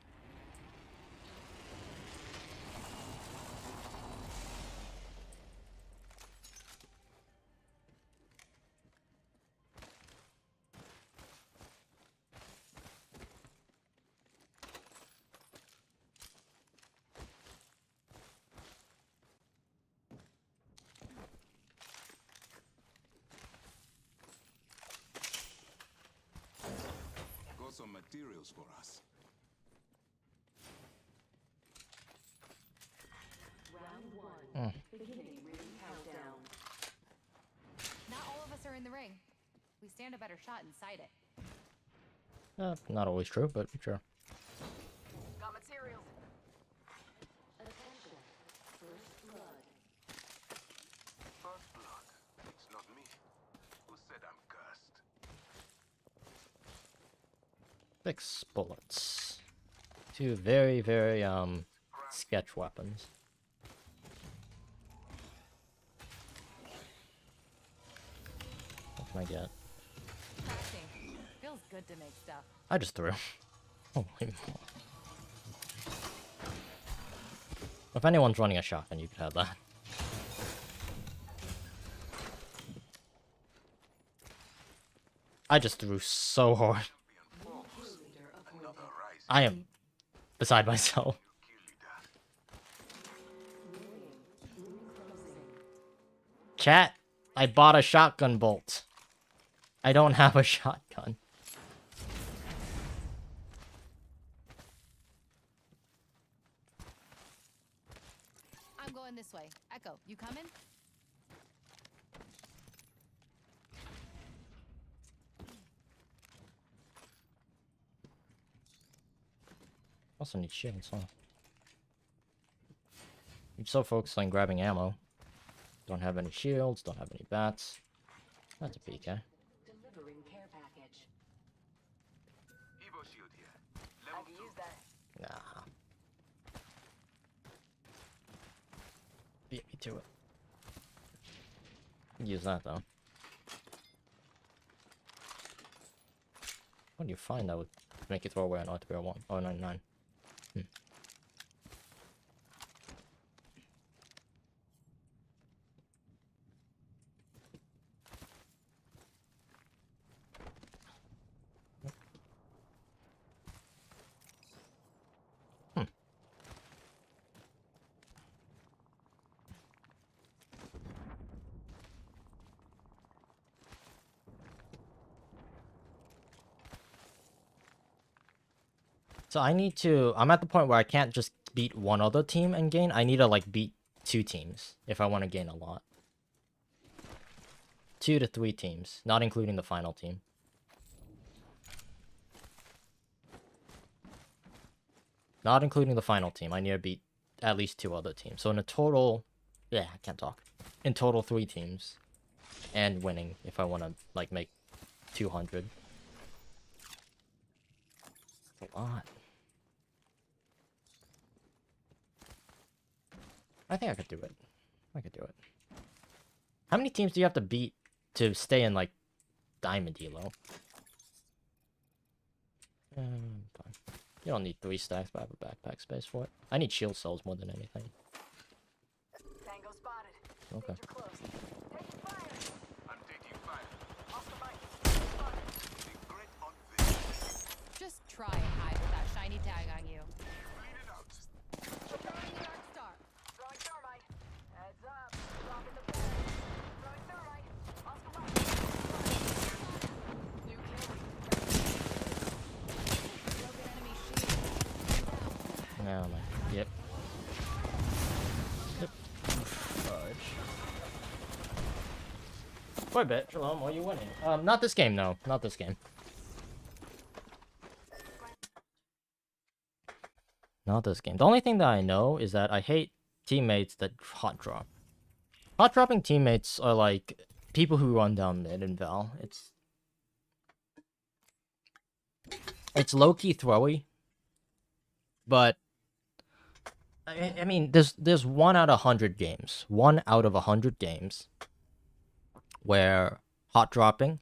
Some materials for us. Not all of us are in the ring. We stand a better shot inside it. Not always true, but sure. Got materials. First blood. It's not me. Who said I'm cursed? 6 bullets. 2 very, very, sketch weapons. What can I get? Crafting. Feels good to make stuff. I just threw. Holy moly. If anyone's running a shotgun, you could have that. I just threw so hard. I am beside myself. Chat, I bought a shotgun bolt. I don't have a shotgun. I'm going this way. Echo, you coming? Also need shields, huh? I'm so focused on grabbing ammo. Don't have any shields, don't have any bats. That's a PK. Delivering care package. Evo shield here. I Level can 2. use that. Nah. Beat me to it. Use that though. What do you find that would make you throw away an R301? Oh, 99. So I need to, I'm at the point where I can't just beat one other team and gain. I need to like beat 2 teams if I want to gain a lot. 2 to 3 teams, not including the final team. Not including the final team, I need to beat at least 2 other teams. So in a total, yeah, I can't talk. In total 3 teams. And winning if I want to like make 200. A lot. I think I could do it. I could do it. How many teams do you have to beat to stay in, like, Diamond Elo? Fine. You don't need 3 stacks, but I have a backpack space for it. I need shield cells more than anything. Tango spotted. Okay. Danger close. Taking fire. I'm taking fire. Off the bike. Spotted. Big grit on this. Just try and hide with that shiny tag on you. Throwing the Dark Star. Throwing thermite. Heads up. Dropping the fence. Throwing thermite. Off the left. New kill. Broken enemy shield. Down. Oh my. Yep. Yep. Fudge. Quite a bit, Shalom. Are you winning? Not this game, no. Not this game. Not this game. The only thing that I know is that I hate teammates that hot drop. Hot dropping teammates are like people who run down mid in Val. It's low-key throwy. But I mean, there's 1 out of 100 games. 1 out of 100 games where hot dropping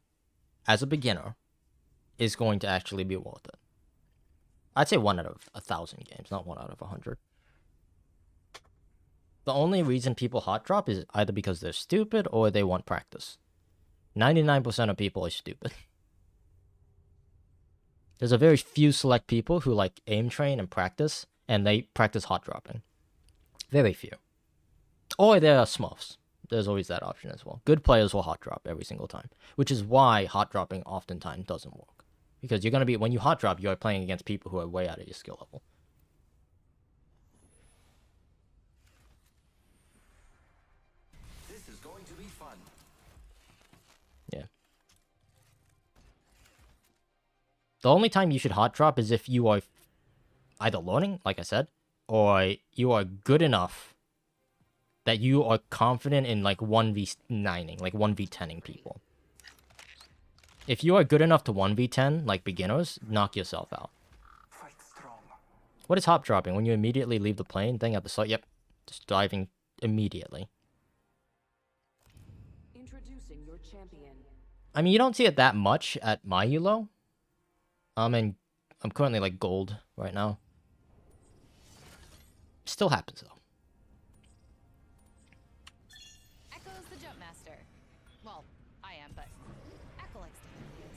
as a beginner is going to actually be worth it. I'd say 1 out of 1,000 games, not 1 out of 100. The only reason people hot drop is either because they're stupid or they want practice. 99% of people are stupid. There's a very few select people who like aim train and practice, and they practice hot dropping. Very few. Or there are smurfs. There's always that option as well. Good players will hot drop every single time, which is why hot dropping oftentimes doesn't work. Because you're going to be, when you hot drop, you're playing against people who are way out of your skill level. This is going to be fun. Yeah. The only time you should hot drop is if you are either learning, like I said, or you are good enough that you are confident in like 1v9ing, like 1v10ing people. If you are good enough to 1v10, like beginners, knock yourself out. Fight strong. What is hop dropping? When you immediately leave the plane thing at the start? Yep. Just diving immediately. Introducing your champion. I mean, you don't see it that much at my elo. And I'm currently like gold right now. Still happens though. Echo's the jump master. Well, I am, but Echo likes to think he is.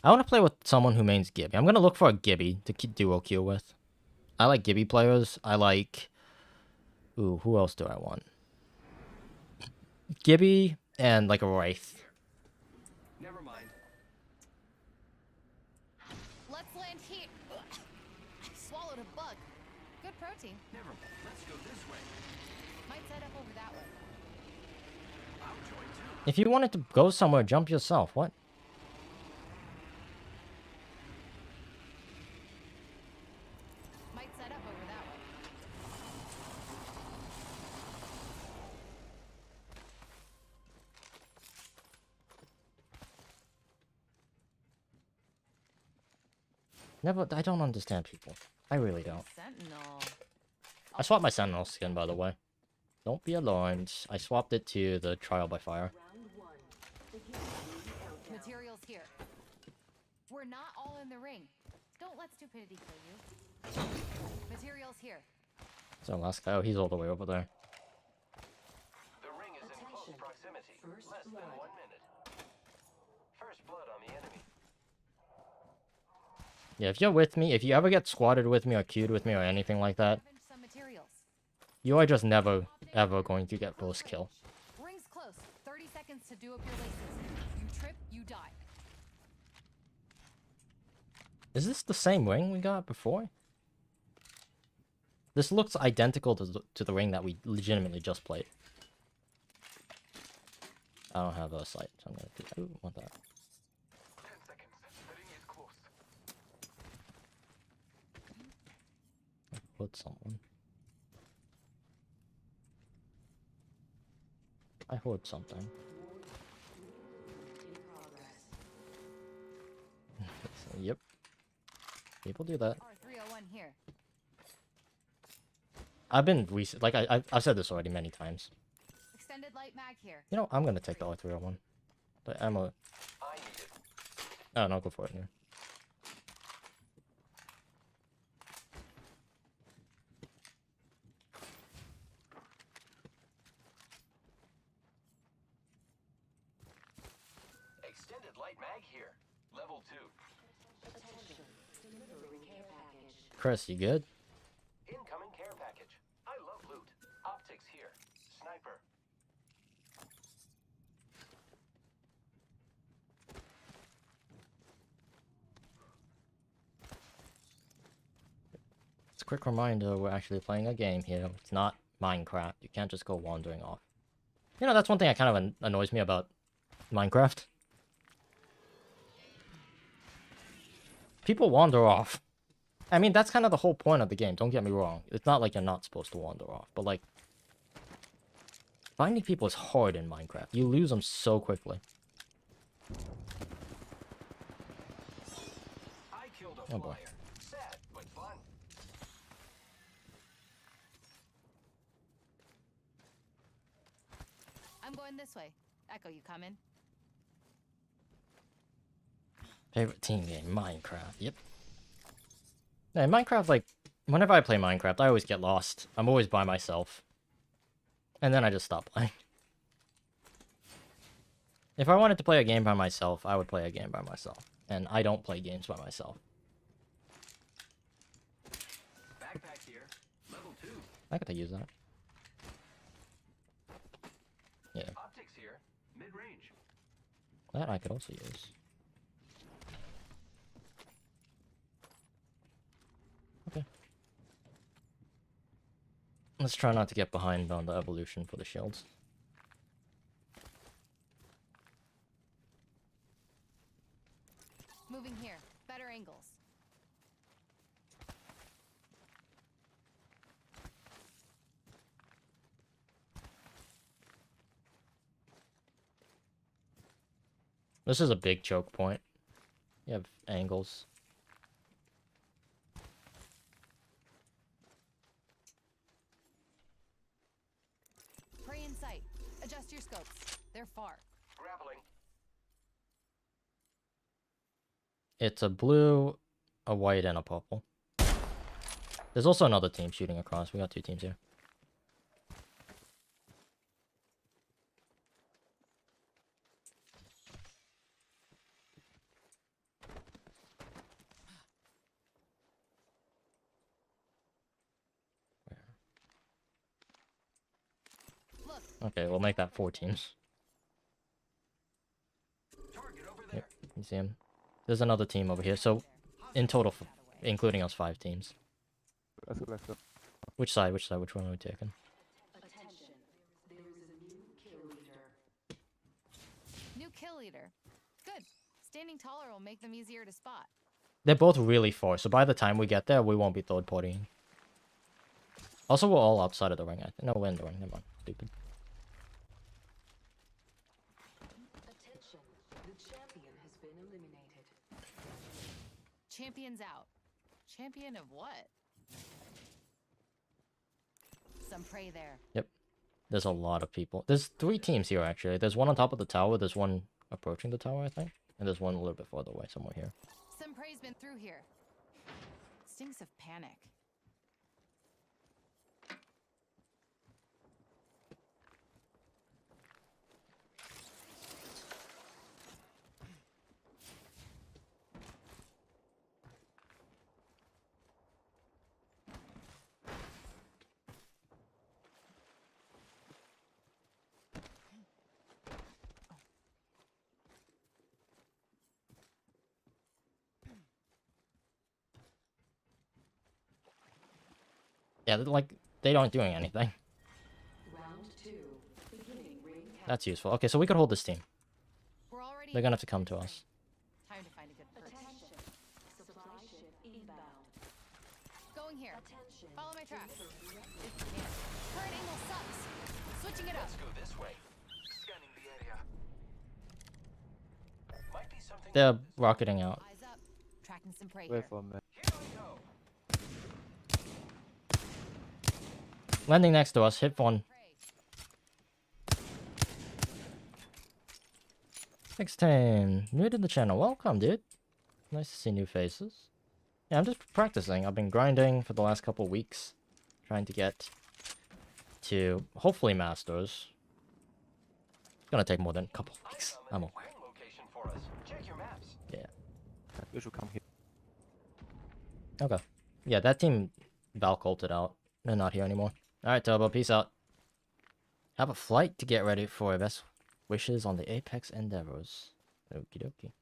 I want to play with someone who mains Gibby. I'm going to look for a Gibby to duo queue with. I like Gibby players. I like... Ooh, who else do I want? Gibby and like a Wraith. Never mind. Let's land here. Swallowed a bug. Good protein. Never mind. Let's go this way. Might set up over that way. I'll join too. If you wanted to go somewhere, jump yourself. What? Might set up over that way. Never. I don't understand people. I really don't. Sentinel. I swapped my Sentinel skin, by the way. Don't be alarmed. I swapped it to the Trial by Fire. Materials here. We're not all in the ring. Don't let stupidity kill you. Materials here. So last guy, oh, he's all the way over there. The ring is in close proximity. Less than 1 minute. First blood on the enemy. Yeah, if you're with me, if you ever get squatted with me or queued with me or anything like that, Scavenge some materials. you are just never, ever going to get first kill. Ring's close. 30 seconds to do up your laces. You trip, you die. Is this the same ring we got before? This looks identical to the ring that we legitimately just played. I don't have a sight, so I'm gonna do. Ooh, want that. 10 seconds. The ring is close. Put someone. I heard something. Yep. People do that. R301 here. I've been like I've said this already many times. Extended light mag here. You know, I'm gonna take the R301. The ammo. I need it. Oh no, go for it. Yeah. Extended light mag here. Level 2. Chris, you good? Incoming care package. I love loot. Optics here. Sniper. It's a quick reminder, we're actually playing a game here. It's not Minecraft. You can't just go wandering off. You know, that's one thing that kind of annoys me about Minecraft. People wander off. I mean, that's kind of the whole point of the game, don't get me wrong. It's not like you're not supposed to wander off, but like... finding people is hard in Minecraft. You lose them so quickly. I killed a Oh boy. flyer. Sad, but fun. I'm going this way. Echo, you coming? Favorite team game, Minecraft. Yep. Yeah, Minecraft, like, whenever I play Minecraft, I always get lost. I'm always by myself. And then I just stop playing. If I wanted to play a game by myself, I would play a game by myself. And I don't play games by myself. Backpack here. Level 2. I could use that. Yeah, Optics here. Mid-range. that I could also use. Okay. Let's try not to get behind on the evolution for the shields. Moving here. Better angles. This is a big choke point. You have angles. Prey in sight. Adjust your scopes. They're far. Grappling. It's a blue, a white, and a purple. There's also another team shooting across. We got 2 teams here. Look. Okay, we'll make that 4 teams. Target over there. Yep, you see him. There's another team over here. So, in total, including us, 5 teams. Let's go, let's go. Which side? Which side? Which one are we taking? New kill leader. Good. Standing taller will make them easier to spot. They're both really far, so by the time we get there, we won't be third partying. Also, we're all outside of the ring, I think. No, we're in the ring. Never mind. Stupid. Attention. The champion has been eliminated. Champion's out. Champion of what? Some prey there. Yep. There's a lot of people. There's 3 teams here, actually. There's one on top of the tower. There's one approaching the tower, I think. And there's one a little bit farther away, somewhere here. Some prey's been through here. Stinks of panic. Yeah, like, they aren't doing anything. Round 2. Beginning ring count. That's useful. Okay, so we could hold this team. We're already. They're gonna have to come to us. Time to find a good perch. Attention. Supply ship inbound. Going here. Attention. Follow my tracks. Current angle sucks. Switching it up. Let's go this way. Scanning the area. Might be something. They're rocketing out. Eyes up. Tracking some prey Wait here. for a minute. Here we go. Landing next to us. Hit one. Prey. 16. New to the channel. Welcome, dude. Nice to see new faces. Yeah, I'm just practicing. I've been grinding for the last couple weeks. Trying to get to, hopefully, Masters. It's gonna take more than a couple weeks. I'm aware. Ring location for us. Check your maps. Yeah. You should come here. Okay. Yeah, that team Valk ulted out. They're not here anymore. Alright, Turbo, peace out. Have a flight to get ready for best wishes on the Apex Endeavors. Okie dokie.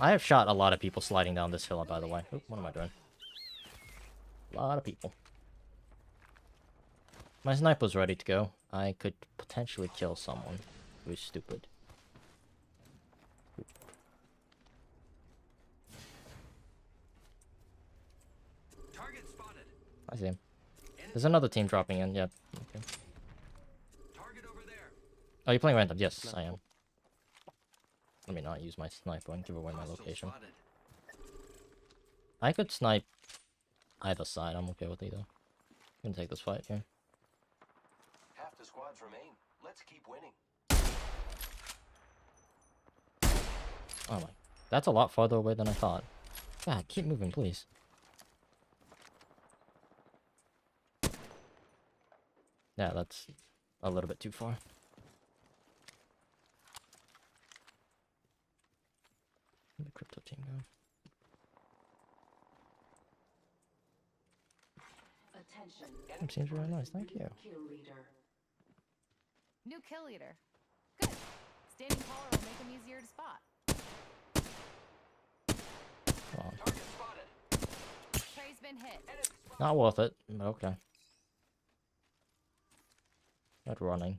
I have shot a lot of people sliding down this hill, by the way. Oop, what am I doing? A lot of people. My sniper's ready to go. I could potentially kill someone who's stupid. Target spotted. I see him. There's another team dropping in. Yep. Okay. Target over there. Oh, you're playing random? Yes, I am. Let me not use my sniper and give away my location. I could snipe either side. I'm okay with either. I'm gonna take this fight here. Half the squads remain. Let's keep winning. Oh my. That's a lot farther away than I thought. God, keep moving, please. Yeah, that's a little bit too far. Where'd the crypto team go? That seems really nice, thank you. New kill leader. Good. Standing taller will make him easier to spot. Well, Target spotted. Prey's been hit. not worth it, but okay. Not running.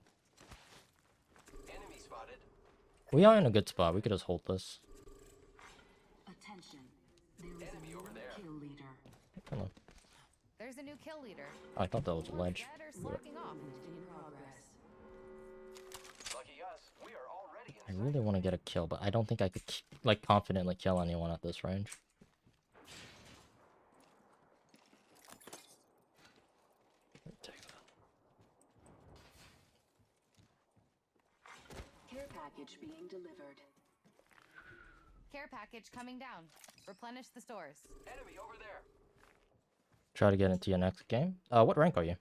Enemy spotted. We are in a good spot. We could just hold this. Attention. There is Enemy a over there. kill leader. Come on. There's a new kill leader. I thought that was a ledge. Dead or slacking off. In progress. Lucky us. We are already I in. really want to get a kill, but I don't think I could like confidently kill anyone at this range. Take that. Care package being delivered. Care package coming down. Replenish the stores. Enemy over there. Try to get into your next game. What rank are you?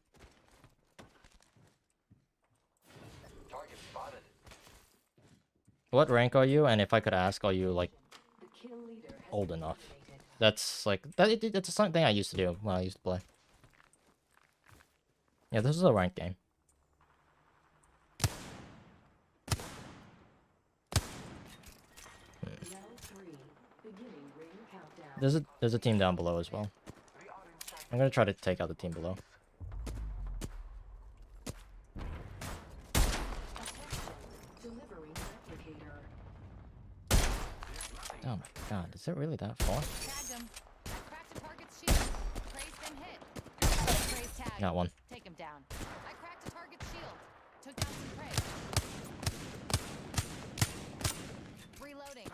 Target spotted. What rank are you? And if I could ask, are you like The kill leader has old been enough? eliminated. That's like it's something I used to do when I used to play. Yeah, this is a ranked game. Level 3. Beginning ring countdown. There's a team down below as well. I'm gonna try to take out the team below. Delivering replicator. Oh my god, is it really that far? Tagged him. I cracked a target's shield. Prey's been hit. Prey's tagged. Got one. Take him down. I cracked a target's shield. Took down some prey. Reloading.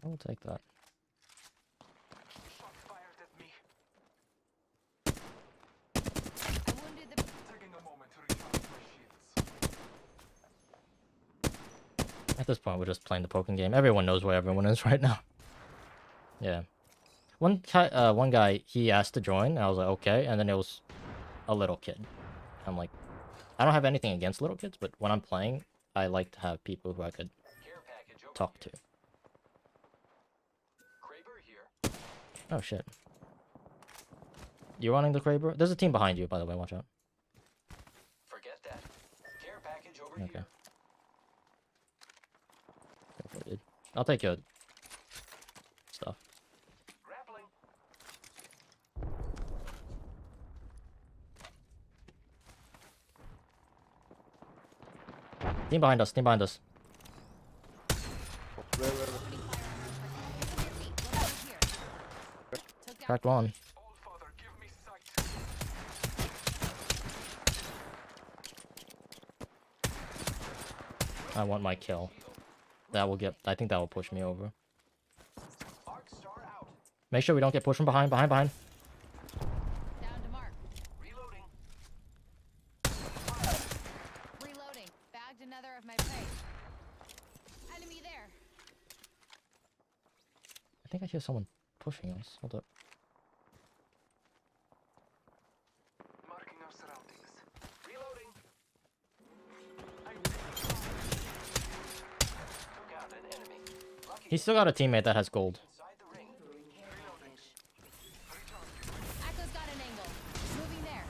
I will take that. Shot fired at me. I wounded the. Taking a moment to recharge my shields. At this point, we're just playing the poking game. Everyone knows where everyone is right now. Yeah. One guy, he asked to join, and I was like, okay. And then it was a little kid. I'm like, I don't have anything against little kids, but when I'm playing, I like to have people who I could Care package over talk here. to. Kraber here. Oh shit. You running the Kraber? There's a team behind you, by the way. Watch out. Forget that. Care package over Okay. here. Go for it, dude. I'll take your stuff. Grappling. Team behind us. Team behind us. Where? Opening fire on our feet. Look over here. Took down. Cracked one. All father, give me sight. I want my kill. That will get. I think that will push me over. Arc star out. Make sure we don't get pushed from behind. Behind. Down to mark. Reloading. Reloading. Bagged another of my prey. Enemy there. I think I hear someone pushing us. Hold up. Marking our surroundings. Reloading. He's still got a teammate that has gold. Echo's got an angle. Moving there.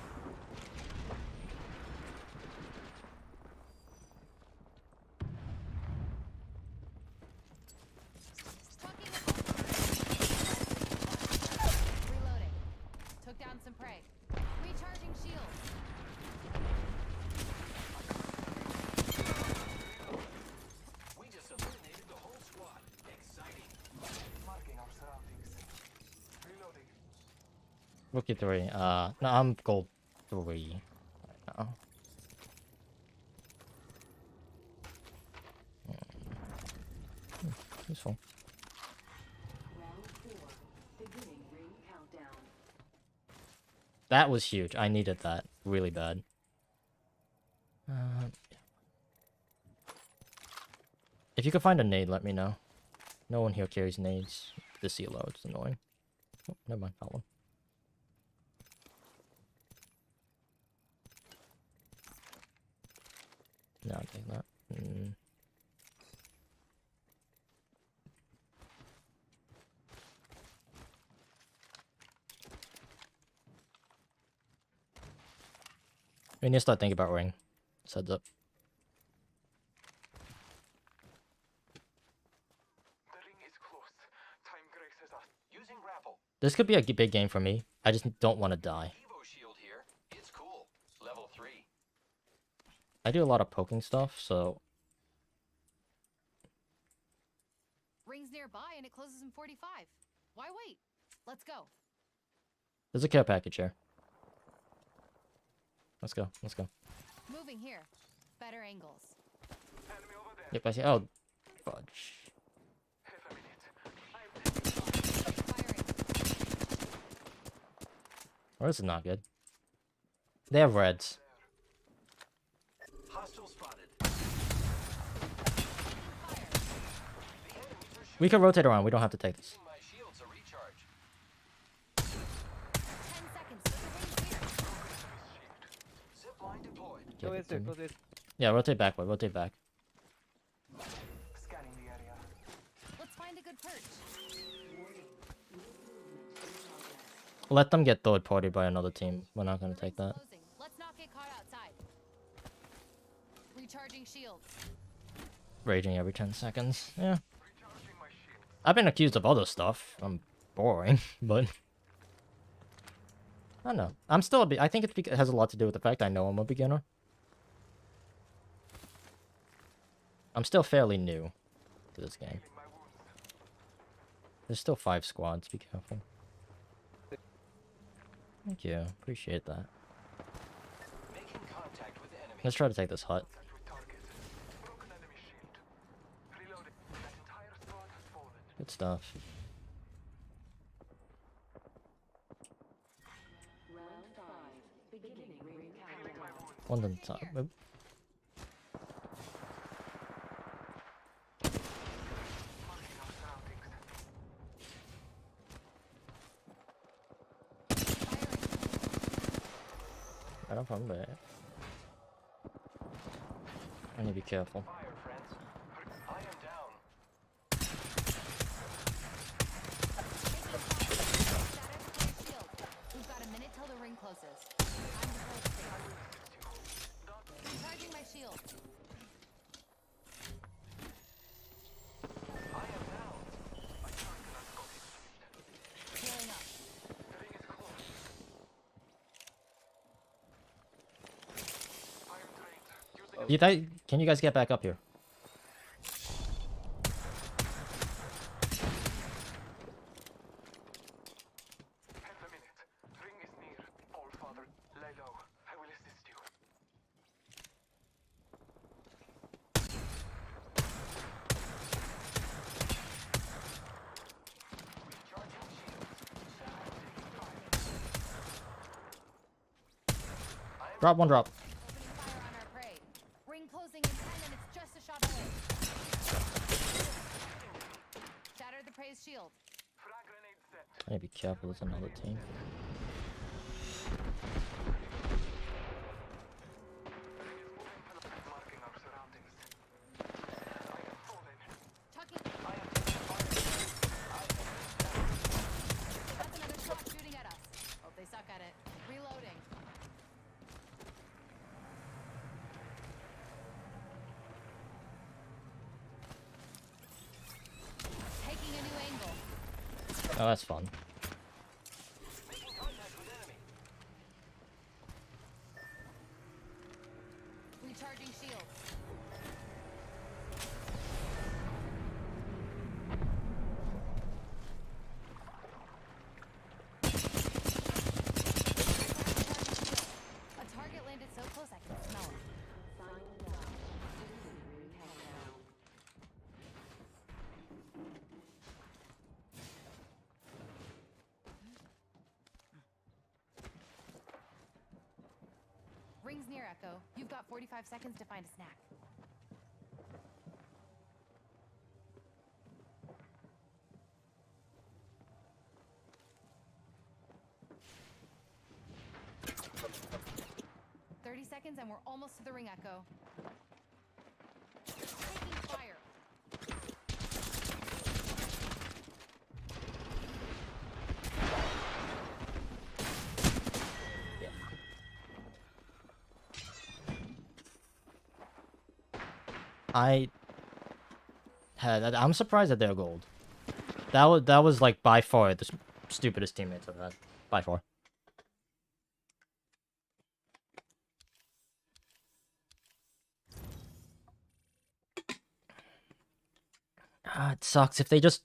Reloading. Took down some prey. Recharging shields. We just eliminated the whole squad. Exciting. Marking our surroundings. Reloading. Rookie 3. No, I'm gold 3 right now. Useful. That was huge. I needed that really bad. If you could find a nade, let me know. No one here carries nades. The CLO, it's annoying. Oh, never mind, that one. No, I'm taking that. We need to start thinking about ring. Heads up. The ring is close. Time graces us. Using grapple. This could be a big game for me. I just don't want to die. Evo shield here. It's cool. Level 3. I do a lot of poking stuff, so Ring's nearby and it closes in 45. Why wait? Let's go. there's a care package here. Let's go. Let's go. Moving here. Better angles. Enemy over there. Yep, I see. Oh, fudge. Half a minute. Firing. Oh, this is not good. They have reds. Hostile spotted. Fire. We can rotate around. We don't have to take this. My shields are recharged. 10 seconds. The ring's here. Zip line deployed. Go this way, go this. Yeah, rotate back. Rotate back. Scanning the area. Let's find a good perch. Let them get third party by another team. We're not gonna The take ring's that. closing. Let's not get caught outside. Recharging shields. Raging every 10 seconds. Yeah. Recharging my shield. I've been accused of other stuff. I'm boring, but I don't know. I'm still a I think it has a lot to do with the fact I know I'm a beginner. I'm still fairly new to this game. My wounds. There's still 5 squads. Be careful. Thank you. Appreciate that. Making contact with enemy. Let's try to take this hut. Contact with target. Broken enemy shield. Reloading. That entire squad has fallen. Good stuff. One's on top. Oop. Marking our surroundings. I don't problem there. I need to be careful. Fire, friends. I am down. We've got a minute till the ring closes. Time to hold still. Recharging my shield. I am down. My turret cannot go hit. Healing up. The ring is close. I am trained. Using Can you guys get back up here? half a minute. Ring is near. All father, lay low. I will assist you. Recharging shields. Drop one drop. Opening fire on our prey. Ring closing in 10 and it's just a shot away. Shatter the prey's shield. Frag grenade set. I need to be careful. There's another team. Marking our surroundings. I am fallen. Chucking. I am taking fire. that's fun. Recharging shields. A target landed so close I can smell it. Rings near, Echo. You've got 45 seconds to find a snack. Seconds and we're almost to the ring, Echo. Taking fire. I'm surprised that they're gold. That was like by far the stupidest teammates I've had. By far. It sucks. If they just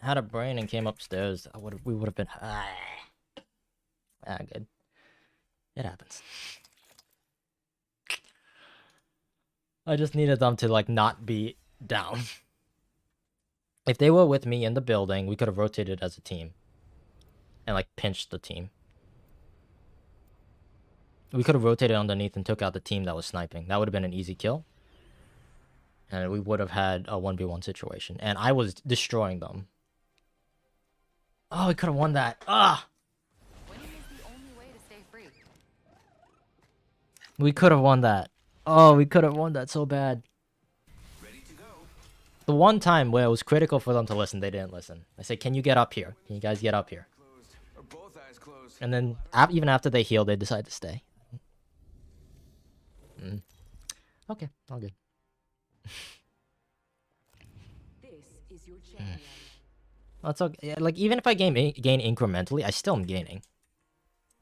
had a brain and came upstairs, we would have been good. It happens. I just needed them to like not be down. If they were with me in the building, we could have rotated as a team and like pinched the team. We could have rotated underneath and took out the team that was sniping. That would have been an easy kill. And we would have had a 1v1 situation. And I was destroying them. Oh, we could have won that. Ah! Winning is the only way to stay free. We could have won that. Oh, we could have won that so bad. Ready to go. The one time where it was critical for them to listen, they didn't listen. I said, can you get up here? Can you guys get up here? Closed. Or both eyes closed. And then even after they healed, they decided to stay. Okay, all good. This is your champion. That's okay. Like, even if I gain incrementally, I still am gaining.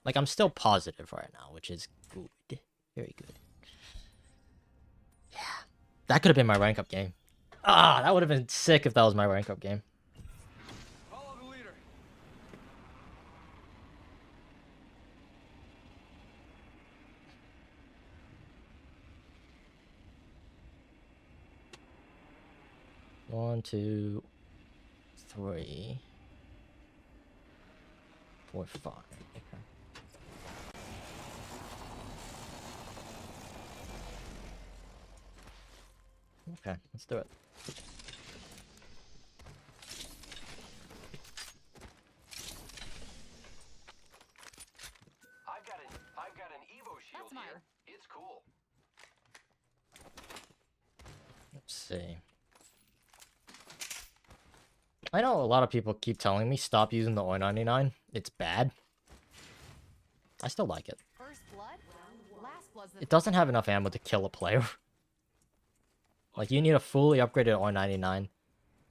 Like, I'm still positive right now, which is good. Very good. Yeah. That could have been my rank up game. Ah, that would have been sick if that was my rank up game. Follow the leader. One, 2, 3, 4, 5. Okay. Okay, let's do it. I've got an Evo shield That's mine. here. It's cool. Let's see. I know a lot of people keep telling me stop using the O99. It's bad. I still like it. First blood? Last blood's the It doesn't have enough ammo to kill a player. Like, you need a fully upgraded R99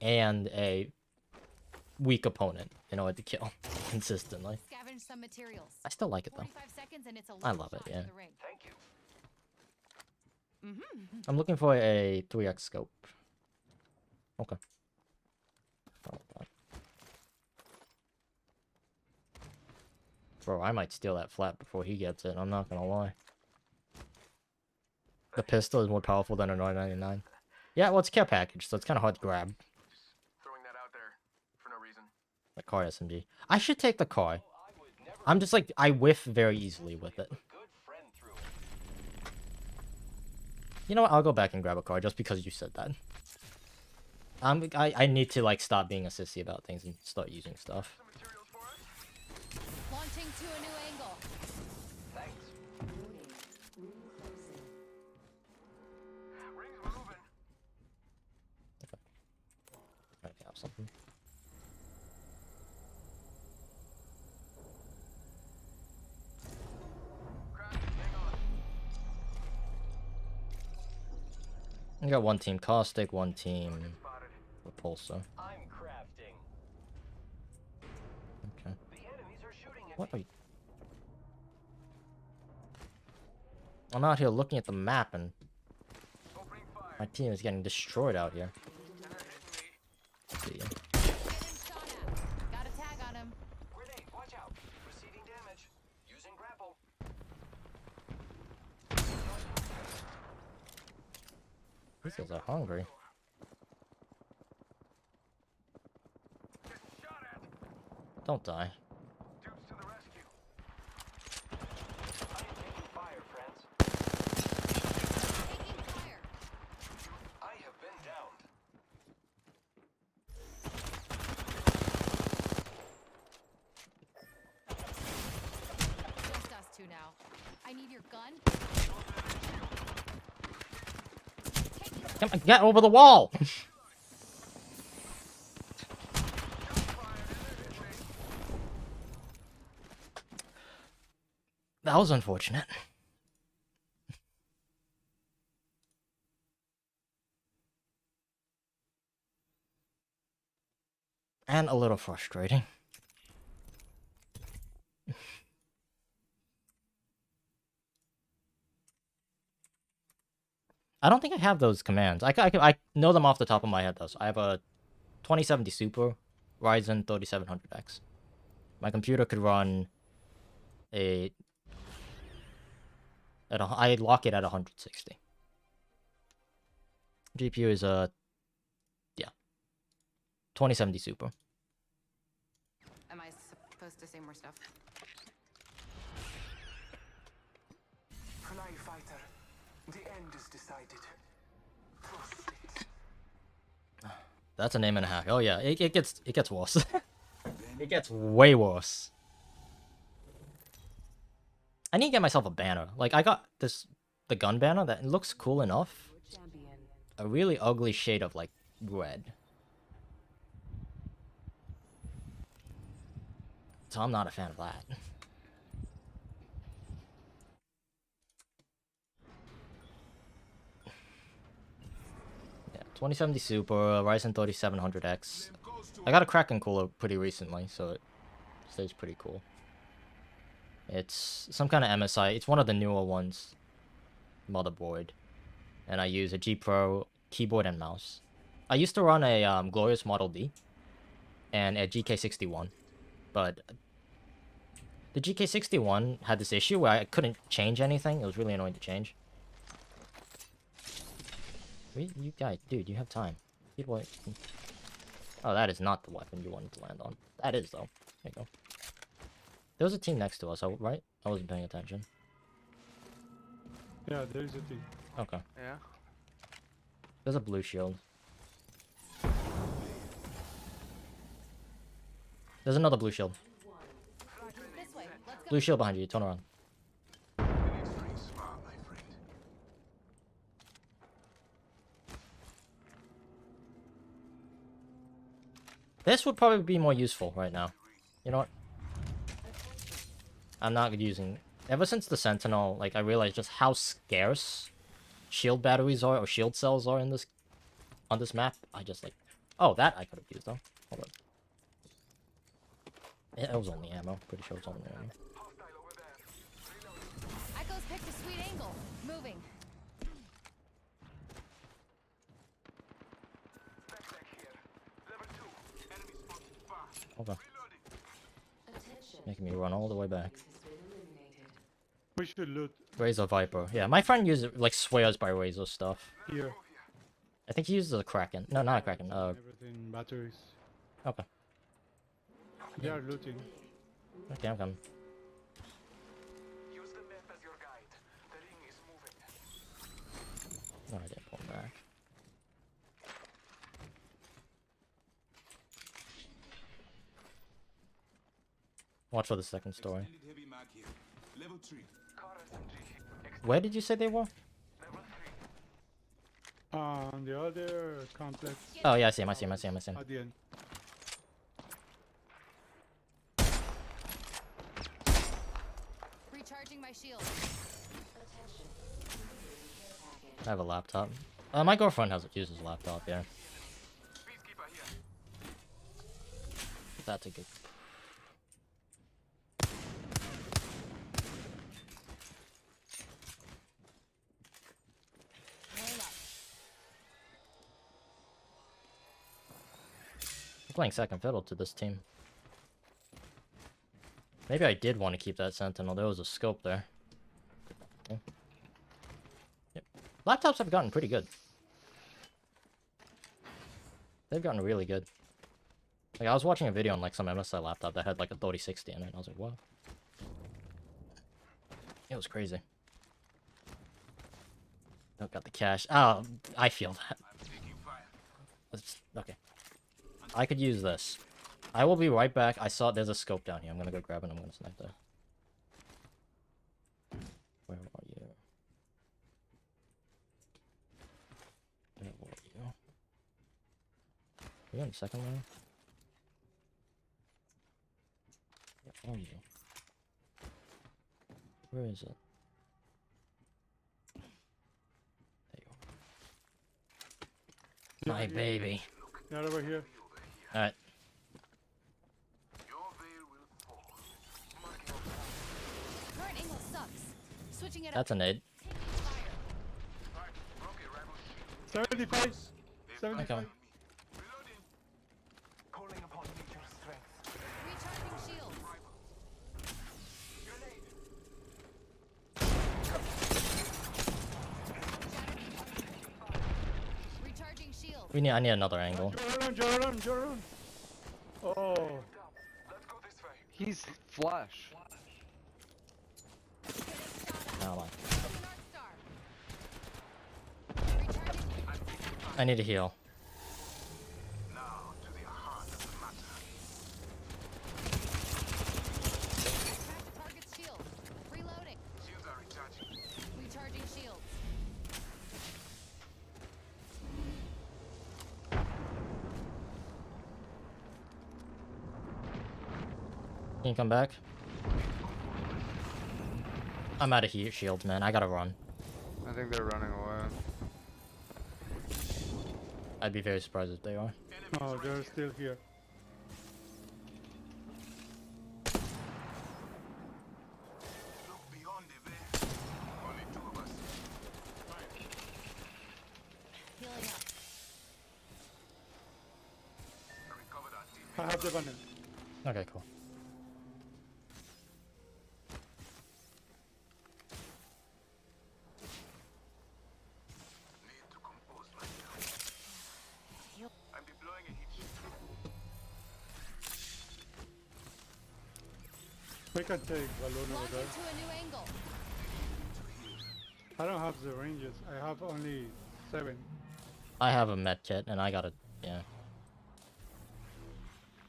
and a weak opponent in order to kill consistently. Scavenge some materials. I still like it though. 45 seconds and it's a I long love it, shot to yeah. the ring. Thank you. I'm looking for a 3x scope. Okay. Bro, I might steal that flat before he gets it, I'm not gonna lie. The pistol is more powerful than an R99. Yeah, well, it's care package, so it's kind of hard to grab. Throwing that out there for no reason. The car SMG. I should take the car. I'm just like, I whiff very easily with it. Good friend through it. You know what, I'll go back and grab a car just because you said that. I need to like stop being a sissy about things and start using stuff. Some materials for us? Launching to a new angle. Thanks. Rings moving. I have something. Crack, hang on. I got one team Caustic, one team Spotted. Repulsor. I'm crafting. What are you? I'm out here looking at the map and my team is getting destroyed out here. See ya. Getting shot at. Got a tag on him. Grenade, watch out. Receiving damage. Using grapple. These guys are hungry. Don't die. Dupes to the rescue. I am taking fire, friends. Taking fire. I have been downed. Just us two now. I need your gun. Come on, get over the wall! That was unfortunate. And a little frustrating. I don't think I have those commands. I know them off the top of my head though. So I have a 2070 Super Ryzen 3700X. My computer could run a I lock it at 160. GPU is a 2070 Super. Am I supposed to say more stuff? Fly fighter. The end is decided. Proceed. That's a name and a half. Oh yeah, it gets worse. It gets way worse. I need to get myself a banner. Like I got the gun banner that looks cool enough. A really ugly shade of like red. So I'm not a fan of that. Yeah, 2070 Super, Ryzen 3700X. I got a Kraken cooler pretty recently, so it stays pretty cool. It's some kind of MSI. It's one of the newer ones. Motherboard. And I use a G Pro keyboard and mouse. I used to run a Glorious Model D and a GK61, but the GK61 had this issue where I couldn't change anything. It was really annoying to change. You guys, dude, you have time. Oh, that is not the weapon you wanted to land on. That is though. There you go. There was a team next to us, right? I wasn't paying attention. Yeah, there is a team. Okay. Yeah. There's a blue shield. There's another blue shield. This way. Let's go. Blue shield behind you. Turn around. This would probably be more useful right now. You know what? I'm not using... Ever since the Sentinel, like, I realized just how scarce shield batteries are, or shield cells are in this... on this map. I just, like... Oh, that I could have used, though. Hold on. It was only ammo. Pretty sure it's only ammo. Echo's picked a sweet angle. Moving. Okay. Making me run all the way back. We should loot Razor Viper. Yeah, my friend uses like swears by Razor stuff. here. I think he uses a Kraken. No, not a Kraken. Everything, batteries. Okay. They are looting. Okay, I'm coming. Use the map as your guide. The ring is moving. Oh, I didn't pull him back. Watch for the second story. Where did you say they were? The other complex Oh yeah, I see him. I see him. I see him. I see him. at the end. Recharging my shield. I have a laptop. My girlfriend uses a laptop. Yeah. That's a good. playing second fiddle to this team. Maybe I did want to keep that sentinel. There was a scope there. Okay. Yep. Laptops have gotten pretty good. They've gotten really good. Like, I was watching a video on like some MSI laptop that had like a 3060 in it, and I was like, wow. It was crazy. Oh, got the cash. Oh, I feel that. Okay. I could use this. I will be right back. I saw there's a scope down here. I'm gonna go grab it and I'm gonna snipe there. Where are you? Where are you? Are you on the second line? Where are you? Where is it? There you are. My baby. Not over here. Alright. Current angle sucks. Switching it up. That's a nade. 75. 75. Recharging shields. Recharging shields. I need another angle. Jordan. Oh. He's flash. Hold on. I need to heal. Target shield. Reloading. Recharging shields. Can you come back? I'm out of shields, man. I gotta run. I think they're running away. I'd be very surprised if they are. Oh, they're still here. Healing up. I have the banner. Okay, cool. We can take balloon over Launch there. into a new angle. I don't have the ranges. I have only 7. I have a med kit, and I gotta, yeah.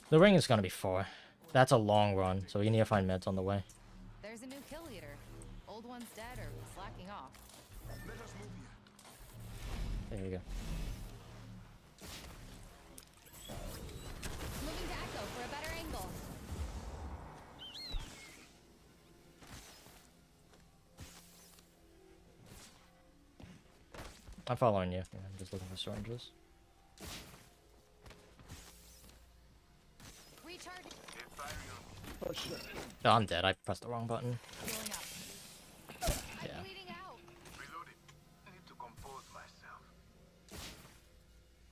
The ring is gonna be 4. That's a long run, so we need to find meds on the way. There's a new kill leader. Old one's dead or slacking off. There you go. Moving to Echo for a better angle. I'm following you. Yeah, I'm just looking for syringes. Recharging. Oh shit. Oh, I'm dead. I pressed the wrong button. Healing up. Yeah. I'm bleeding out. Need to compose myself.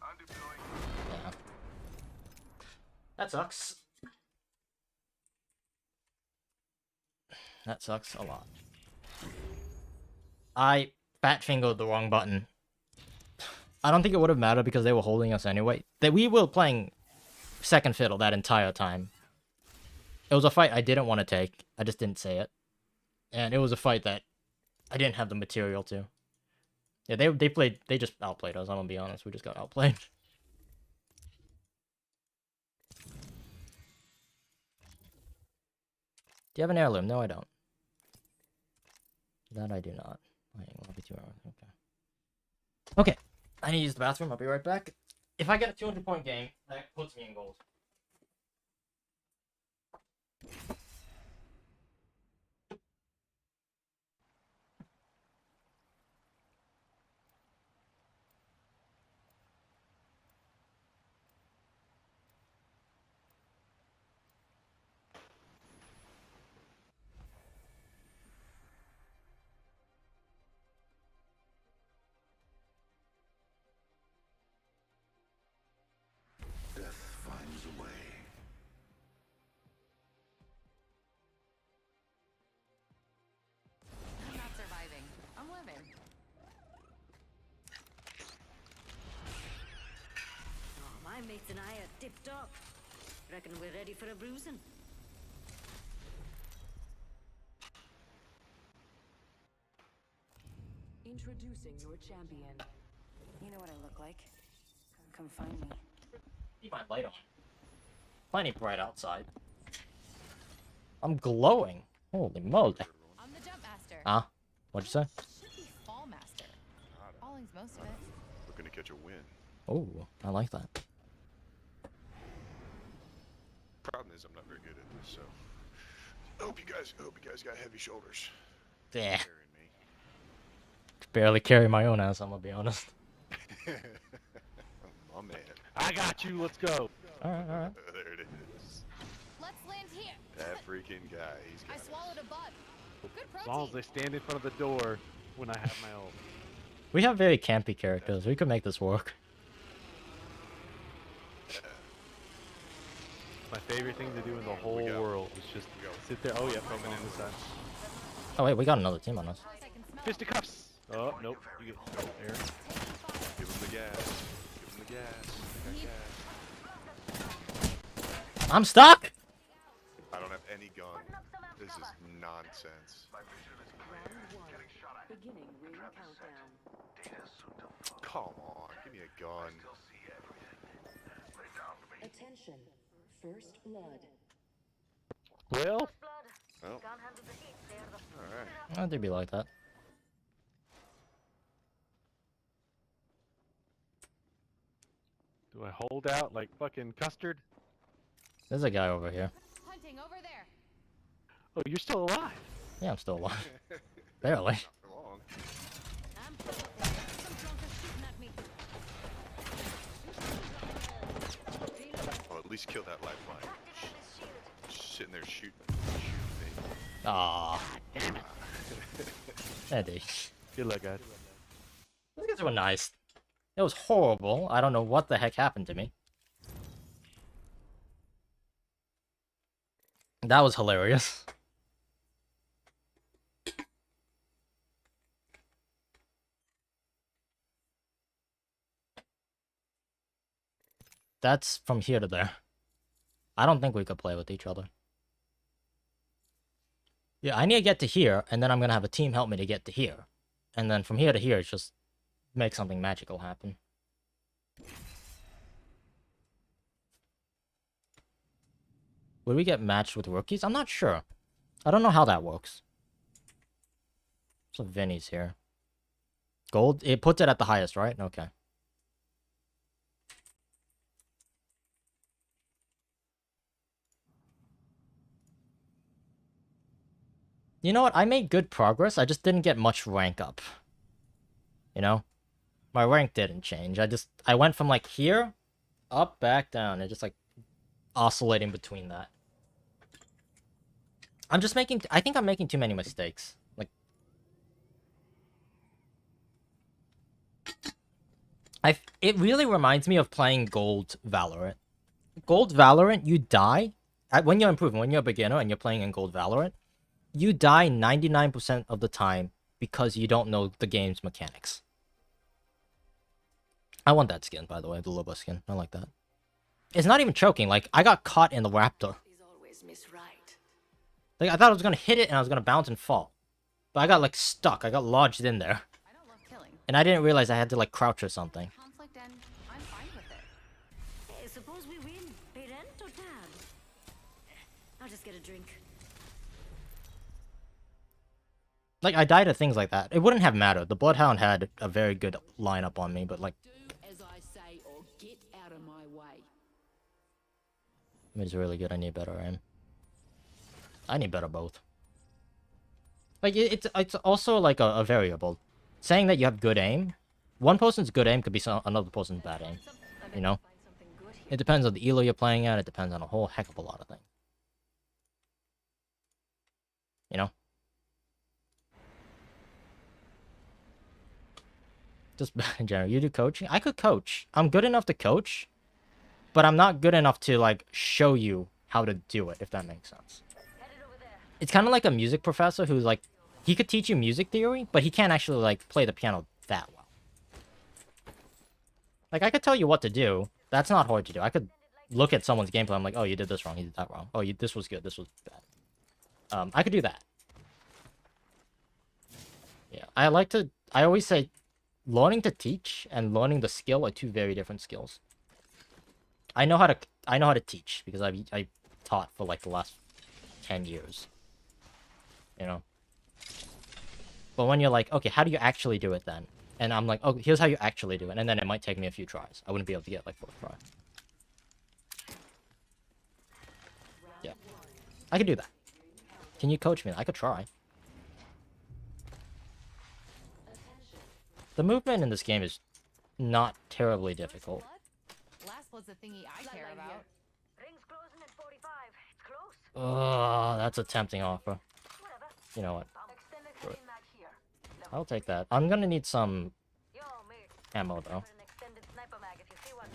I'm deploying. Yeah. That sucks. That sucks a lot. I fat fingered the wrong button. I don't think it would have mattered because they were holding us anyway. We were playing second fiddle that entire time. It was a fight I didn't want to take. I just didn't say it. And it was a fight that I didn't have the material to. Yeah, they just outplayed us, I'm gonna be honest. We just got outplayed. Do you have an heirloom? No, I don't. That I do not. Wait, will be 2 hours. Okay. Okay. I need to use the bathroom. I'll be right back. If I get a 200-point game, that puts me in gold. Death finds mates and I are tip-top. Reckon we're ready for a bruising. Introducing your champion. You know what I look like. Come find me. Keep my light on. Plenty bright outside. I'm glowing. Holy moly. I'm the jump master. Ah, what'd you say? Should be fall master. Falling's most of it. Looking to catch a win. Oh, I like that. Problem is, I'm not very good at this, so. I hope you guys got heavy shoulders. Yeah. Carrying me. Barely carry my own ass, I'm gonna be honest. My man. I got you. Let's go. Alright, alright. There it is. Let's land here. That freaking guy. He's got I it. swallowed a bug. Good As long as protein. they stand in front of the door when I have my ult. We have very campy characters. We could make this work. My favorite thing to do in the whole world is just sit there. Oh yeah, coming in this side. Oh wait, we got another team on us. I can smell Fisticuffs. Oh nope. You get air. Give him the gas. Give him the gas. I got gas. I'm stuck! I don't have any gun. This is nonsense. Beginning ring countdown. Come on, give me a gun. Attention. First blood. Well, Oh, Can't handle the heat. They're the alright. Oh, they'd be like that. do I hold out like fucking custard? There's a guy over here. hunting over there. Oh, you're still alive. Yeah, I'm still alive. Barely. For long. I'm some drunk is shooting at me. Well, at least kill that lifeline. Activating his shield. Just sitting there shooting me. Ah. Eddie. Good luck, guys. Those guys were nice. It was horrible. I don't know what the heck happened to me. That was hilarious. That's from here to there. I don't think we could play with each other. Yeah, I need to get to here, and then I'm gonna have a team help me to get to here. And then from here to here, it's just make something magical happen. Would we get matched with rookies? I'm not sure. I don't know how that works. So Vinny's here. Gold? It puts it at the highest, right? Okay. You know what? I made good progress. I just didn't get much rank up. You know? My rank didn't change. I went from like here, up, back, down. And just like oscillating between that. I think I'm making too many mistakes. Like, it really reminds me of playing Gold Valorant. Gold Valorant, you die. When you're improving, when you're a beginner and you're playing in Gold Valorant, you die 99% of the time because you don't know the game's mechanics. I want that skin, by the way, the Loba skin. I like that. It's not even choking. Like, I got caught in the Raptor. Is always Miss Right. Like, I thought I was gonna hit it and I was gonna bounce and fall. But I got, like, stuck. I got lodged in there. I don't love killing. And I didn't realize I had to, like, crouch or something. Conflict and I'm fine with it. Hey, suppose we win. Pay rent or tab? I'll just get a drink. Like, I died to things like that. It wouldn't have mattered. The Bloodhound had a very good lineup on me, but, like, Do as I say or get out of my way. it's really good. I need better aim. I need better both. Like, it's also, like, a variable. Saying that you have good aim, one person's good aim could be another person's bad aim. You know? Find something good here. It depends on the elo you're playing at. It depends on a whole heck of a lot of things. You know? Just in general, you do coaching? I could coach. I'm good enough to coach, but I'm not good enough to, like, show you how to do it, if that makes sense. Headed over there. It's kind of like a music professor who's, like, he could teach you music theory, but he can't actually, like, play the piano that well. Like, I could tell you what to do, That's not hard to do. I could look at someone's gameplay. I'm like, oh, you did this wrong. You did that wrong. Oh, this was good. This was bad. I could do that. Yeah, I always say learning to teach and learning the skill are two very different skills. I know how to teach because I taught for like the last 10 years. You know. But when you're like, okay, how do you actually do it then? And I'm like, oh, here's how you actually do it. And then it might take me a few tries. I wouldn't be able to get like fourth try. Yeah. I could do that. Can you coach me? I could try. The movement in this game is not terribly difficult. Last blood's the thingy I care about. Ring's closing in 45. It's close. Oh, that's a tempting offer. You know what? Extended heavy mag here. I'll take that. I'm gonna need some Yo, mate. ammo though. An extended sniper mag if you see one.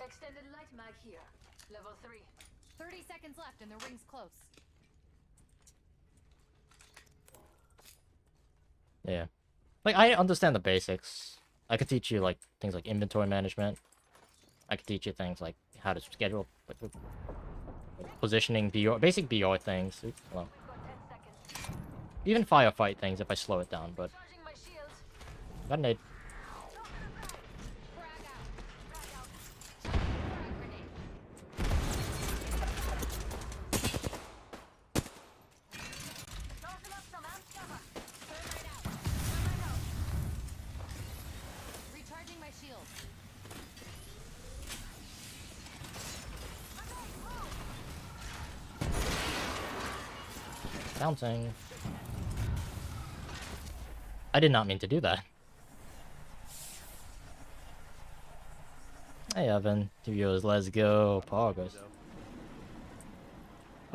Extended light mag here. Level 3. 30 seconds left and the ring's close. Yeah. Like, I understand the basics. I could teach you, like, things like inventory management. I could teach you things like how to schedule, like, positioning, BR, basic BR things. Oops, well, even firefight things if I slow it down, but... Charging my shields. Got an aid. Frag out. Frag out. Frag grenade. Tossing up some amp cover. Thermite out. Thermite out. Recharging my shield. Bouncing. I did not mean to do that. Hey, Evan. 2 viewers, let's go. Progress.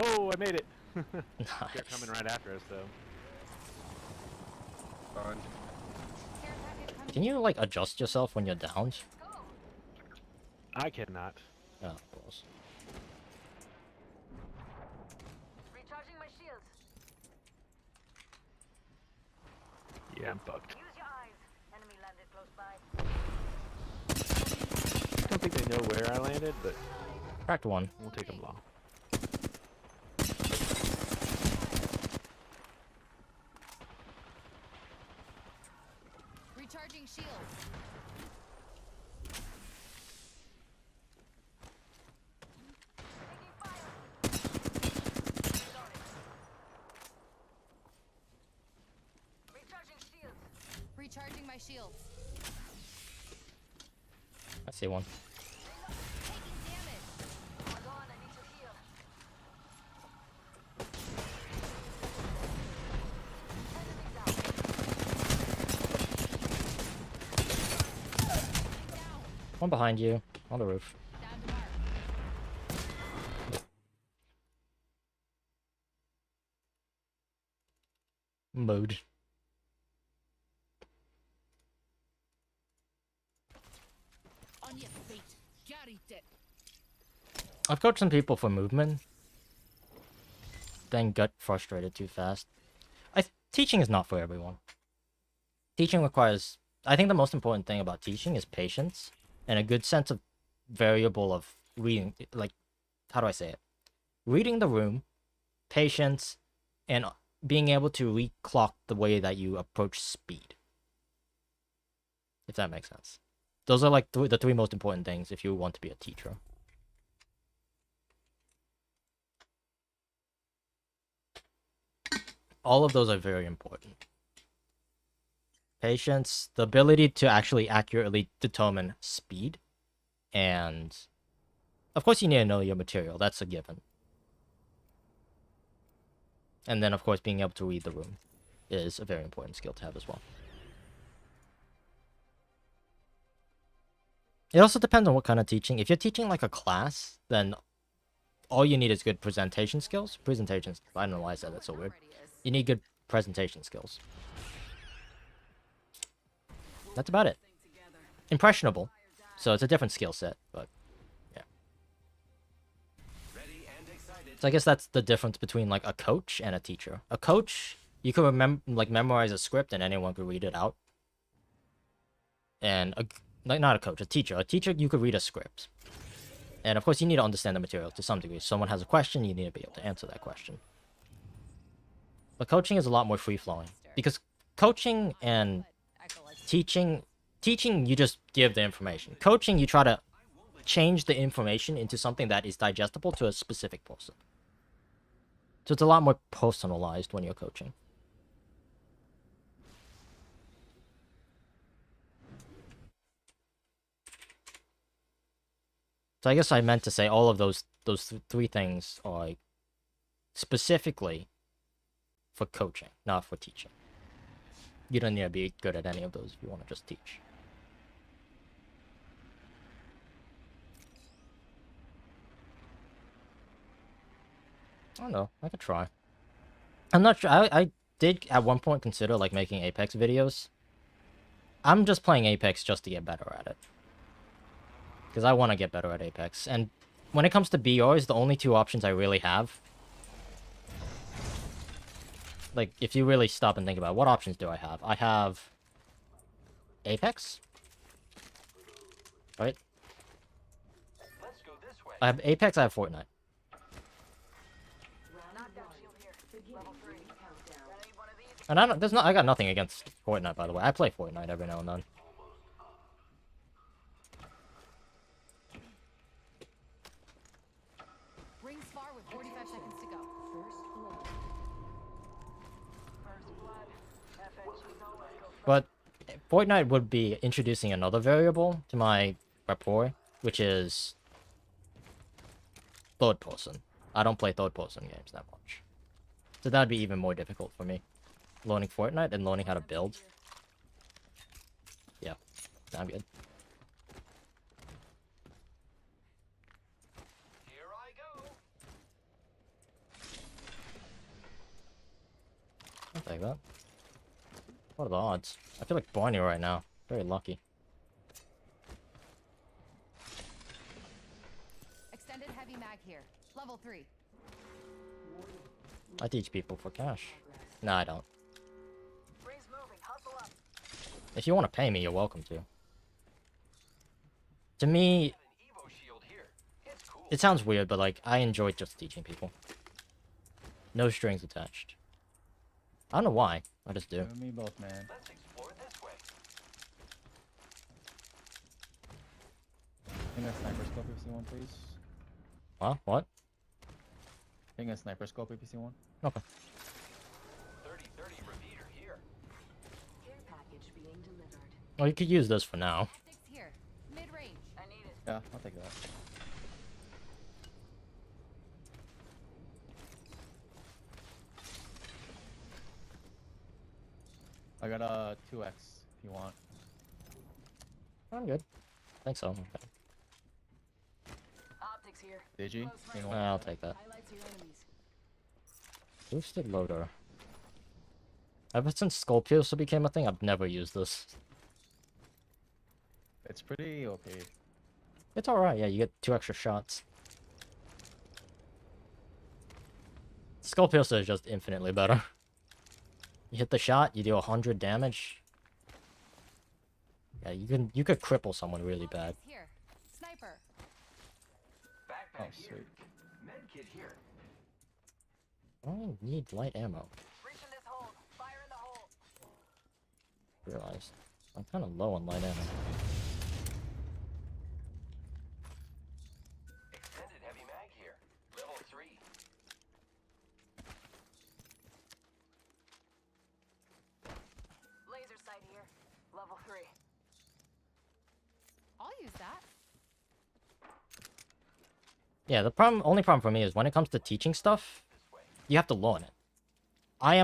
Oh, I made it. They're Nice. coming right after us, though. Fun. Care package coming. Can you, like, adjust yourself when you're downed? I cannot. Oh, of course. Recharging my shields. Yeah, I'm fucked. Use your eyes. Enemy landed close by. I don't think they know where I landed, but Cracked one. it won't take them long. Recharging shields. Taking fire. Sorry. Recharging shields. Recharging my shields. I see one. Taking damage. Hold on, I need to heal. Enemy down. One behind you. On the roof. Down to mark. Mode. On your feet. Carry it. I've coached some people for movement. Then got frustrated too fast. Teaching is not for everyone. Teaching requires... I think the most important thing about teaching is patience and a good sense of variable of reading. Like, how do I say it? Reading the room, patience, and being able to reclock the way that you approach speed. If that makes sense. Those are like the three most important things if you want to be a teacher. All of those are very important. Patience, the ability to actually accurately determine speed, and of course you need to know your material, that's a given. And then of course being able to read the room is a very important skill to have as well. It also depends on what kind of teaching. If you're teaching like a class, then all you need is good presentation skills. Presentations, I don't know why I said that so weird. You need good presentation skills. That's about it. Impressionable. So it's a different skill set, but yeah. So I guess that's the difference between like a coach and a teacher. A coach, you can memorize a script and anyone can read it out. And like not a coach, a teacher. A teacher, you could read a script. And of course, you need to understand the material to some degree. If someone has a question, you need to be able to answer that question. But coaching is a lot more free-flowing. Because coaching and teaching, you just give the information. Coaching, you try to change the information into something that is digestible to a specific person. So it's a lot more personalized when you're coaching. So I guess I meant to say all of those three things are like specifically for coaching, not for teaching. You don't need to be good at any of those if you want to just teach. I don't know. I could try. I'm not sure. I did at one point consider like making Apex videos. I'm just playing Apex just to get better at it. Because I want to get better at Apex. And when it comes to BRs, the only two options I really have... Like, if you really stop and think about it, what options do I have? I have... Apex? Right? I have Apex, I have Fortnite. And I got nothing against Fortnite, by the way. I play Fortnite every now and then. Rings far with 45 seconds to go. But Fortnite would be introducing another variable to my rapport, which is third person. I don't play third person games that much. So that'd be even more difficult for me. Learning Fortnite and learning how to build. Yeah, I'm good. Here I go. I'll take that. What are the odds? I feel like Barney right now. Very lucky. Extended heavy mag here. Level 3. I teach people for cash. No, I don't. If you want to pay me, you're welcome to. To me, it sounds weird, but like, I enjoy just teaching people. No strings attached. I don't know why. I just do. You and me both, man. Let's explore this way. Ping a sniper scope if you see one, please. Huh? What? Ping a sniper scope if you see one. Okay. 30-30 repeater here. Care package being delivered. Well, you could use this for now. Optics here. Mid-range. I need it. Yeah, I'll take that. I got a 2x if you want. I'm good. I think so. Okay. Optics here. Digi? Ping one. I'll take that. Highlights your enemies. Boosted loader. Ever since Skull Piercer became a thing, I've never used this. It's pretty okay. It's alright, yeah, you get 2 extra shots. Skull Piercer is just infinitely better. You hit the shot, you do 100 damage. Yeah, you could cripple someone really bad. Here. Sniper. Oh, sweet. Medkit here. I need light ammo. Reaching this hold. Fire in the hole. Realized. I'm kind of low on light ammo. Extended heavy mag here. Level 3. Laser sight here. Level 3. I'll use that. Yeah, the only problem for me is when it comes to teaching stuff, you have to learn it. I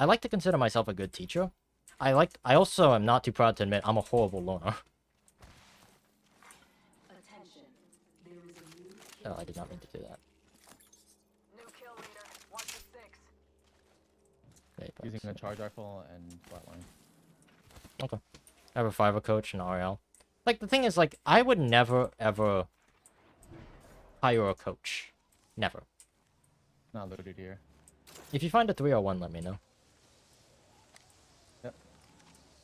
like to consider myself a good teacher. I also am not too proud to admit I'm a horrible learner. Attention. There is a new Oh, I did not mean to do that. new kill leader. 1 to 6. Okay, Using a charge rifle and flatline. okay. I have a 5er coach and RL. Like, the thing is, like, I would never, ever hire a coach. Never. Not loaded here. If you find a 301, let me know. Yep.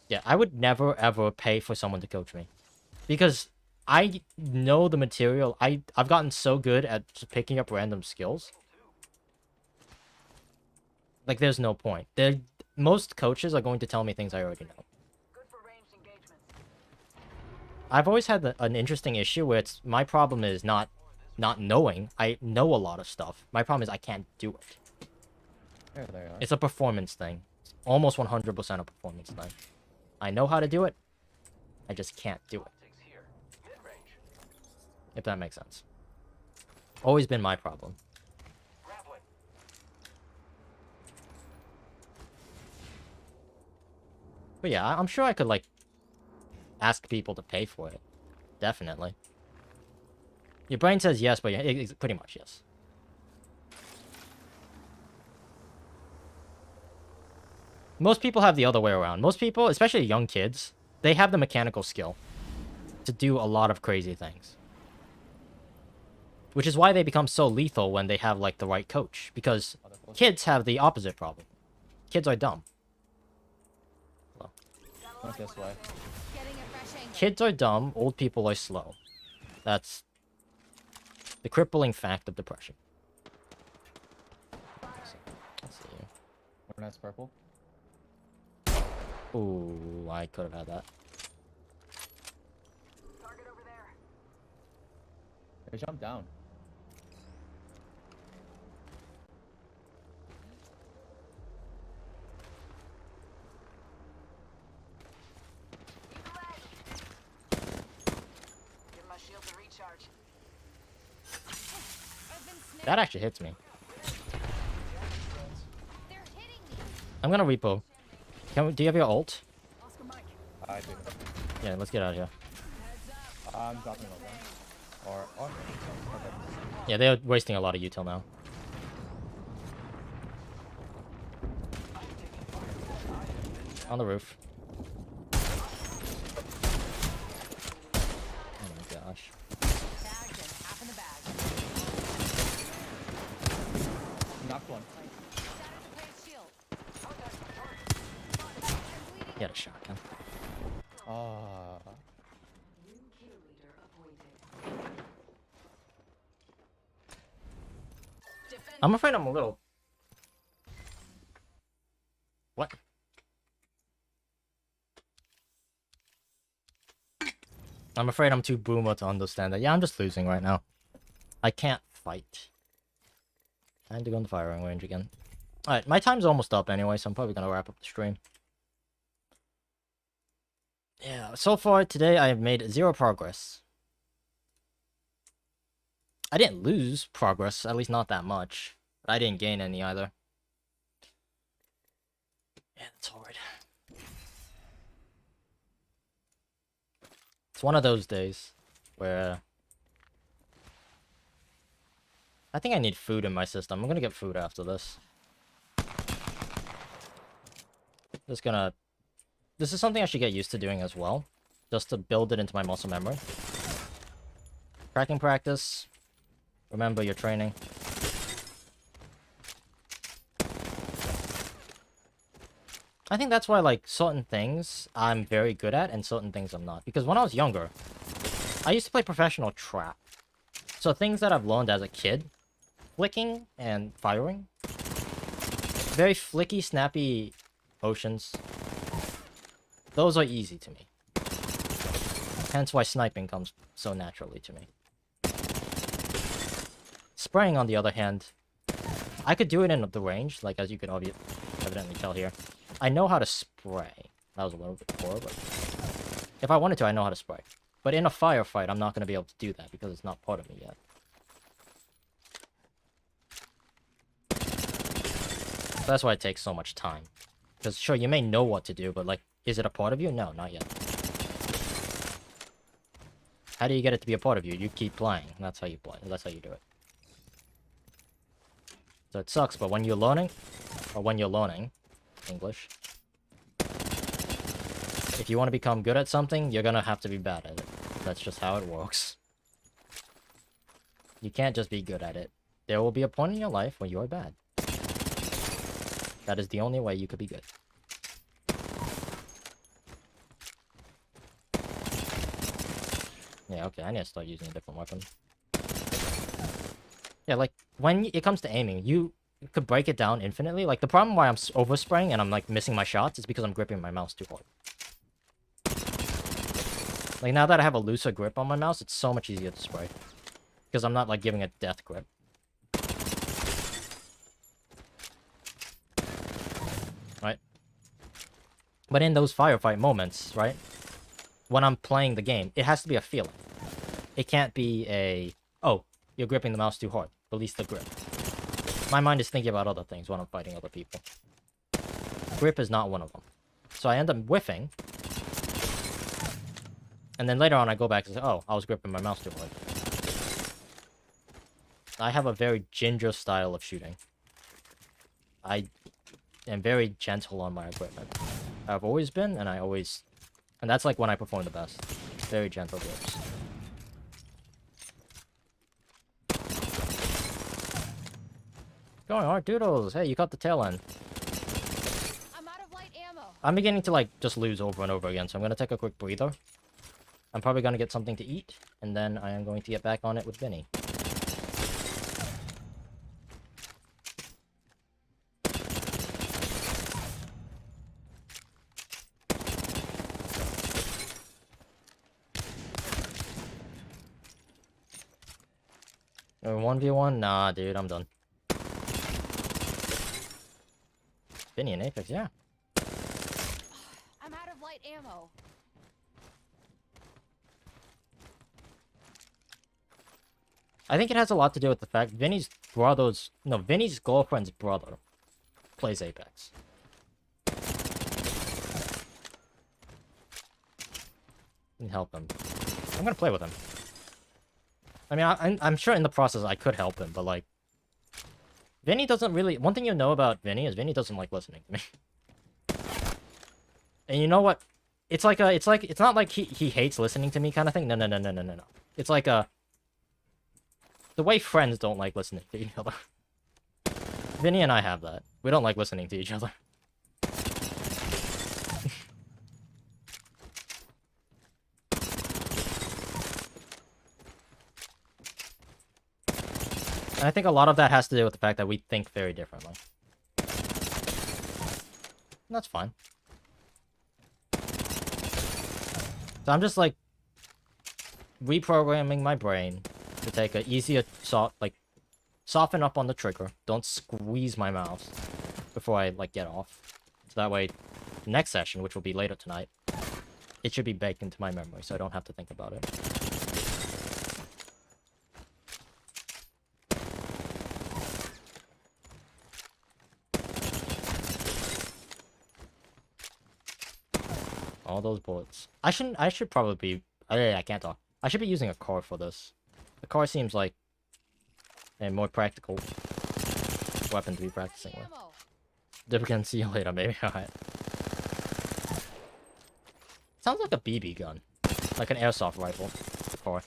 Yeah, I would never, ever pay for someone to coach me. Because I know the material. I've gotten so good at just picking up random skills. Like, there's no point. Most coaches are going to tell me things I already know. Good for ranged engagements. I've always had an interesting issue where my problem is not knowing. I know a lot of stuff. My problem is I can't do it. There they are. It's a performance thing. It's almost 100% a performance thing. I know how to do it. I just can't do it. If that makes sense. Always been my problem. But yeah, I'm sure I could, like, ask people to pay for it. Definitely. Your brain says yes, but yeah, it's pretty much yes. Most people have the other way around. Most people, especially young kids, they have the mechanical skill to do a lot of crazy things. Which is why they become so lethal when they have, like, the right coach. Because kids have the opposite problem. Kids are dumb. Not this way. Getting a fresh angle. Kids are dumb, old people are slow. That's the crippling fact of depression. Let's see here. Nice purple. Ooh, I could have had that. Target over there. They jumped down. Give my shield a recharge. I've been sniped. That actually hits me. They're hitting me. I'm gonna repo. Do you have your ult? Oscar Mike. I do. Yeah, let's get out of here. I'm dropping over. Or okay. Yeah, they're wasting a lot of util now. On the roof. Oh my gosh. Bagged and half in the bag. Knocked one. Shattered the plate's shield. He had a shotgun. Ah. I'm afraid I'm a little... What? I'm afraid I'm too boomer to understand that. Yeah, I'm just losing right now. I can't fight. Time to go in the firing range again. Alright, my time's almost up anyway, so I'm probably gonna wrap up the stream. Yeah, so far today I have made 0 progress. I didn't lose progress, at least not that much. But I didn't gain any either. Yeah, that's hard. It's one of those days where I think I need food in my system. I'm gonna get food after this. Just gonna... This is something I should get used to doing as well. Just to build it into my muscle memory. Tracking practice. Remember your training. I think that's why, like, certain things I'm very good at and certain things I'm not. Because when I was younger, I used to play professional trap. So things that I've learned as a kid, flicking and firing, very flicky, snappy motions, those are easy to me. Hence why sniping comes so naturally to me. Spraying, on the other hand, I could do it in the range, like as you can evidently tell here. I know how to spray. That was a little bit poor, but if I wanted to, I know how to spray. But in a firefight, I'm not going to be able to do that because it's not part of me yet. So that's why it takes so much time. Because sure, you may know what to do, but like, is it a part of you? No, not yet. How do you get it to be a part of you? You keep playing. That's how you play. That's how you do it. So it sucks, but when you're learning, English, if you want to become good at something, you're gonna have to be bad at it. That's just how it works. You can't just be good at it. There will be a point in your life where you are bad. That is the only way you could be good. Yeah, okay, I need to start using a different weapon. Yeah, like, when it comes to aiming, you could break it down infinitely. Like, the problem why I'm overspraying and I'm, like, missing my shots is because I'm gripping my mouse too hard. Like, now that I have a looser grip on my mouse, it's so much easier to spray. Because I'm not, like, giving a death grip. Right? But in those firefight moments, right? When I'm playing the game, it has to be a feeling. It can't be a, oh, you're gripping the mouse too hard. Release the grip. My mind is thinking about other things when I'm fighting other people. Grip is not one of them. So I end up whiffing. And then later on I go back and say, oh, I was gripping my mouse too hard. I have a very ginger style of shooting. I am very gentle on my equipment. I've always been, and and that's like when I perform the best. Very gentle grips. Going hard doodles. Hey, you caught the tail end. I'm out of light ammo. I'm beginning to like just lose over and over again, so I'm gonna take a quick breather. I'm probably gonna get something to eat, and then I am going to get back on it with Vinny. Or 1v1? Nah, dude, I'm done. Vinny and Apex, yeah. I'm out of light ammo. I think it has a lot to do with the fact Vinny's girlfriend's brother plays Apex. Can help him. I'm gonna play with him. I mean, I'm sure in the process I could help him, but like, Vinny doesn't really. One thing you know about Vinny is Vinny doesn't like listening to me. And you know what? It's not like he hates listening to me kind of thing. No. It's like the way friends don't like listening to each other. Vinny and I have that. We don't like listening to each other. And I think a lot of that has to do with the fact that we think very differently. And that's fine. So I'm just like reprogramming my brain to take an easier soften up on the trigger. Don't squeeze my mouse before I like get off. So that way, next session, which will be later tonight, it should be baked into my memory, so I don't have to think about it. All those bullets. I should probably be. I can't talk. I should be using a car for this. The car seems like a more practical weapon to be practicing with. Different, see you later, maybe. Alright. Sounds like a BB gun. Like an airsoft rifle. The car.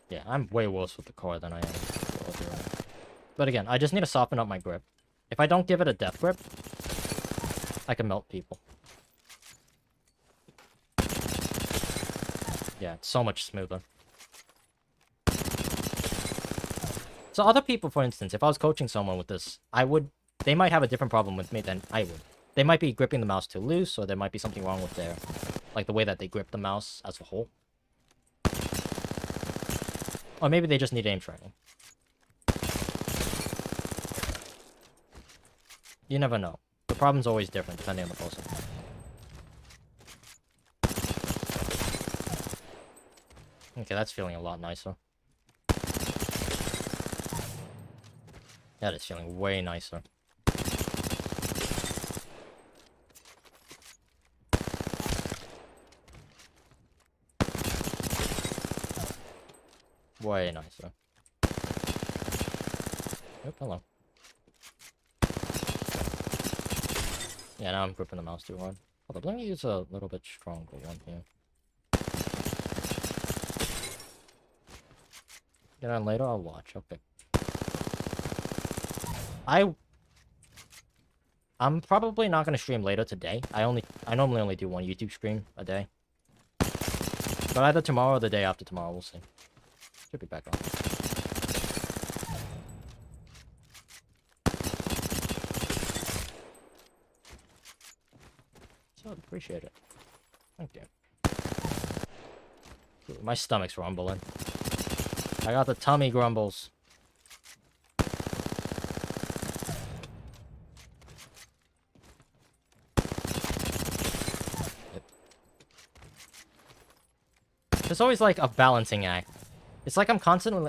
Yeah, I'm way worse with the car than I am with the other. But again, I just need to soften up my grip. If I don't give it a death grip, I can melt people. Yeah, it's so much smoother. So other people, for instance, if I was coaching someone with this, they might have a different problem with me than I would. They might be gripping the mouse too loose, or there might be something wrong with like the way that they grip the mouse as a whole. Or maybe they just need aim training. You never know. The problem's always different depending on the person. Okay, that's feeling a lot nicer. That is feeling way nicer. Way nicer. Oh, hello. Yeah, now I'm gripping the mouse too hard. Hold up, let me use a little bit stronger one here. Get on later, I'll watch. Okay. I'm probably not gonna stream later today. I normally only do one YouTube stream a day. But either tomorrow or the day after tomorrow, we'll see. Should be back on. So appreciate it. Thank you. Ooh, my stomach's rumbling. I got the tummy grumbles. It's always like a balancing act. It's like I'm tightening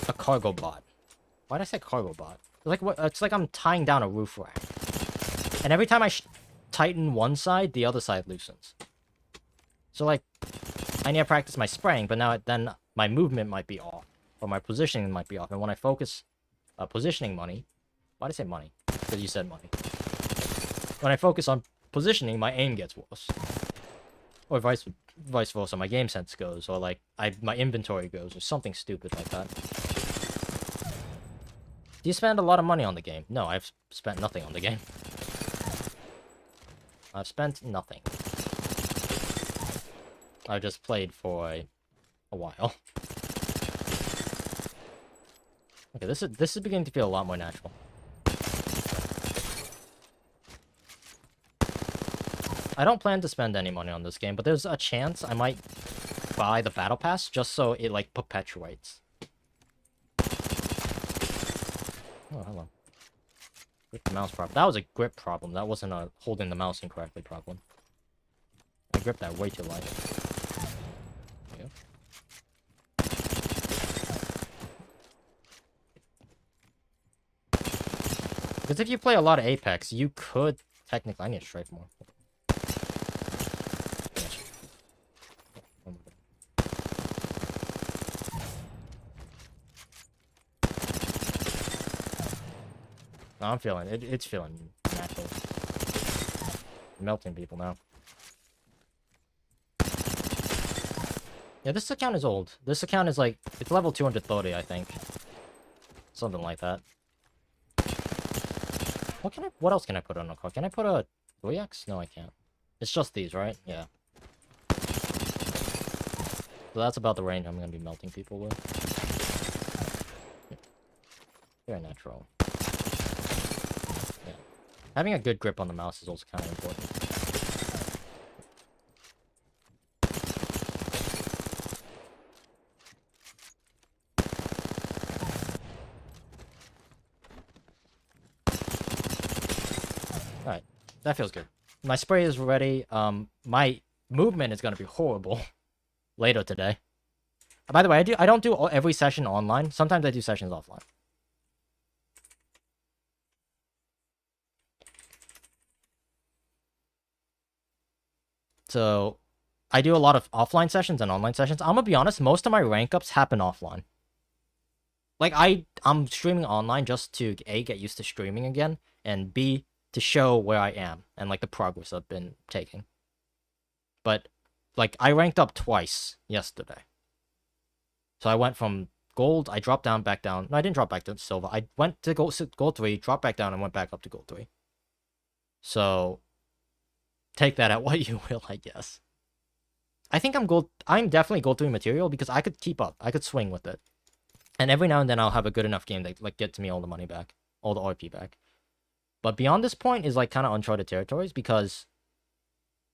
a cargo bot. Why did I say cargo bot? It's like I'm tying down a roof rack. And every time I tighten one side, the other side loosens. So like, I need to practice my spraying, but then my movement might be off. Or my positioning might be off. And when I focus positioning money... Why did I say money? Because you said money. When I focus on positioning, my aim gets worse. Or vice versa, my game sense goes, or like my inventory goes, or something stupid like that. Do you spend a lot of money on the game? No, I've spent nothing on the game. I've spent nothing. I just played for a while. Okay, this is beginning to feel a lot more natural. I don't plan to spend any money on this game, but there's a chance I might buy the battle pass just so it like perpetuates. Oh, hello. Grip the mouse problem. That was a grip problem. That wasn't a holding the mouse incorrectly problem. I gripped that way too light. There you go. Because if you play a lot of Apex, you could technically... I need to strafe more. No, I'm feeling it. It's feeling natural. Melting people now. Yeah, this account is old. This account is like, it's level 230, I think. Something like that. What else can I put on a car? Can I put a 3x? No, I can't. It's just these, right? Yeah. So that's about the range I'm gonna be melting people with. Very natural. Yeah. Having a good grip on the mouse is also kind of important. Alright. That feels good. My spray is ready. My movement is gonna be horrible later today. By the way, I don't do every session online. Sometimes I do sessions offline. So, I do a lot of offline sessions and online sessions. I'm gonna be honest, most of my rank ups happen offline. Like, I'm streaming online just to A, get used to streaming again, and B, to show where I am, and like the progress I've been taking. But, like, I ranked up twice yesterday. So I went from gold, I dropped down, back down. No, I didn't drop back to silver. I went to gold 3, dropped back down, and went back up to gold 3. So, take that at what you will, I guess. I think I'm definitely gold 3 material because I could keep up. I could swing with it. And every now and then I'll have a good enough game that like gets me all the money back. All the RP back. But beyond this point is like kind of uncharted territories because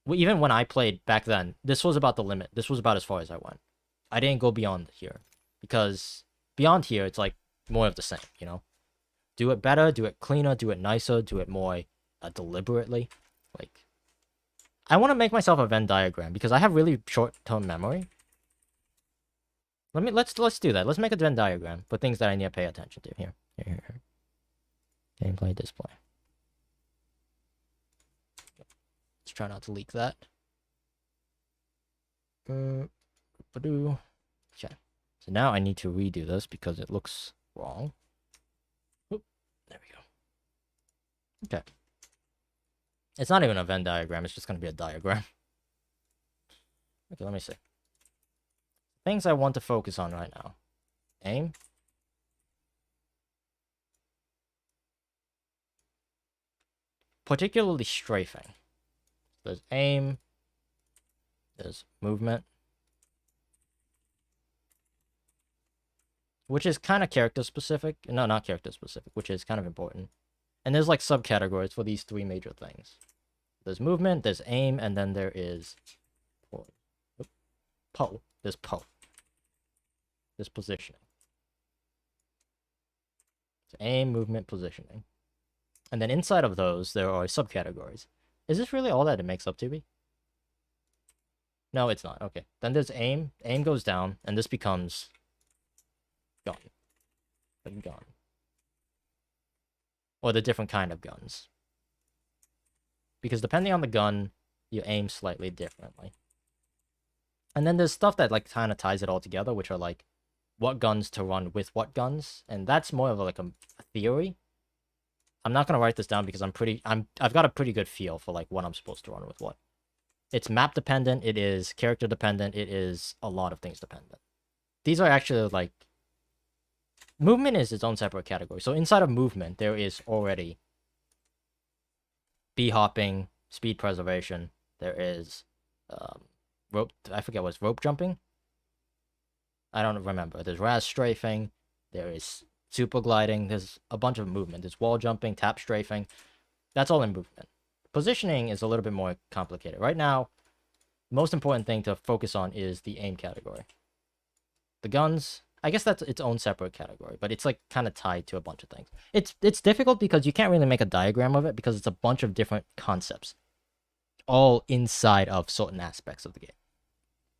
even when I played back then, this was about the limit. This was about as far as I went. I didn't go beyond here. Because beyond here, it's like more of the same, you know? Do it better, do it cleaner, do it nicer, do it more deliberately. Like, I want to make myself a Venn diagram because I have really short-term memory. Let's do that. Let's make a Venn diagram for things that I need to pay attention to. Here. Gameplay display. Let's try not to leak that. Okay. So now I need to redo this because it looks wrong. Oop, there we go. Okay. It's not even a Venn diagram, it's just going to be a diagram. Okay, let me see. Things I want to focus on right now. Aim. Particularly strafing. There's aim. There's movement. Which is kind of character specific. No, not character specific, which is kind of important. And there's like subcategories for these three major things. There's movement, there's aim, and then there is po. There's po. There's positioning. So aim, movement, positioning. And then inside of those, there are subcategories. Is this really all that it makes up to be? No, it's not. Okay. Then there's aim. Aim goes down, and this becomes gun. A gun. Or the different kind of guns. Because depending on the gun, you aim slightly differently. And then there's stuff that like kind of ties it all together, which are like what guns to run with what guns, and that's more of like a theory. I'm not gonna write this down because I've got a pretty good feel for like what I'm supposed to run with what. It's map dependent, it is character dependent, it is a lot of things dependent. These are actually like movement is its own separate category. So inside of movement, there is already bee hopping, speed preservation. There is rope. I forget what's rope jumping. I don't remember. There's raz strafing. There is super gliding. There's a bunch of movement. There's wall jumping, tap strafing. That's all in movement. Positioning is a little bit more complicated. Right now, the most important thing to focus on is the aim category. The guns, I guess that's its own separate category, but it's like kind of tied to a bunch of things. It's difficult because you can't really make a diagram of it because it's a bunch of different concepts all inside of certain aspects of the game.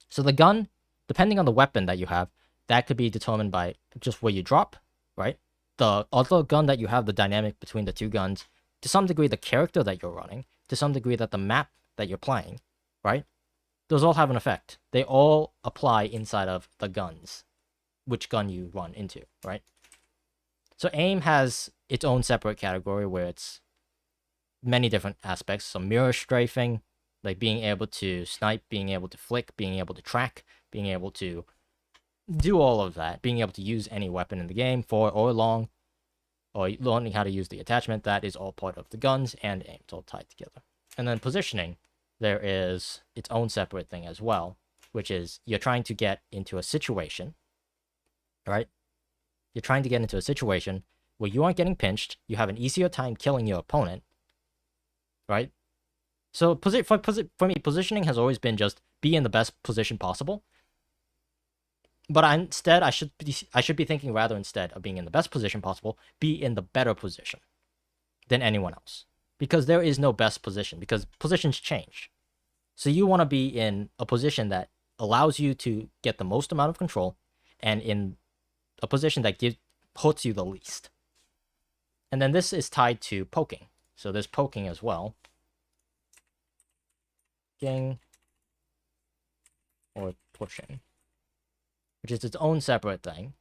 So the gun, depending on the weapon that you have, that could be determined by just where you drop, right? The other gun that you have, the dynamic between the two guns, to some degree the character that you're running, to some degree that the map that you're playing, right? Those all have an effect. They all apply inside of the guns, which gun you run into, right? So aim has its own separate category where it's many different aspects. So mirror strafing, like being able to snipe, being able to flick, being able to track, being able to do all of that, being able to use any weapon in the game, for or long, or learning how to use the attachment, that is all part of the guns and aim. It's all tied together. And then positioning, there is its own separate thing as well, which is you're trying to get into a situation, right? You're trying to get into a situation where you aren't getting pinched, you have an easier time killing your opponent, right? So for me, positioning has always been just be in the best position possible. But instead, I should be thinking rather instead of being in the best position possible, be in the better position than anyone else. Because there is no best position, because positions change. So you want to be in a position that allows you to get the most amount of control, and in a position that hurts you the least. And then this is tied to poking. So there's poking as well. Poking or pushing, which is its own separate thing,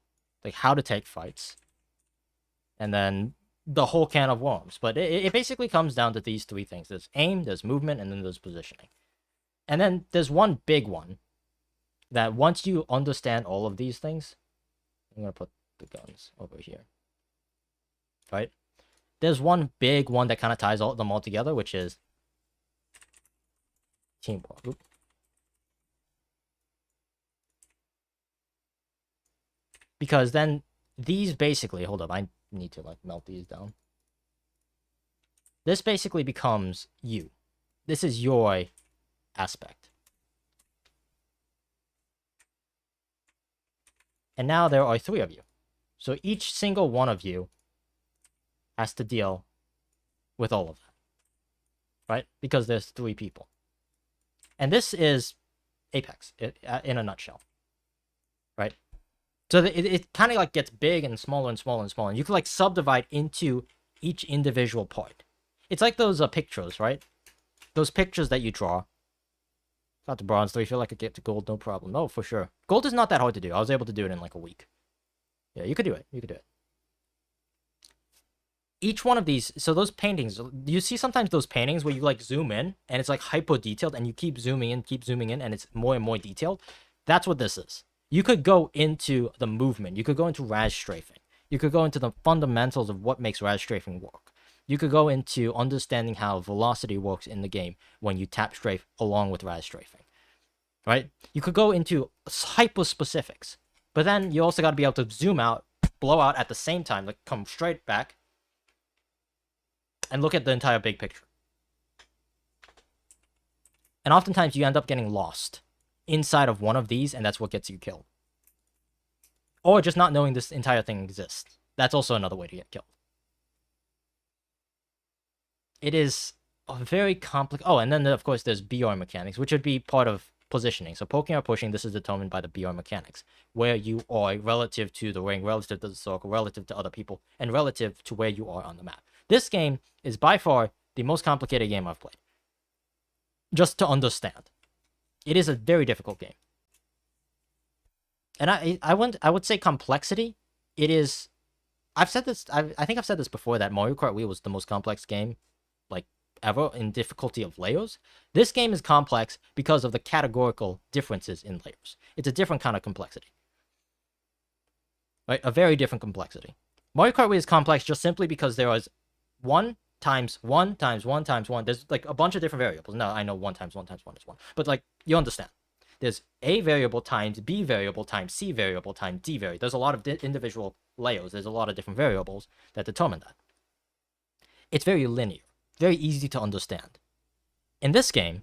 like how to take fights, and then the whole can of worms. But it basically comes down to these three things. There's aim, there's movement, and then there's positioning. And then there's one big one that once you understand all of these things, I'm going to put the guns over here, right? There's one big one that kind of ties them all together, which is teamwork. Oop. Because then these basically, hold up, I need to like melt these down. This basically becomes you. This is your aspect. And now there are three of you. So each single one of you has to deal with all of that. Right? Because there's three people. And this is Apex in a nutshell. Right? So it kind of like gets big and smaller and smaller and smaller. And you can like subdivide into each individual part. It's like those pictures, right? Those pictures that you draw. Got to bronze 3, feel like I get to gold, no problem. No, for sure. Gold is not that hard to do. I was able to do it in like a week. Yeah, you could do it. You could do it. each one of these, so those paintings, you see sometimes those paintings where you like zoom in and it's like hyper detailed and you keep zooming in and it's more and more detailed. That's what this is. You could go into the movement. You could go into raz strafing. You could go into the fundamentals of what makes raz strafing work. You could go into understanding how velocity works in the game when you tap strafe along with raz strafing, right? You could go into hyper specifics, but then you also got to be able to zoom out, blow out at the same time, like come straight back, and look at the entire big picture. And oftentimes you end up getting lost inside of one of these, and that's what gets you killed. Or just not knowing this entire thing exists. That's also another way to get killed. It is a very complex... Oh, and then of course there's BR mechanics, which would be part of positioning. So poking or pushing, this is determined by the BR mechanics, where you are relative to the ring, relative to the circle, relative to other people, and relative to where you are on the map. This game is by far the most complicated game I've played. Just to understand. It is a very difficult game. And I would say complexity, it is... I've said this, I think I've said this before, that Mario Kart Wii was the most complex game, like, ever in difficulty of layers. This game is complex because of the categorical differences in layers. It's a different kind of complexity. Right? A very different complexity. Mario Kart Wii is complex just simply because there was 1 times 1 times 1 times 1. There's like a bunch of different variables. Now, I know 1 times 1 times 1 is 1. But like, you understand. There's A variable times B variable times C variable times D variable. There's a lot of individual layers. There's a lot of different variables that determine that. It's very linear. Very easy to understand. In this game,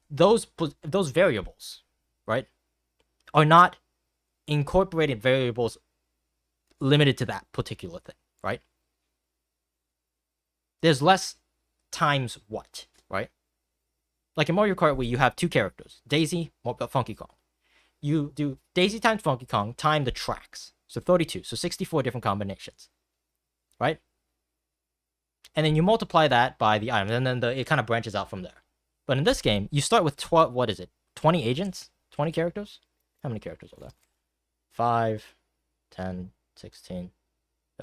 those variables, right, are not incorporated variables limited to that particular thing, right? There's less times what, right? Like in Mario Kart Wii, you have 2 characters, Daisy, Funky Kong. You do Daisy times Funky Kong, time the tracks. So 32, so 64 different combinations, right? And then you multiply that by the items, and then it kind of branches out from there. But in this game, you start with 12, what is it? 20 agents? 20 characters? How many characters are there? 5, 10, 16,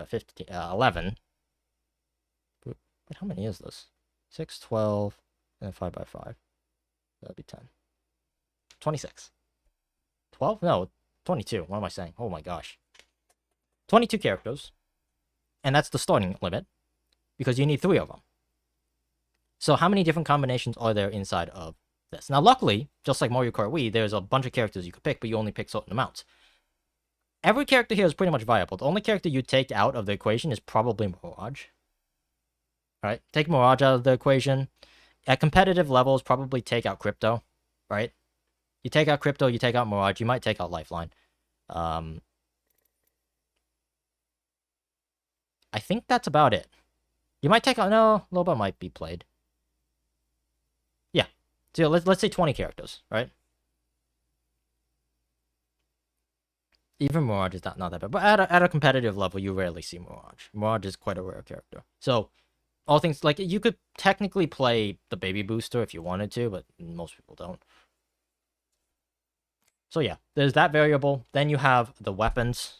15, 11. But how many is this? 6, 12, and then 5 by 5. That'd be 10. 26. 12? No, 22. What am I saying? Oh my gosh. 22 characters. And that's the starting limit, because you need 3 of them. So how many different combinations are there inside of this? Now, luckily, just like Mario Kart Wii, there's a bunch of characters you could pick, but you only pick certain amounts. Every character here is pretty much viable. The only character you take out of the equation is probably Mirage. Right? Take Mirage out of the equation. At competitive levels, probably take out Crypto. Right? You take out Crypto, you take out Mirage, you might take out Lifeline. I think that's about it. You might take out... No, Loba might be played. Yeah. So let's say 20 characters, right? Even Mirage is not that bad. But at a competitive level, you rarely see Mirage. Mirage is quite a rare character. So, all things... Like, you could technically play the Baby Booster if you wanted to, but most people don't. So yeah, there's that variable. Then you have the weapons.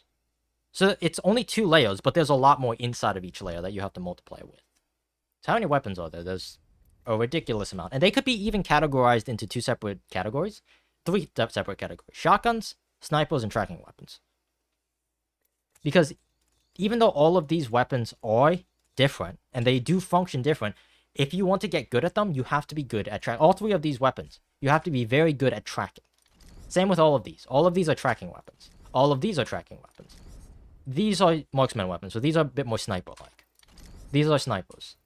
So it's only 2 layers, but there's a lot more inside of each layer that you have to multiply with. So how many weapons are there? There's a ridiculous amount. And they could be even categorized into 2 separate categories. 3 separate categories. Shotguns, snipers, and tracking weapons. Because even though all of these weapons are different, and they do function different, if you want to get good at them, you have to be good at tracking. All 3 of these weapons, you have to be very good at tracking. Same with all of these. All of these are tracking weapons. All of these are tracking weapons. These are marksman weapons, so these are a bit more sniper-like. These are snipers.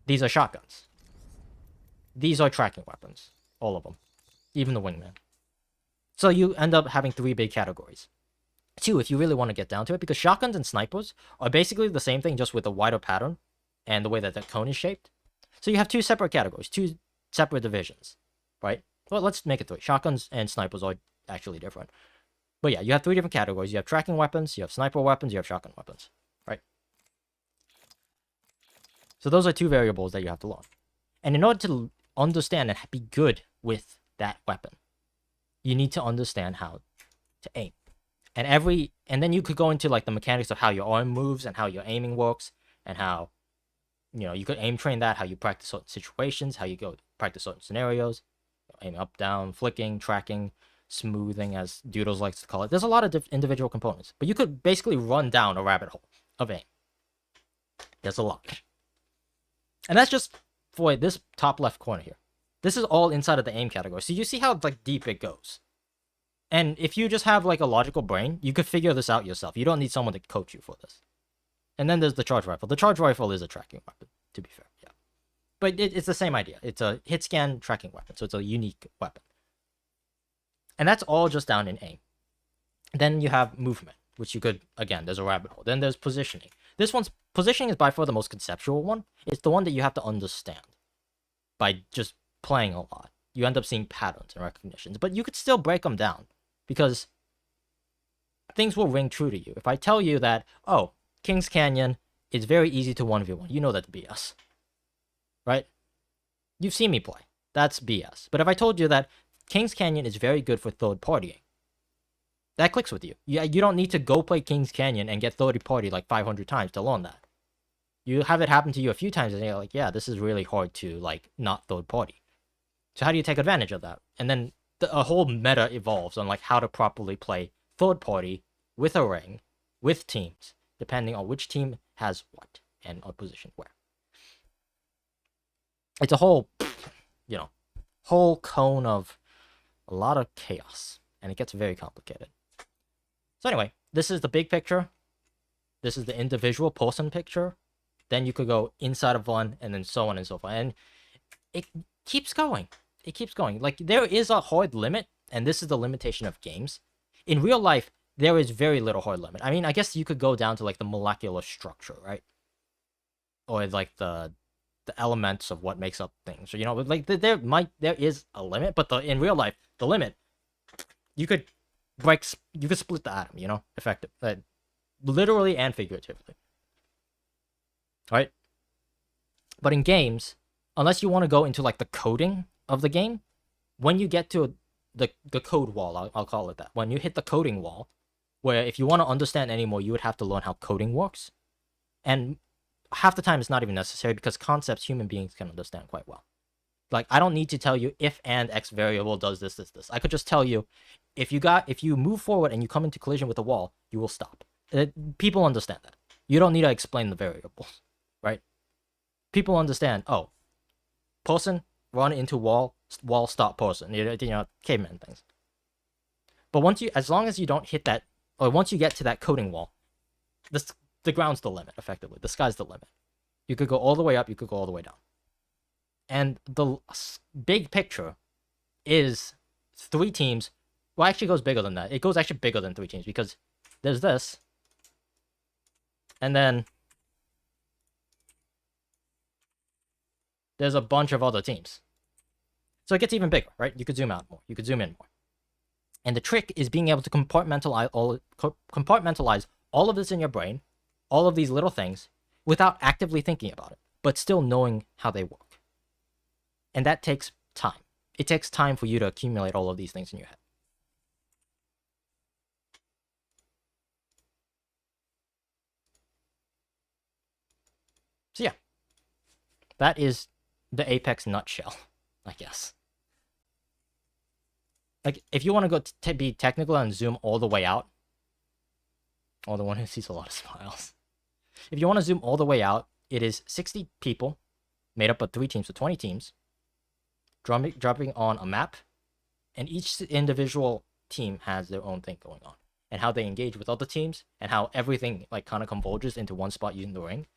These are shotguns. These are tracking weapons. All of them. Even the wingman. So you end up having 3 big categories. 2, if you really want to get down to it, because shotguns and snipers are basically the same thing, just with a wider pattern and the way that the cone is shaped. So you have 2 separate categories, 2 separate divisions, right? Well, let's make it 3. Shotguns and snipers are actually different. But yeah, you have 3 different categories. You have tracking weapons, you have sniper weapons, you have shotgun weapons, right? So those are 2 variables that you have to learn. And in order to understand and be good with that weapon, you need to understand how to aim. and then you could go into like the mechanics of how your arm moves and how your aiming works and how, you could aim train that, how you practice certain situations, how you go practice certain scenarios, aiming up, down, flicking, tracking, smoothing, as Doodles likes to call it. There's a lot of individual components, but you could basically run down a rabbit hole of aim. There's a lot. And that's just for this top left corner here. This is all inside of the aim category. So you see how like deep it goes. And if you just have like a logical brain, you could figure this out yourself. You don't need someone to coach you for this. And then there's the charge rifle. The charge rifle is a tracking weapon, to be fair. Yeah. But it's the same idea. It's a hit scan tracking weapon. So it's a unique weapon. And that's all just down in aim. Then you have movement, which you could, again, there's a rabbit hole. Then there's positioning. This one's positioning is by far the most conceptual one. It's the one that you have to understand by just playing a lot. You end up seeing patterns and recognitions, but you could still break them down because things will ring true to you. If I tell you that, oh, Kings Canyon is very easy to 1v1, you know that's BS, right? You've seen me play. That's BS. But if I told you that Kings Canyon is very good for third partying, that clicks with you. You don't need to go play Kings Canyon and get third party like 500 times to learn that. You have it happen to you a few times and you're like, yeah, this is really hard to like not third party. So how do you take advantage of that? And then a whole meta evolves on like how to properly play third party with a ring, with teams, depending on which team has what and are positioned where. It's a whole, whole cone of a lot of chaos, and it gets very complicated. So anyway, this is the big picture. This is the individual person picture. Then you could go inside of one, and then so on and so forth. And it keeps going. It keeps going. Like, there is a hard limit, and this is the limitation of games. In real life, there is very little hard limit. I mean, I guess you could go down to, like, the molecular structure, right? Or, like, the elements of what makes up things. Or, like, there is a limit, but in real life, the limit, you could split the atom, effective. Literally and figuratively. Right? But in games, unless you want to go into, like, the coding of the game, when you get to the code wall, I'll call it that, when you hit the coding wall, where if you want to understand anymore, you would have to learn how coding works. And half the time it's not even necessary because concepts human beings can understand quite well. Like, I don't need to tell you if and X variable does this. I could just tell you, if you move forward and you come into collision with a wall, you will stop. People understand that. You don't need to explain the variables, right? People understand, oh, person, run into wall, stop person. Caveman things. But as long as you don't hit that, or once you get to that coding wall, the ground's the limit, effectively. The sky's the limit. You could go all the way up, you could go all the way down. And the big picture is 3 teams. Well, actually goes bigger than that. It goes actually bigger than 3 teams because there's this. And then there's a bunch of other teams. So it gets even bigger, right? You could zoom out more. You could zoom in more. And the trick is being able to compartmentalize all of this in your brain, all of these little things, without actively thinking about it, but still knowing how they work. And that takes time. It takes time for you to accumulate all of these things in your head. So yeah, that is the Apex nutshell, I guess. Like, if you want to go to be technical and zoom all the way out, the one who sees a lot of smiles. If you want to zoom all the way out, it is 60 people made up of 3 teams, so 20 teams, dropping on a map, and each individual team has their own thing going on, and how they engage with other teams, and how everything like kind of converges into one spot using the ring.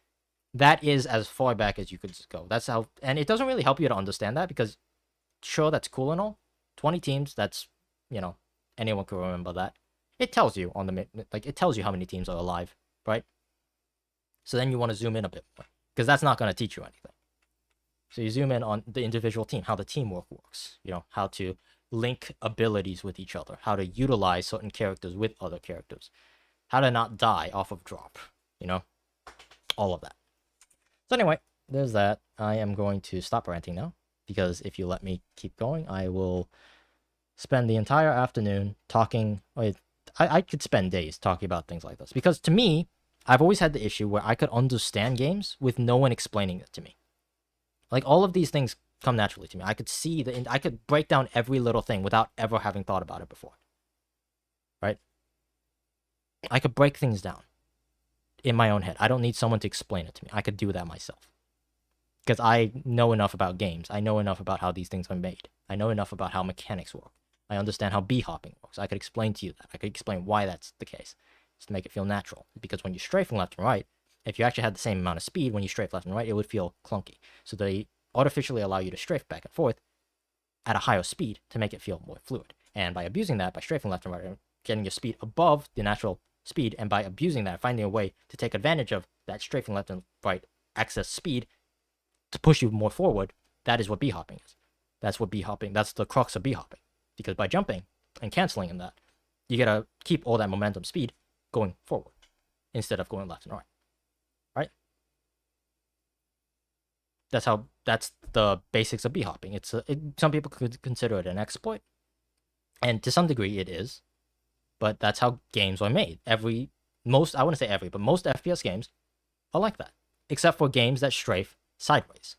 That is as far back as you could go. That's how, and it doesn't really help you to understand that because, sure, that's cool and all. 20 teams, that's, anyone can remember that. It tells you it tells you how many teams are alive, right? So then you want to zoom in a bit more because that's not going to teach you anything. So you zoom in on the individual team, how the teamwork works, how to link abilities with each other, how to utilize certain characters with other characters, how to not die off of drop, all of that. So anyway, there's that. I am going to stop ranting now because if you let me keep going, I will spend the entire afternoon talking I could spend days talking about things like this because to me, I've always had the issue where I could understand games with no one explaining it to me. Like all of these things come naturally to me. I could see I could break down every little thing without ever having thought about it before. Right? I could break things down in my own head. I don't need someone to explain it to me. I could do that myself. Because I know enough about games. I know enough about how these things are made. I know enough about how mechanics work. I understand how b-hopping works. I could explain to you that. I could explain why that's the case. Just to make it feel natural. Because when you're strafing left and right, if you actually had the same amount of speed when you strafe left and right, it would feel clunky. So they artificially allow you to strafe back and forth at a higher speed to make it feel more fluid. And by abusing that, by strafing left and right, and getting your speed above the natural speed, and by abusing that, finding a way to take advantage of that strafing left and right excess speed to push you more forward, that is what b-hopping is. That's what b-hopping, that's the crux of b-hopping. Because by jumping and canceling in that, you gotta keep all that momentum speed going forward instead of going left and right. Right? That's the basics of b-hopping. Some people could consider it an exploit, and to some degree it is, but that's how games are made. I wouldn't say every, but most FPS games are like that, except for games that strafe sideways.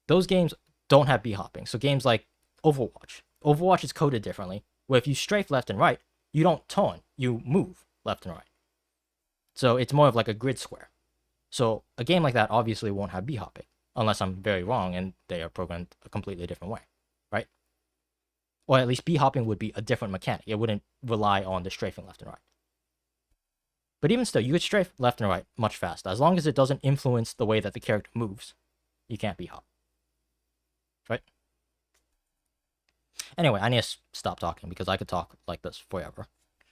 Those games don't have b-hopping. So games like Overwatch is coded differently, where if you strafe left and right, you don't turn, you move left and right. So it's more of like a grid square. So a game like that obviously won't have b-hopping, unless I'm very wrong and they are programmed a completely different way, right? Or at least b-hopping would be a different mechanic. It wouldn't rely on the strafing left and right. But even still, you could strafe left and right much faster. As long as it doesn't influence the way that the character moves, you can't b-hop. Right? Anyway, I need to stop talking because I could talk like this forever.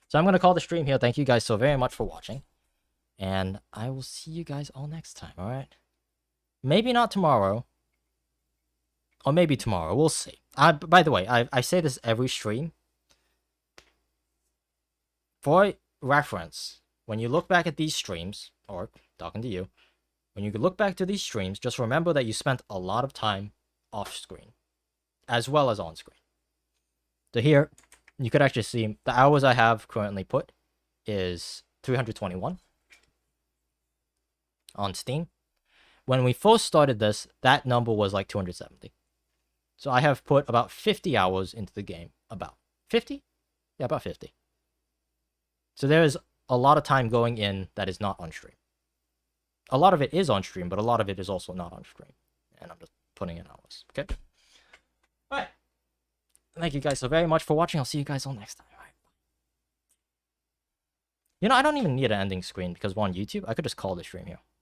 So I'm going to call the stream here. Thank you guys so very much for watching. And I will see you guys all next time, alright? Maybe not tomorrow. Or maybe tomorrow. We'll see. By the way, I say this every stream. For reference, when you look back at these streams, or talking to you, when you look back to these streams, just remember that you spent a lot of time off screen, as well as on screen. So here, you could actually see the hours I have currently put is 321 on Steam. When we first started this, that number was like 270. So I have put about 50 hours into the game. About 50? Yeah, about 50. So there is a lot of time going in that is not on stream. A lot of it is on stream, but a lot of it is also not on stream. And I'm just putting in hours, okay? Alright. Thank you guys so very much for watching. I'll see you guys all next time. Alright. You know, I don't even need an ending screen because we're on YouTube. I could just call the stream here.